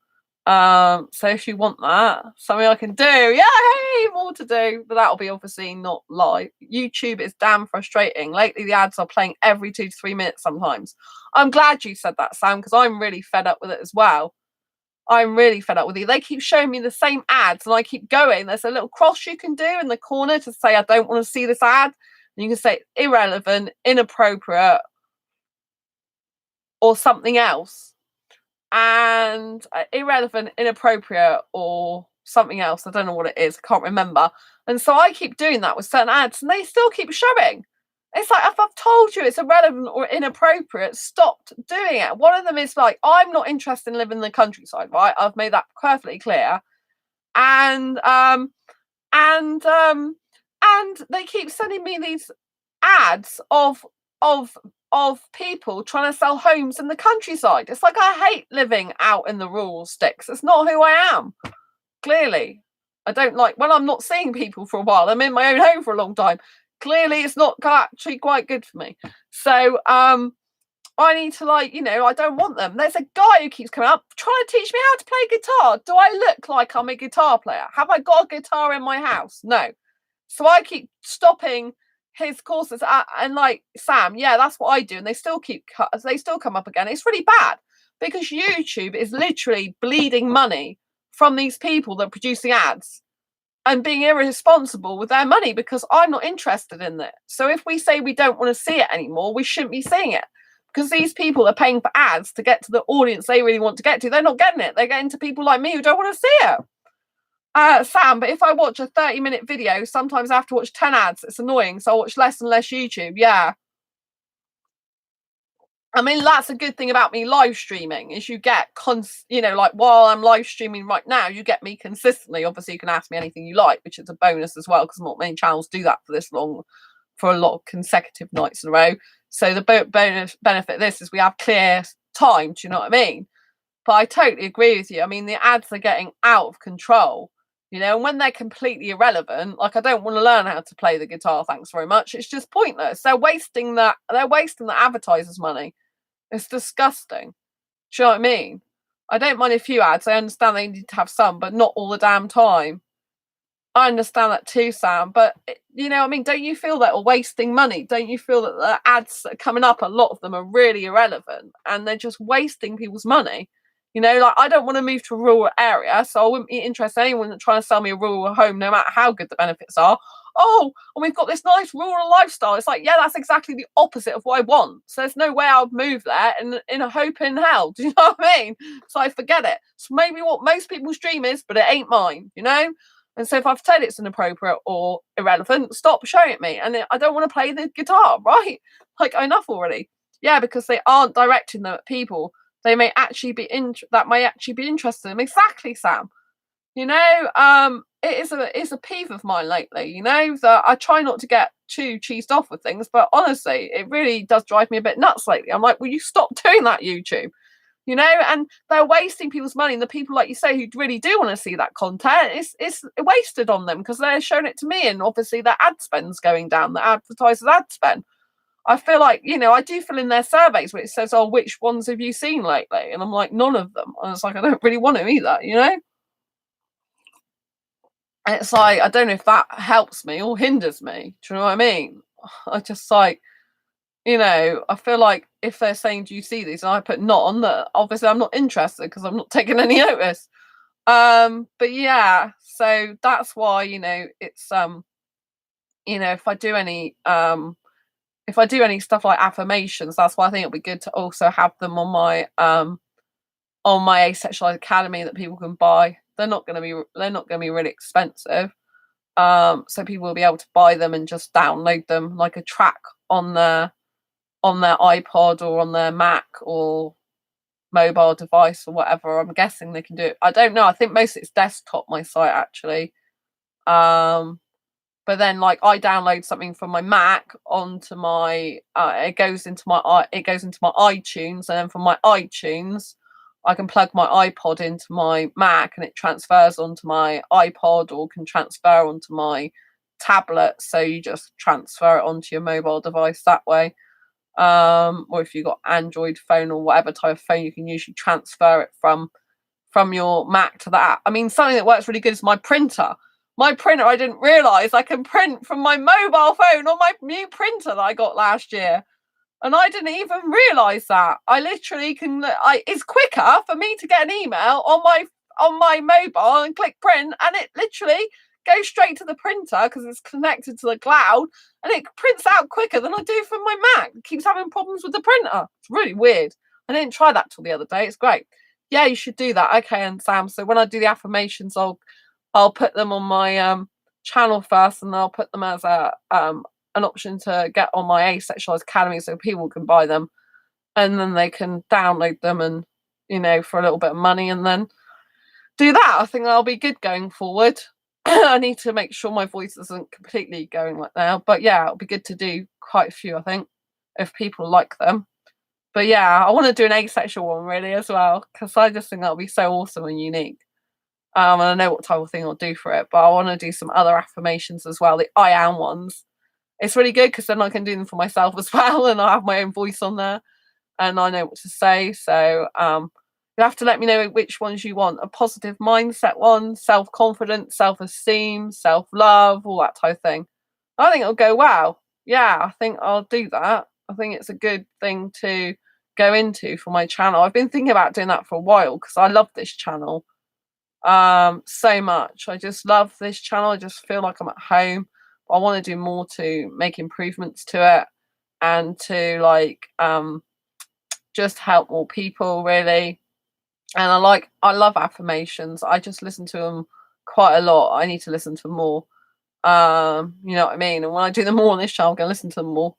So if you want that, something I can do, yay, more to do, but that'll be obviously not live. YouTube is damn frustrating. Lately, the ads are playing every 2 to 3 minutes sometimes. I'm glad you said that, Sam, because I'm really fed up with it as well. I'm really fed up with you. They keep showing me the same ads and I keep going. There's a little cross you can do in the corner to say, I don't want to see this ad. And you can say irrelevant, inappropriate, or something else. And irrelevant, inappropriate, or something else. I don't know what it is. I can't remember. And so I keep doing that with certain ads and they still keep showing. It's like, if I've told you it's irrelevant or inappropriate, stop doing it. One of them is like, I'm not interested in living in the countryside, right? I've made that perfectly clear. And they keep sending me these ads of people trying to sell homes in the countryside. It's like, I hate living out in the rural sticks. It's not who I am. Clearly, I don't like when I'm not seeing people for a while. I'm in my own home for a long time. Clearly, it's not actually quite good for me. So I need to, like, you know, I don't want them. There's a guy who keeps coming up trying to teach me how to play guitar. Do I look like I'm a guitar player? Have I got a guitar in my house? No. So I keep stopping his courses and like, Sam, yeah, that's what I do. And they still come up again. It's really bad because YouTube is literally bleeding money from these people that are producing ads and being irresponsible with their money because I'm not interested in it. So if we say we don't want to see it anymore, we shouldn't be seeing it because these people are paying for ads to get to the audience they really want to get to. They're not getting it. They're getting to people like me who don't want to see it. Sam, but if I watch a 30-minute video, sometimes I have to watch 10 ads. It's annoying. So I watch less and less YouTube. Yeah. I mean, that's a good thing about me live streaming is you get, you know, like while I'm live streaming right now, you get me consistently. Obviously, you can ask me anything you like, which is a bonus as well, because not many channels do that for this long, for a lot of consecutive nights in a row. So the bonus benefit of this is we have clear time. Do you know what I mean? But I totally agree with you. I mean, the ads are getting out of control, you know, and when they're completely irrelevant, like I don't want to learn how to play the guitar, thanks very much. It's just pointless. They're wasting the advertisers' money. It's disgusting. Do you know what I mean? I don't mind a few ads. I understand they need to have some, but not all the damn time. I understand that too, Sam. But, you know, I mean, don't you feel that are wasting money? Don't you feel that the ads that are coming up, a lot of them are really irrelevant and they're just wasting people's money? You know, like I don't want to move to a rural area, so I wouldn't be interested in anyone that's trying to sell me a rural home, no matter how good the benefits are. Oh, and we've got this nice rural lifestyle. It's like, yeah, that's exactly the opposite of what I want. So there's no way I would move there in a hope in hell. Do you know what I mean? So I forget it. It's maybe what most people's dream is, but it ain't mine, you know? And so if I've said it's inappropriate or irrelevant, stop showing it me. And I don't want to play the guitar, right? Like, enough already. Yeah, because they aren't directing them at people they may actually be interested in. Exactly, Sam. You know, it is a peeve of mine lately, you know, that I try not to get too cheesed off with things, but honestly, it really does drive me a bit nuts lately. I'm like, will you stop doing that, YouTube? You know, and they're wasting people's money. And the people, like you say, who really do want to see that content, it's wasted on them because they're showing it to me. And obviously their ad spend's going down, the advertisers' ad spend. I feel like, you know, I do fill in their surveys where it says, oh, which ones have you seen lately? And I'm like, none of them. And it's like, I don't really want to either, you know? And it's like, I don't know if that helps me or hinders me. Do you know what I mean? I just like, you know, I feel like if they're saying, do you see these? And I put not on that, obviously I'm not interested because I'm not taking any notice. But yeah, so that's why, you know, it's, you know, if I do any, if I do any stuff like affirmations, that's why I think it'll be good to also have them on my Asexual Life Academy that people can buy. They're not going to be really expensive. So people will be able to buy them and just download them like a track on their iPod or on their Mac or mobile device or whatever. I'm guessing they can do it. I don't know. I think most it's desktop, my site actually. But then like I download something from my Mac onto my it goes into my iTunes, and then from my iTunes I can plug my iPod into my Mac and it transfers onto my iPod, or can transfer onto my tablet. So you just transfer it onto your mobile device that way. Or if you've got Android phone or whatever type of phone, you can usually transfer it from your Mac to that. I mean, something that works really good is my printer. My printer, I didn't realise I can print from my mobile phone on my new printer that I got last year. And I didn't even realise that. I literally can, it's quicker for me to get an email on my mobile and click print, and it literally goes straight to the printer because it's connected to the cloud, and it prints out quicker than I do from my Mac. It keeps having problems with the printer. It's really weird. I didn't try that till the other day. It's great. Yeah, you should do that. Okay, and Sam, so when I do the affirmations, I'll put them on my channel first, and I'll put them as an option to get on my Asexual Life Academy so people can buy them, and then they can download them, and for a little bit of money, and then do that. I think that'll be good going forward. I need to make sure my voice isn't completely going right now, but yeah, it'll be good to do quite a few, I think, if people like them. But yeah, I want to do an asexual one really as well, because I just think that'll be so awesome and unique. And I know what type of thing I'll do for it, but I want to do some other affirmations as well, the I am ones. It's really good because then I can do them for myself as well, and I have my own voice on there, and I know what to say. So you have to let me know which ones you want. A positive mindset one, self-confidence, self-esteem, self-love, all that type of thing. I think it'll go well. Yeah, I think I'll do that. I think it's a good thing to go into for my channel. I've been thinking about doing that for a while because I love this channel so much. I just love this channel. I just feel like I'm at home. I want to do more to make improvements to it, and to like just help more people really. And I love affirmations. I just listen to them quite a lot. I need to listen to more. You know what I mean? And when I do them more on this channel, I'm gonna listen to them more.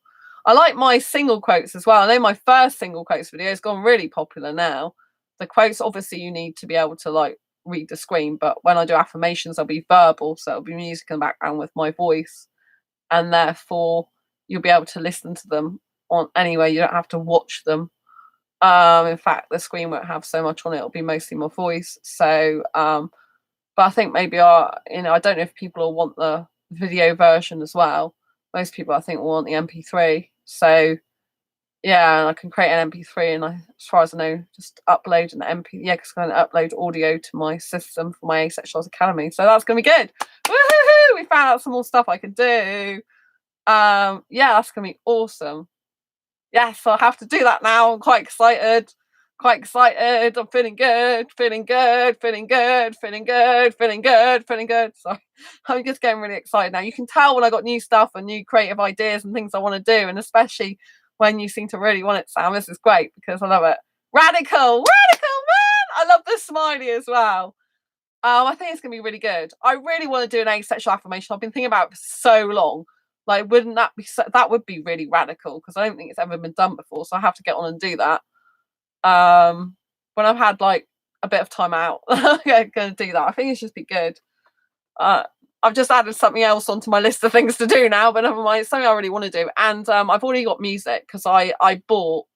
I like my single quotes as well. I know my first single quotes video has gone really popular now. The quotes, obviously you need to be able to like read the screen, but when I do affirmations, they'll be verbal, so it'll be music in the background with my voice, and therefore you'll be able to listen to them on anyway. You don't have to watch them. In fact, the screen won't have so much on it. It'll be mostly my voice. So but I think maybe I don't know if people will want the video version as well. Most people I think will want the MP3. So yeah, and I can create an MP3, and as far as I know, just upload an MP. Yeah, because I'm going to upload audio to my system for my Asexual Life Academy. So that's going to be good. Woohoo! We found out some more stuff I can do. Yeah, that's going to be awesome. Yes, I'll have to do that now. I'm quite excited. I'm feeling good. Sorry, I'm just getting really excited now. You can tell when I got new stuff and new creative ideas and things I want to do, and especially when you seem to really want it, Sam. This is great because I love it. Radical, man! I love the smiley as well. I think it's gonna be really good. I really want to do an asexual affirmation. I've been thinking about it for so long. Like, wouldn't that be that would be really radical, because I don't think it's ever been done before. So I have to get on and do that. When I've had like a bit of time out, I'm gonna do that. I think it's just be good. I've just added something else onto my list of things to do now, but never mind. It's something I really want to do. And I've already got music because I bought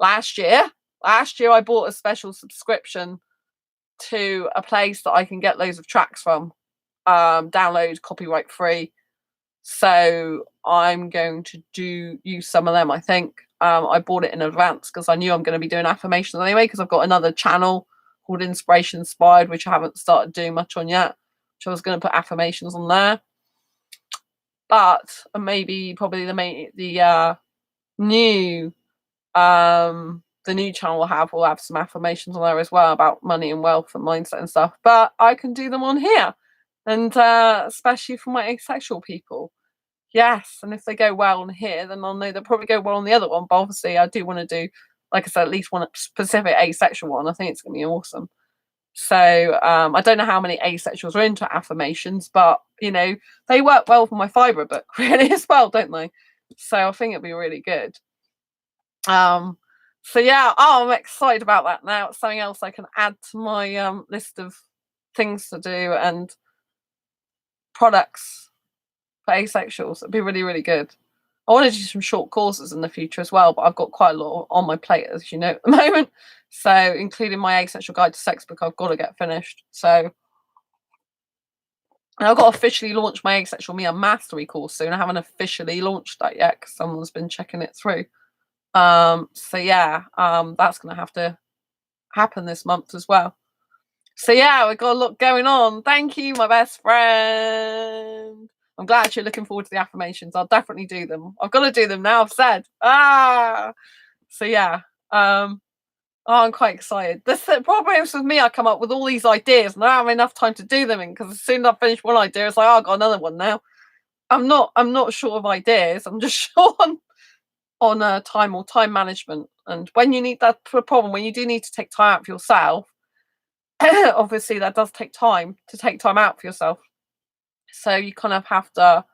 last year I bought a special subscription to a place that I can get loads of tracks from, download copyright free. So I'm going to use some of them. I think I bought it in advance because I knew I'm going to be doing affirmations anyway, because I've got another channel called Inspiration Inspired, which I haven't started doing much on yet, which I was going to put affirmations on there. But maybe probably the new channel will have some affirmations on there as well about money and wealth and mindset and stuff. But I can do them on here, and especially for my asexual people. yes, and if they go well on here, then I'll know they'll probably go well on the other one. But obviously, I do want to do, like I said, at least one specific asexual one. I think it's going to be awesome. So I don't know how many asexuals are into affirmations, but they work well for my fibre book really as well, don't they? So I think it'll be really good. So yeah, I'm excited about that now. It's something else I can add to my list of things to do and products for asexuals. It'd be really, really good. I want to do some short courses in the future as well, but I've got quite a lot on my plate, as you know, at the moment. So including my Asexual Guide to Sex book, I've got to get finished. So and I've got to officially launch my Asexual Mia Mastery course soon. I haven't officially launched that yet because someone's been checking it through. So yeah, that's going to have to happen this month as well. So yeah, we've got a lot going on. Thank you, my best friend. I'm glad you're looking forward to the affirmations. I'll definitely do them. I've got to do them now, I've said. So yeah. I'm quite excited. The problem is with me, I come up with all these ideas and I don't have enough time to do them in, because as soon as I finish one idea, it's like, oh, I've got another one now. I'm not short of ideas. I'm just short on time or time management. And when you need that problem, when you do need to take time out for yourself, obviously that does take time to take time out for yourself. So you kind of have to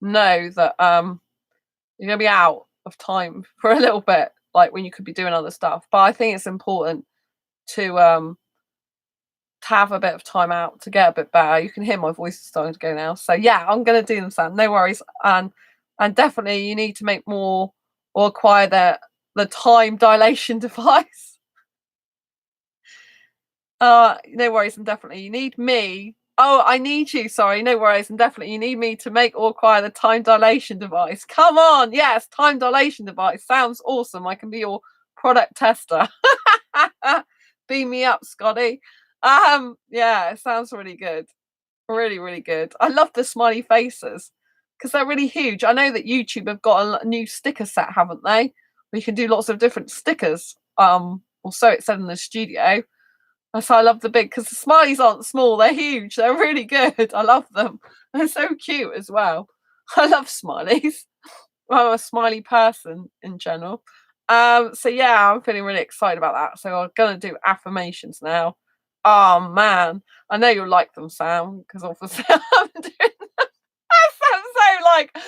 know that you're gonna be out of time for a little bit, like when you could be doing other stuff. But I think it's important to have a bit of time out to get a bit better. You can hear my voice is starting to go now. So yeah, I'm gonna do them, Sam. No worries. And definitely you need to make more or acquire the time dilation device. No worries, and definitely you need me. Oh, I need you. Sorry, no worries, and definitely you need me to make or acquire the time dilation device. Come on, yes, time dilation device sounds awesome. I can be your product tester. Beam me up, Scotty. Yeah, it sounds really good. Really, really good. I love the smiley faces because they're really huge. I know that YouTube have got a new sticker set, haven't they? Where you can do lots of different stickers. Or so it said in the studio. That's why I love the big, because the smileys aren't small, they're huge. They're really good. I love them. They're so cute as well. I love smileys. I'm a smiley person in general. So yeah, I'm feeling really excited about that. So I'm gonna do affirmations now. Oh man, I know you'll like them, Sam, because obviously I'm doing sounds so like,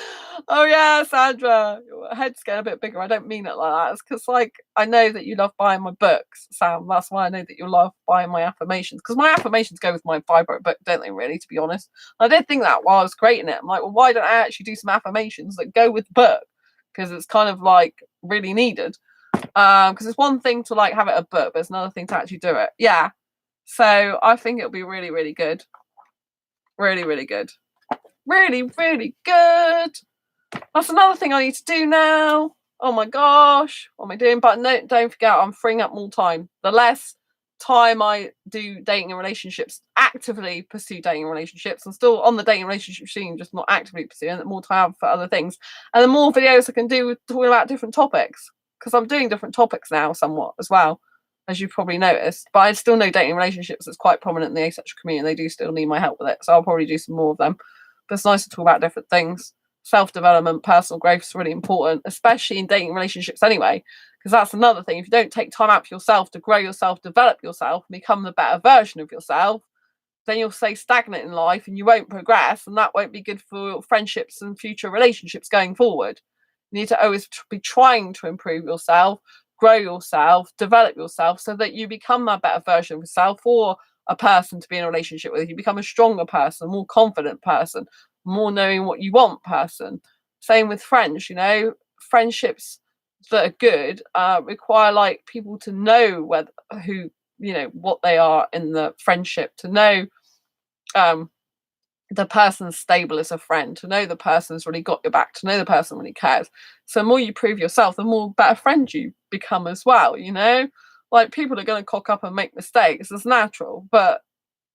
oh yeah, Sandra, your head's getting a bit bigger. I don't mean it like that. It's because like I know that you love buying my books, Sam. That's why I know that you love buying my affirmations, because my affirmations go with my fibro book, don't they? Really, to be honest, I did think that while I was creating it. I'm like, well, why don't I actually do some affirmations that go with the book? Because it's kind of like really needed. Because it's one thing to like have it a book, but it's another thing to actually do it. Yeah. So I think it'll be really, really good. Really, really good. Really, really good. That's another thing I need to do now. Oh my gosh, what am I doing? But no, don't forget, I'm freeing up more time. The less time I do dating and relationships, actively pursue dating and relationships, I'm still on the dating relationship scene, just not actively pursuing it, more time for other things. And the more videos I can do talking about different topics, because I'm doing different topics now somewhat as well, as you've probably noticed. But I still know dating and relationships is quite prominent in the asexual community, and they do still need my help with it. So I'll probably do some more of them. But it's nice to talk about different things. Self-development, personal growth is really important, especially in dating relationships anyway, because that's another thing. If you don't take time out for yourself to grow yourself, develop yourself, become the better version of yourself, then you'll stay stagnant in life and you won't progress, and that won't be good for friendships and future relationships going forward. You need to always be trying to improve yourself, grow yourself, develop yourself, so that you become a better version of yourself, or a person to be in a relationship with. You become a stronger person, a more confident person, more knowing what you want person. Same with friends, friendships that are good require like people to know what they are in the friendship, to know the person's stable as a friend, to know the person's really got your back, to know the person really cares. So the more you prove yourself, the more better friend you become as well. Like people are going to cock up and make mistakes. It's natural, but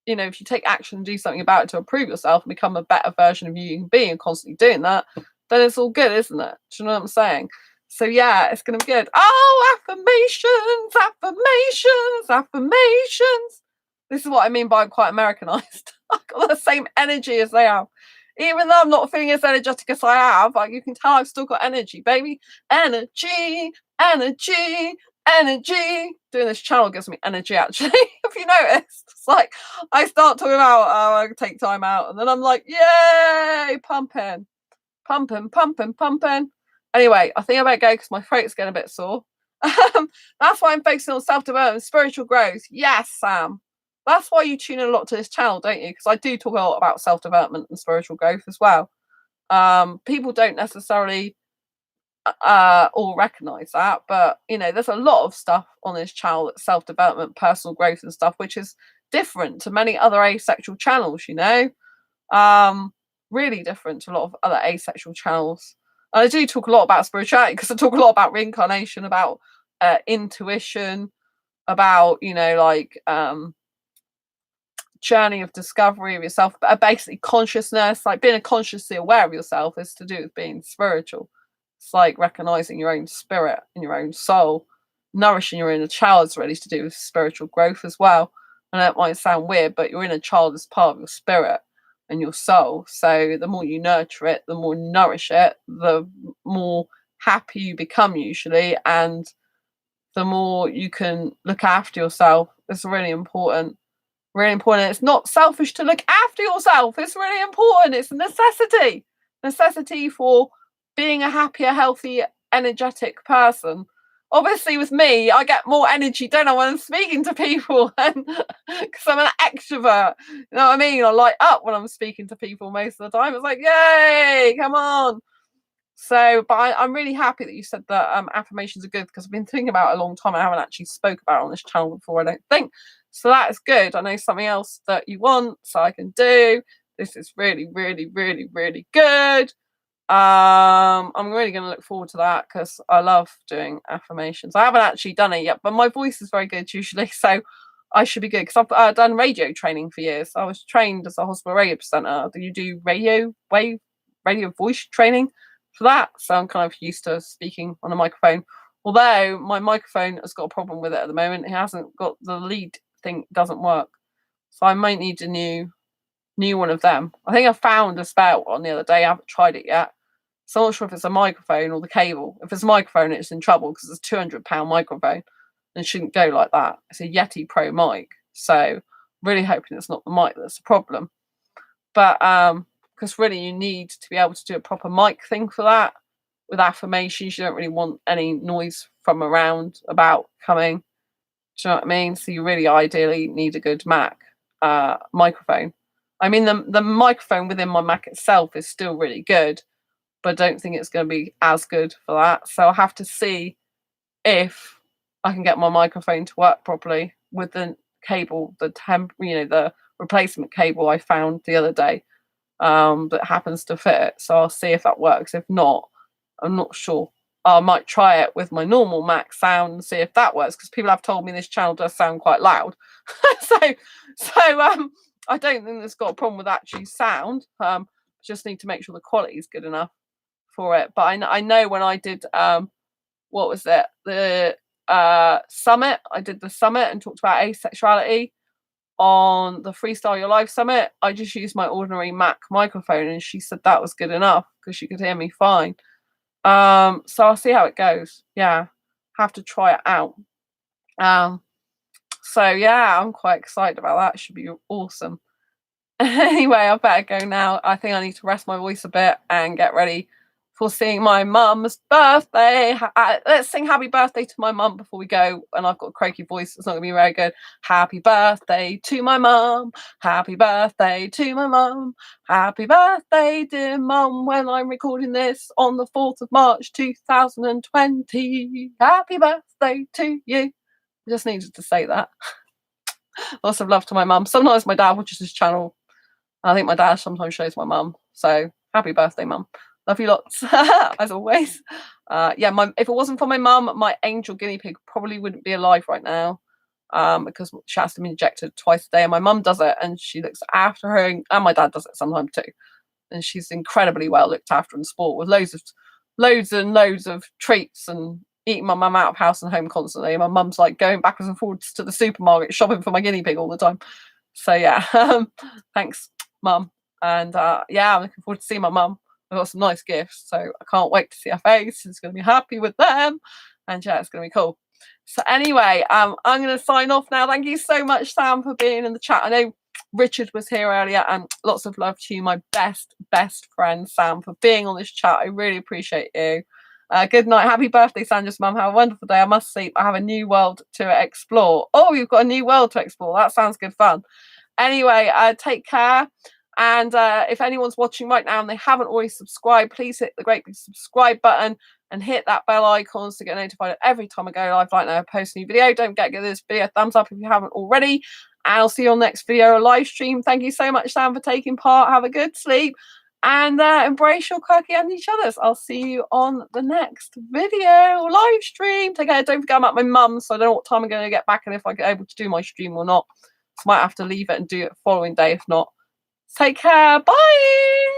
if you take action and do something about it to improve yourself and become a better version of you can be, and constantly doing that, then it's all good, isn't it? Do you know what I'm saying? So yeah, it's going to be good. Oh, affirmations, affirmations, affirmations. This is what I mean by I'm quite Americanized. I've got the same energy as they have. Even though I'm not feeling as energetic as I have, like you can tell I've still got energy, baby. Energy, energy, energy. Doing this channel gives me energy, actually. If you noticed, it's like I start talking about, I take time out, and then I'm like, yay, pumping, pumping, pumping, pumping. Anyway, I think I better go because my throat's getting a bit sore. That's why I'm focusing on self-development, spiritual growth. Yes, Sam. That's why you tune in a lot to this channel, don't you? Because I do talk a lot about self-development and spiritual growth as well. People don't necessarily all recognize that, but you know, there's a lot of stuff on this channel that's self-development, personal growth and stuff, which is different to many other asexual channels, you know. Really different to a lot of other asexual channels. And I do talk a lot about spirituality because I talk a lot about reincarnation, about intuition, about, you know, like journey of discovery of yourself, but basically consciousness. Like being consciously aware of yourself is to do with being spiritual. It's like recognizing your own spirit and your own soul. Nourishing your inner child is really to do with spiritual growth as well. And that might sound weird, but your inner child is part of your spirit and your soul. So the more you nurture it, the more you nourish it, the more happy you become usually, and the more you can look after yourself. It's really important. Really important. It's not selfish to look after yourself. It's really important. It's a necessity for being a happier, healthy, energetic person. Obviously, with me, I get more energy, don't I, when I'm speaking to people, and because I'm an extrovert. You know what I mean? I light up when I'm speaking to people most of the time. It's like, yay, come on. So, but I'm really happy that you said that affirmations are good, because I've been thinking about it a long time. I haven't actually spoke about it on this channel before, I don't think. So that is good. I know something else that you want, so I can do. This is really, really, really, really good. I'm really going to look forward to that because I love doing affirmations. I haven't actually done it yet, but my voice is very good usually, so I should be good because I've done radio training for years. I was trained as a hospital radio presenter. Do you do radio voice training for that? So I'm kind of used to speaking on a microphone. Although my microphone has got a problem with it at the moment. It hasn't got the lead thing, doesn't work. So I might need a new one of them. I think I found a spare one the other day. I haven't tried it yet. So I'm not sure if it's a microphone or the cable. If it's a microphone, it's in trouble because it's a £200 microphone and it shouldn't go like that. It's a Yeti Pro mic. So I'm really hoping it's not the mic that's the problem. But because really you need to be able to do a proper mic thing for that. With affirmations, you don't really want any noise from around about coming. Do you know what I mean? So you really ideally need a good Mac microphone. I mean, the microphone within my Mac itself is still really good, but I don't think it's going to be as good for that. So I'll have to see if I can get my microphone to work properly with the cable, the replacement cable I found the other day that happens to fit it. So I'll see if that works. If not, I'm not sure. I might try it with my normal Mac sound and see if that works, because people have told me this channel does sound quite loud. so I don't think it's got a problem with actually sound. Just need to make sure the quality is good enough for it. But I know when I did what was it, the summit, I did the summit and talked about asexuality on the Freestyle Your Life summit. I just used my ordinary Mac microphone and she said that was good enough because she could hear me fine. So I'll see how it goes. Yeah, have to try it out. So yeah, I'm quite excited about that. It should be awesome. Anyway, I better go now. I think I need to rest my voice a bit and get ready for seeing my mum's birthday. Let's sing happy birthday to my mum before we go. And I've got a croaky voice. It's not going to be very good. Happy birthday to my mum. Happy birthday to my mum. Happy birthday, dear mum, when I'm recording this on the 4th of March 2020. Happy birthday to you. I just needed to say that. Lots of love to my mum. Sometimes my dad watches this channel. I think my dad sometimes shows my mum. So happy birthday, mum. Love you lots, as always. Yeah, if it wasn't for my mum, my angel guinea pig probably wouldn't be alive right now, because she has to be injected twice a day. And my mum does it, and she looks after her, and my dad does it sometimes too. And she's incredibly well looked after in sport, with loads and loads of treats, and eating my mum out of house and home constantly. My mum's like going backwards and forwards to the supermarket shopping for my guinea pig all the time. So yeah, thanks, mum. And yeah, I'm looking forward to seeing my mum. I got some nice gifts, so I can't wait to see her face. She's going to be happy with them, and yeah, it's going to be cool. So anyway, I'm going to sign off now. Thank you so much, Sam, for being in the chat. I know Richard was here earlier, and lots of love to you, my best friend Sam, for being on this chat. I really appreciate you. Good night. Happy birthday, Sandra's mum. Have a wonderful day. I must sleep. I have a new world to explore. Oh, you've got a new world to explore. That sounds good fun. Anyway, take care. And if anyone's watching right now and they haven't already subscribed, please hit the great big subscribe button and hit that bell icon to get notified every time I go live like now I post a new video. Don't forget to give this video a thumbs up if you haven't already. And I'll see you on the next video or live stream. Thank you so much, Sam, for taking part. Have a good sleep. And embrace your quirky and each other's. I'll see you on the next video or live stream. Take care. Don't forget I'm at my mum's, so I don't know what time I'm going to get back and if I get able to do my stream or not. So I might have to leave it and do it the following day if not. Take care. Bye.